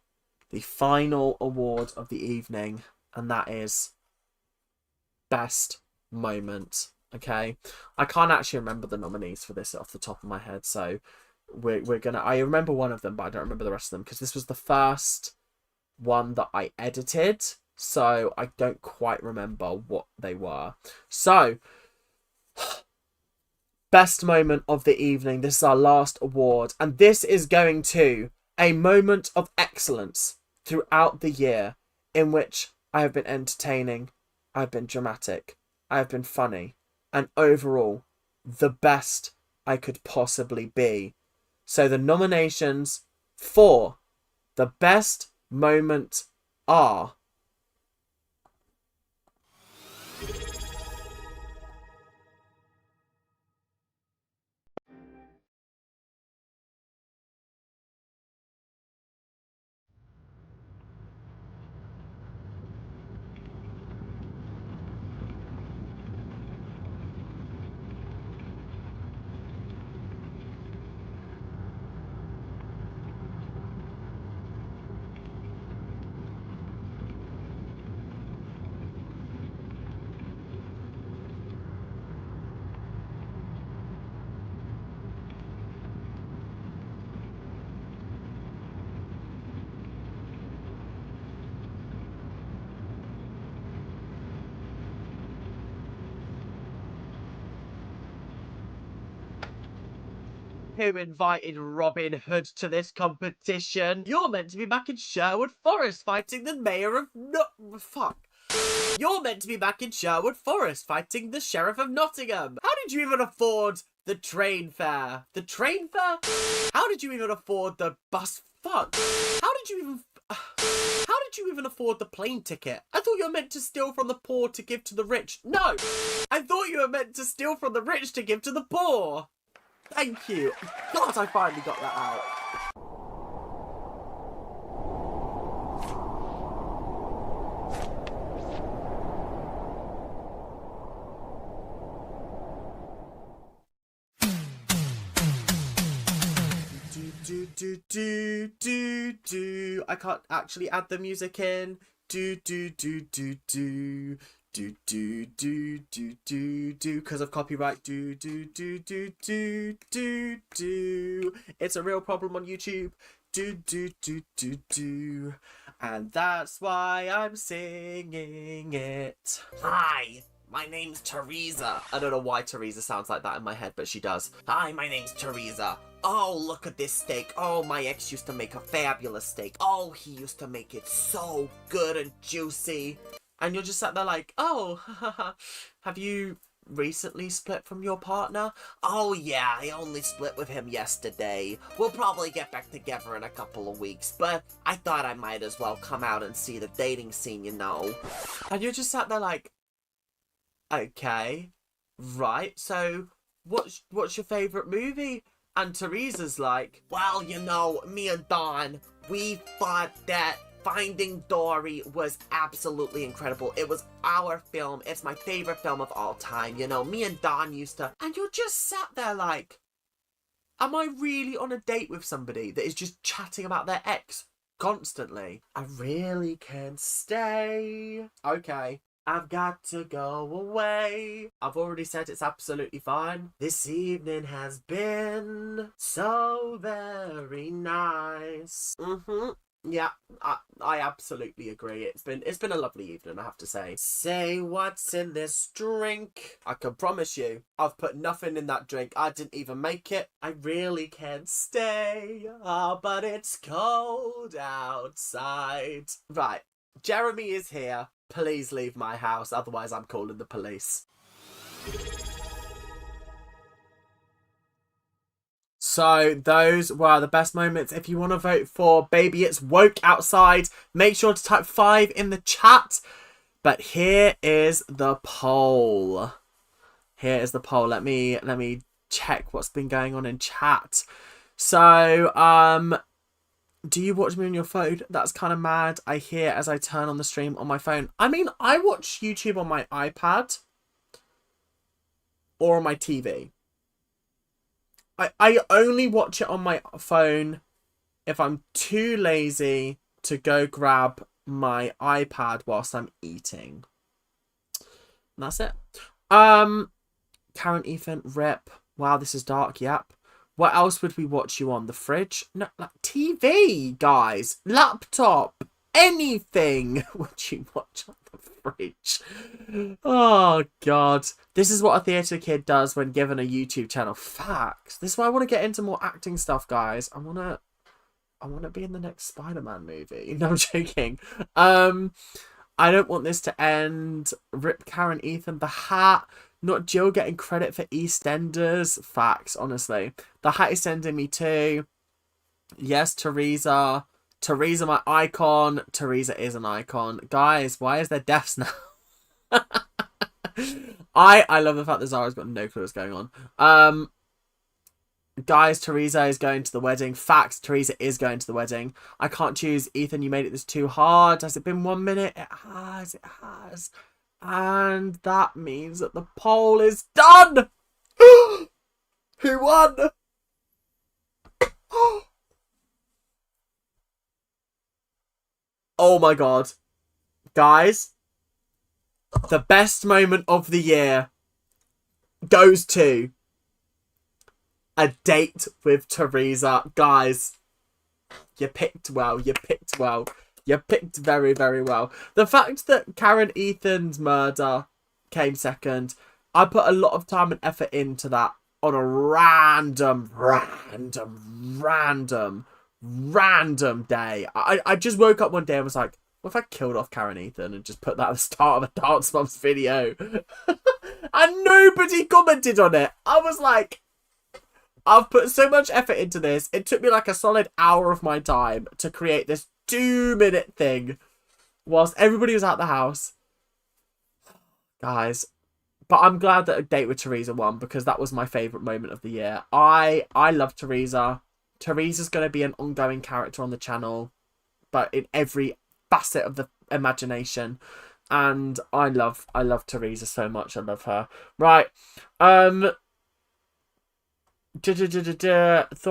the final award of the evening, and that is Best Moment. Okay, I can't actually remember the nominees for this off the top of my head, so we're gonna. I remember one of them, but I don't remember the rest of them because this was the first one that I edited, so I don't quite remember what they were. So, Best Moment of the evening. This is our last award, and this is going to a moment of excellence throughout the year in which I have been entertaining, I've been dramatic, I have been funny, and overall the best I could possibly be. So the nominations for the best moment are who invited Robin Hood to this competition? You're meant to be back in Sherwood Forest fighting the mayor of You're meant to be back in Sherwood Forest fighting the Sheriff of Nottingham. How did you even afford the train fare? The train fare? How did you even afford the bus? How did you even afford the plane ticket? I thought you were meant to steal from the poor to give to the rich. No! I thought you were meant to steal from the rich to give to the poor. Thank you. God, I finally got that out. Do. I can't actually add the music in. Do. Because of copyright. Do. It's a real problem on YouTube. Do. And that's why I'm singing it. Hi, my name's Teresa. I don't know why Teresa sounds like that in my head, but she does. Hi, my name's Teresa. Oh, look at this steak. Oh, my ex used to make a fabulous steak. Oh, he used to make it so good and juicy. And you're just sat there like, oh, have you recently split from your partner? Oh, yeah, I only split with him yesterday. We'll probably get back together in a couple of weeks, but I thought I might as well come out and see the dating scene, you know. And you're just sat there like, okay, right, so what's your favourite movie? And Teresa's like, well, you know, me and Dawn, we thought that Finding Dory was absolutely incredible. It was our film. It's my favourite film of all time. You know, me and Dawn used to... And you're just sat there like, am I really on a date with somebody that is just chatting about their ex constantly? I really can't stay. Okay. I've got to go away. I've already said it's absolutely fine. This evening has been so very nice. Yeah, I absolutely agree. It's been a lovely evening, I have to say. Say what's in this drink. I can promise you, I've put nothing in that drink. I didn't even make it. I really can't stay. Oh, but it's cold outside. Right, Jeremy is here. Please leave my house, otherwise I'm calling the police. So those were the best moments. If you want to vote for Baby It's Woke Outside, make sure to type 5 in the chat. But here is the poll. Here is the poll. Let me check what's been going on in chat. So, do you watch me on your phone? That's kind of mad. I hear as I turn on the stream on my phone. I mean, I watch YouTube on my iPad or on my TV. I only watch it on my phone if I'm too lazy to go grab my iPad whilst I'm eating. And that's it. Karen, Ethan, rip. Wow, this is dark. Yep. What else would we watch you on? The fridge? No, like TV, guys. Laptop. Anything would you watch on the fridge? Oh, God. This is what a theatre kid does when given a YouTube channel. Facts. This is why I want to get into more acting stuff, guys. I want to be in the next Spider-Man movie. No, I'm joking. I don't want this to end. Rip Karen, Ethan, the hat. Not Jill getting credit for EastEnders. Facts, honestly. The hat is sending me too. Yes, Teresa. Teresa, my icon. Teresa is an icon. Guys, why is there deaths now? I love the fact that Zara's got no clue what's going on. Guys, Teresa is going to the wedding. Facts, Teresa is going to the wedding. I can't choose. Ethan, you made it this too hard. Has it been 1 minute? It has. It has. And that means that the poll is done. Who won? Oh my God. Guys, the best moment of the year goes to a date with Teresa. Guys, you picked well. You picked well. You picked very, very well. The fact that Karen Ethan's murder came second, I put a lot of time and effort into that on a random day. I just woke up one day and was like, what if I killed off Karen Ethan and just put that at the start of a Dance Moms video? And nobody commented on it. I was like, I've put so much effort into this. It took me like a solid hour of my time to create this 2-minute thing whilst everybody was out the house. Guys, but I'm glad that A Date with Teresa won because that was my favourite moment of the year. I love Teresa. Teresa's going to be an ongoing character on the channel, but in every facet of the imagination. And I love Teresa so much. I love her. Right. Thought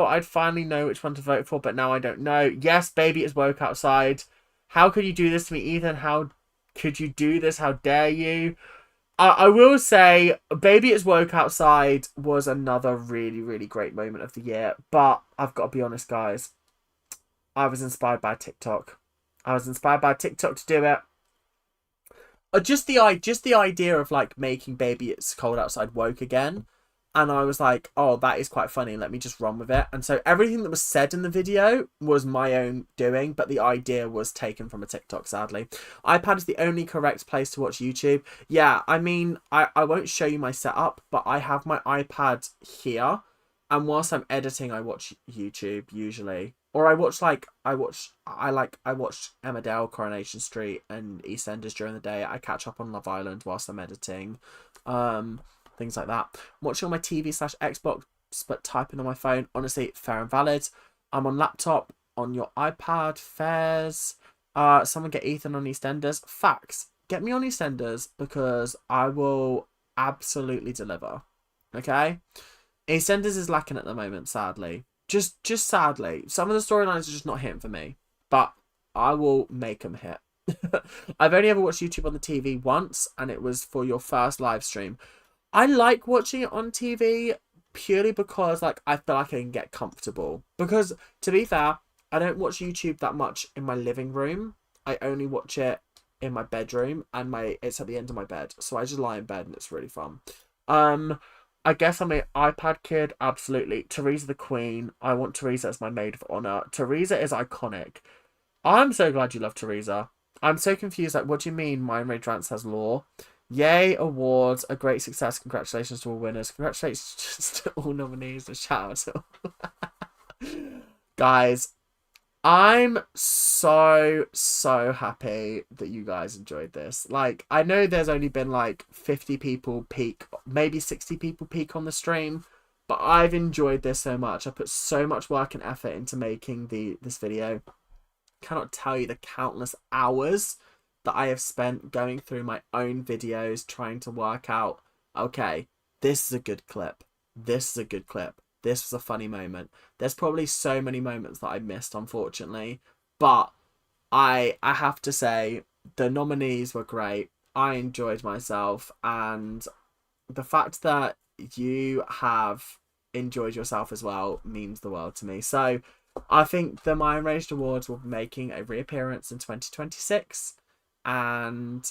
I'd finally know which one to vote for, but now I don't know. Yes, Baby Is Woke Outside. How could you do this to me, Ethan? How could you do this? How dare you? I will say Baby Is Woke Outside was another really, really great moment of the year. But I've got to be honest, guys. I was inspired by TikTok. I was inspired by TikTok to do it. Just the idea of like making Baby It's Cold Outside woke again. And I was like, oh, that is quite funny. Let me just run with it. And so everything that was said in the video was my own doing, but the idea was taken from a TikTok, sadly. iPad is the only correct place to watch YouTube. Yeah, I mean, I won't show you my setup, but I have my iPad here. And whilst I'm editing, I watch YouTube usually. Or I watch Emmerdale, Coronation Street, and EastEnders during the day. I catch up on Love Island whilst I'm editing. Things like that. I'm watching on my TV/Xbox, but typing on my phone. Honestly, fair and valid. I'm on laptop, on your iPad, fairs. Someone get Ethan on EastEnders. Facts. Get me on EastEnders because I will absolutely deliver. Okay? EastEnders is lacking at the moment, sadly. Just sadly. Some of the storylines are just not hitting for me. But I will make them hit. I've only ever watched YouTube on the TV once, and it was for your first live stream. I like watching it on TV purely because like I feel like I can get comfortable. Because to be fair, I don't watch YouTube that much in my living room. I only watch it in my bedroom, and it's at the end of my bed. So I just lie in bed and it's really fun. I guess I'm an iPad kid, absolutely. Teresa the Queen. I want Teresa as my maid of honor. Teresa is iconic. I'm so glad you love Teresa. I'm so confused. Like, what do you mean MyEnragedAwards has law? Yay, awards, a great success. Congratulations to all winners. Congratulations to all nominees. A shout out to all. Guys, I'm so happy that you guys enjoyed this. Like, I know there's only been like 50 people peak, maybe 60 people peak on the stream, but I've enjoyed this so much. I put so much work and effort into making this video. Cannot tell you the countless hours that I have spent going through my own videos trying to work out, okay, this is a good clip. This is a good clip. This was a funny moment. There's probably so many moments that I missed, unfortunately. But I have to say, the nominees were great. I enjoyed myself. And the fact that you have enjoyed yourself as well means the world to me. So I think the MyEnragedAwards will be making a reappearance in 2026. And,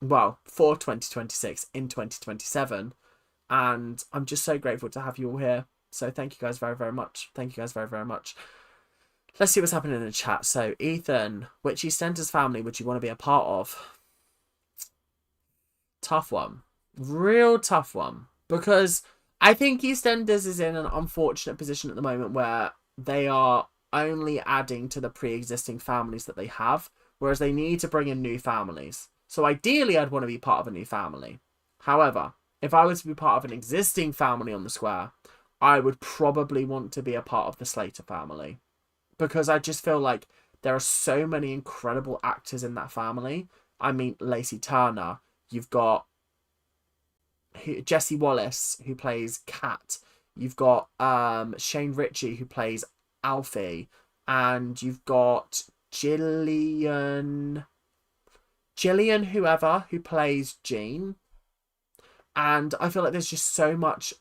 well, for 2026, in 2027. And I'm just so grateful to have you all here. So thank you guys very, very much. Thank you guys very, very much. Let's see what's happening in the chat. So, Ethan, which EastEnders family would you want to be a part of? Tough one. Real tough one. Because I think EastEnders is in an unfortunate position at the moment where they are only adding to the pre-existing families that they have, whereas they need to bring in new families. So ideally, I'd want to be part of a new family. However, if I was to be part of an existing family on the square, I would probably want to be a part of the Slater family. Because I just feel like there are so many incredible actors in that family. I mean, Lacey Turner. You've got Jesse Wallace, who plays Kat. You've got Shane Ritchie, who plays Alfie. And you've got Gillian whoever, who plays Jean. And I feel like there's just so much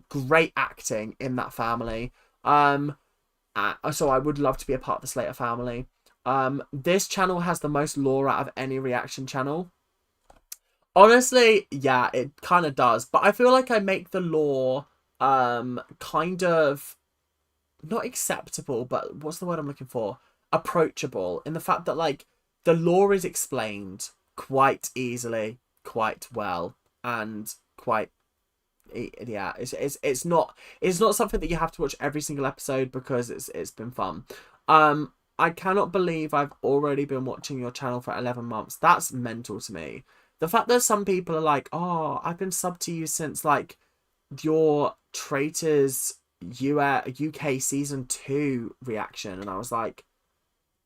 great acting in that family. So I would love to be a part of the Slater family. This channel has the most lore out of any reaction channel. Honestly, yeah, it kind of does. But I feel like I make the lore kind of not acceptable, but what's the word I'm looking for? Approachable, in the fact that like the lore is explained quite easily, quite well, and quite, yeah, it's not something that you have to watch every single episode because it's been fun. I cannot believe I've already been watching your channel for 11 months. That's mental to me. The fact that some people are like, oh, I've been subbed to you since like your Traitors UK season 2 reaction, and I was like,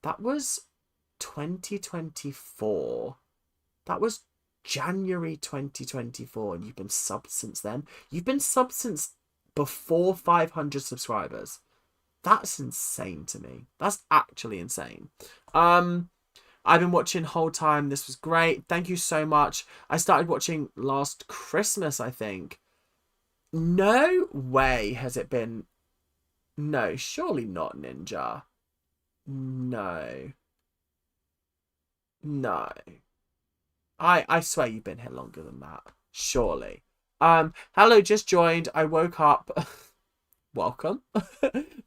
that was 2024. That was January 2024, and you've been subbed since then. You've been subbed since before 500 subscribers. That's insane to me. That's actually insane. I've been watching whole time. This was great. Thank you so much. I started watching last Christmas, I think. No way has it been. No, surely not, Ninja. No. I swear you've been here longer than that. Surely. Hello, just joined. I woke up. Welcome.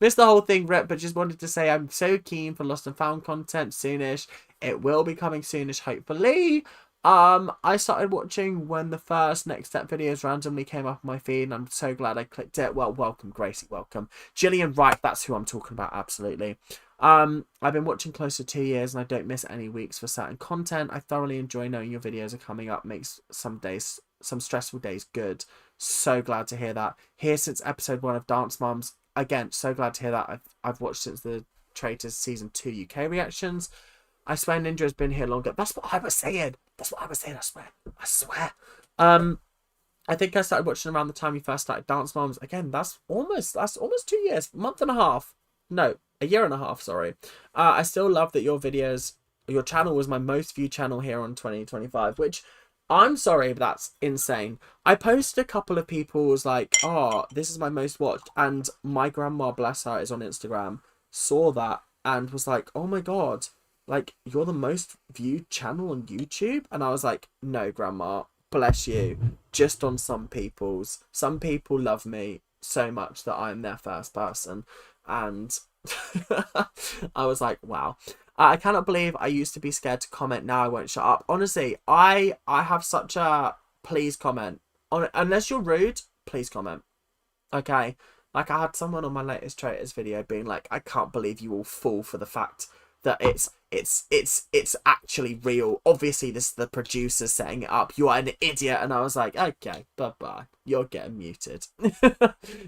Missed the whole thing, Rip, but just wanted to say I'm so keen for Lost and Found content soonish. It will be coming soonish, hopefully. I started watching when the first Next Step videos randomly came up on my feed, and I'm so glad I clicked it. Well, welcome, Gracie, welcome. Gillian Wright, that's who I'm talking about, absolutely. I've been watching close to 2 years, and I don't miss any weeks for certain content. I thoroughly enjoy knowing your videos are coming up. Makes some stressful days good. So glad to hear that. Here since episode 1 of Dance Moms. Again, so glad to hear that. I've watched since the Traitors season 2 UK reactions. I swear Ninja has been here longer. That's what I was saying. I swear. I think I started watching around the time you first started Dance Moms. Again, that's almost 2 years. Month and a half. No, a year and a half, sorry. I still love that your channel was my most viewed channel here on 2025, which I'm sorry, but that's insane. I posted a couple of people's like, oh, this is my most watched, and my grandma, bless her, is on Instagram, saw that and was like, oh my god, like, you're the most viewed channel on YouTube? And I was like, no, grandma, bless you. Just on some people's. Some people love me so much that I'm their first person. And I was like, wow. I cannot believe I used to be scared to comment. Now I won't shut up. Honestly, I have such a please comment. Unless you're rude, please comment. Okay? Like, I had someone on my latest traitors video being like, I can't believe you all fall for the fact that it's actually real. Obviously, this is the producer setting it up. You are an idiot. And I was like, okay, bye-bye. You're getting muted.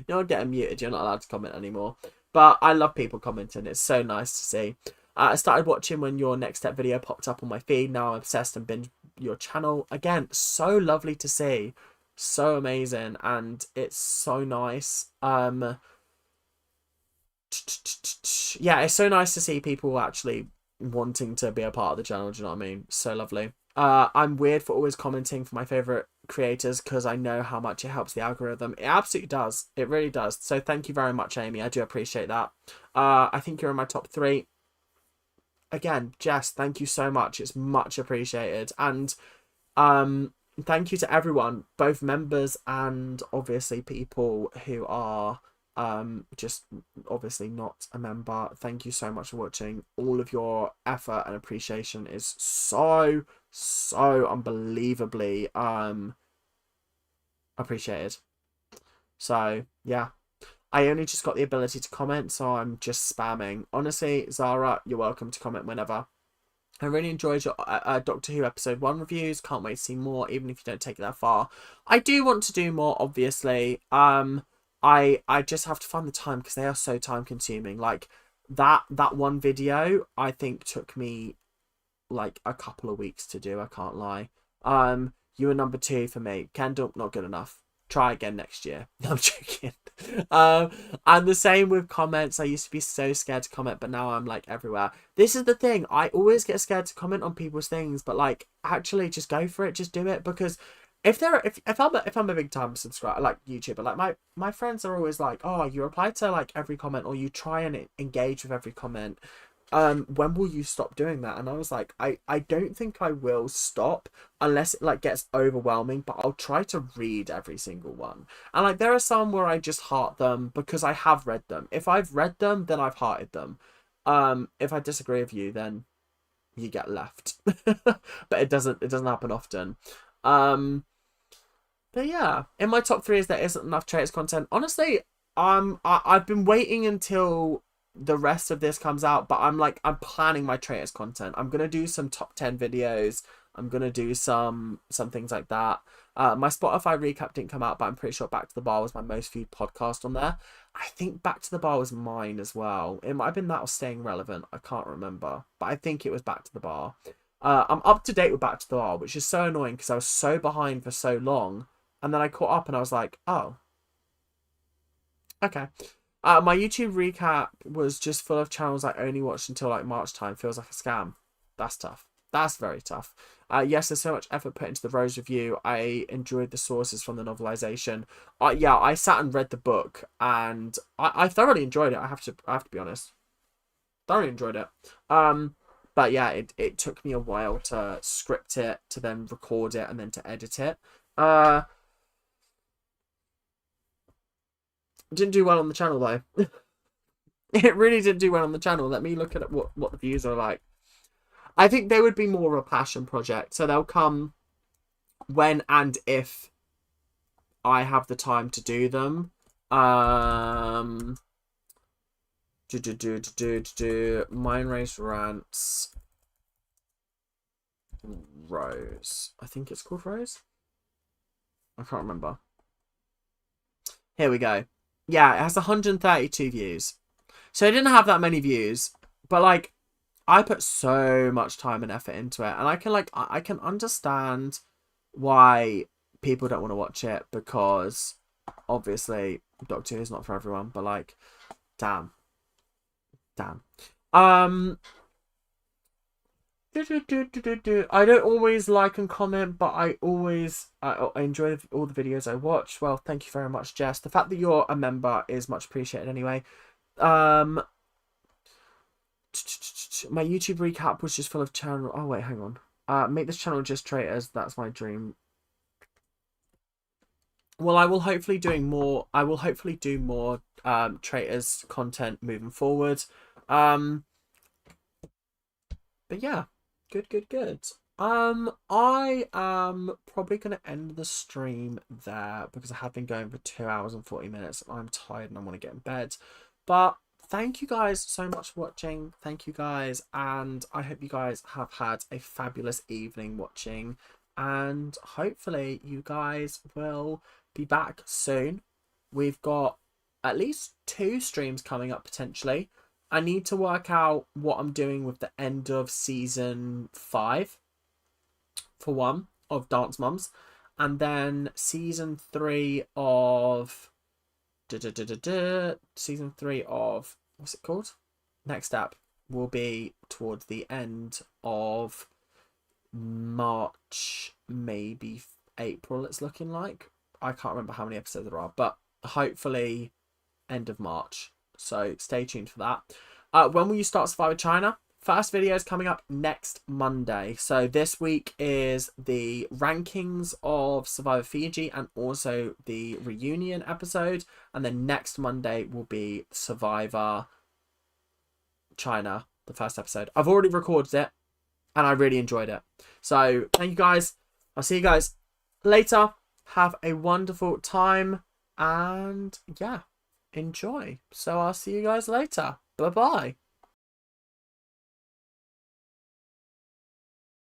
You're getting muted. You're not allowed to comment anymore. But I love people commenting. It's so nice to see. I started watching when your next step video popped up on my feed. Now I'm obsessed and binge your channel. Again, so lovely to see. So amazing. And it's so nice. Yeah, it's so nice to see people actually wanting to be a part of the channel. Do you know what I mean? So lovely. I'm weird for always commenting for my favorite creators because I know how much it helps the algorithm. It absolutely does. It really does. So thank you very much, Amy. I do appreciate that. I think you're in my top 3. Again, Jess, thank you so much. It's much appreciated. And thank you to everyone, both members and obviously people who are just obviously not a member. Thank you so much for watching. All of your effort and appreciation is so unbelievably appreciated. So yeah, I only just got the ability to comment, so I'm just spamming. Honestly, Zara, you're welcome to comment whenever. I really enjoyed your Doctor Who episode 1 reviews. Can't wait to see more, even if you don't take it that far. I do want to do more, obviously. I just have to find the time because they are so time consuming. Like that one video I think took me like a couple of weeks to do. I can't lie. You were number 2 for me. Kendall, not good enough. Try again next year. No, I'm joking. And the same with comments. I used to be so scared to comment, but now I'm like everywhere. This is the thing. I always get scared to comment on people's things, but like actually just go for it. Just do it, because if I'm a big time subscriber, like YouTuber, like my friends are always like, oh, you reply to like every comment, or you try and engage with every comment. When will you stop doing that? And I was like, I don't think I will stop unless it like gets overwhelming, but I'll try to read every single one. And like there are some where I just heart them because I have read them. If I've read them, then I've hearted them. If I disagree with you, then you get left. But it doesn't happen often. But yeah, in my top 3 is there isn't enough traitors content. Honestly, I've been waiting until the rest of this comes out, but I'm planning my traitors content. I'm gonna do some top 10 videos. I'm gonna do some things like that. My Spotify recap didn't come out, but I'm pretty sure Back to the Bar was my most viewed podcast on there. I think Back to the Bar was mine as well. It might have been that or Staying Relevant. I can't remember, but I think it was Back to the Bar. I'm up to date with Back to the Bar, which is so annoying because I was so behind for so long, and then I caught up and I was like, oh, okay. My YouTube recap was just full of channels I only watched until like March time. Feels like a scam. That's tough. That's very tough. Yes, there's so much effort put into the Rose review. I enjoyed the sources from the novelization. Yeah, I sat and read the book, and I thoroughly enjoyed it. I have to be honest. Thoroughly enjoyed it. But yeah, it took me a while to script it, to then record it, and then to edit it. Didn't do well on the channel though. It really didn't do well on the channel. Let me look at what the views are like. I think they would be more of a passion project, so they'll come when and if I have the time to do them. Mind Race Rants Rose. I think it's called Rose. I can't remember. Here we go. Yeah, it has 132 views. So it didn't have that many views, but like I put so much time and effort into it, and I can understand why people don't want to watch it, because obviously Doctor Who is not for everyone, but like damn. I don't always like and comment, but I enjoy all the videos I watch. Well, thank you very much, Jess. The fact that you're a member is much appreciated anyway. My YouTube recap was just full of channel. Oh wait, hang on. Make this channel just traitors. That's my dream. Well, I will hopefully do more traitors content moving forward. But yeah. Good. I am probably going to end the stream there because I have been going for 2 hours and 40 minutes. And I'm tired and I want to get in bed. But thank you guys so much for watching. Thank you guys. And I hope you guys have had a fabulous evening watching. And hopefully you guys will be back soon. We've got at least 2 streams coming up potentially. I need to work out what I'm doing with the end of season 5. For one, of Dance Mums, and then season 3 of season 3 of what's it called? Next Step will be towards the end of March, maybe April. It's looking like. I can't remember how many episodes there are, but hopefully end of March. So stay tuned for that. When will you start Survivor China? First video is coming up next Monday. So this week is the rankings of Survivor Fiji and also the reunion episode. And then next Monday will be Survivor China, the first episode. I've already recorded it and I really enjoyed it. So thank you guys. I'll see you guys later. Have a wonderful time and yeah, enjoy. So I'll see you guys later. Bye-bye.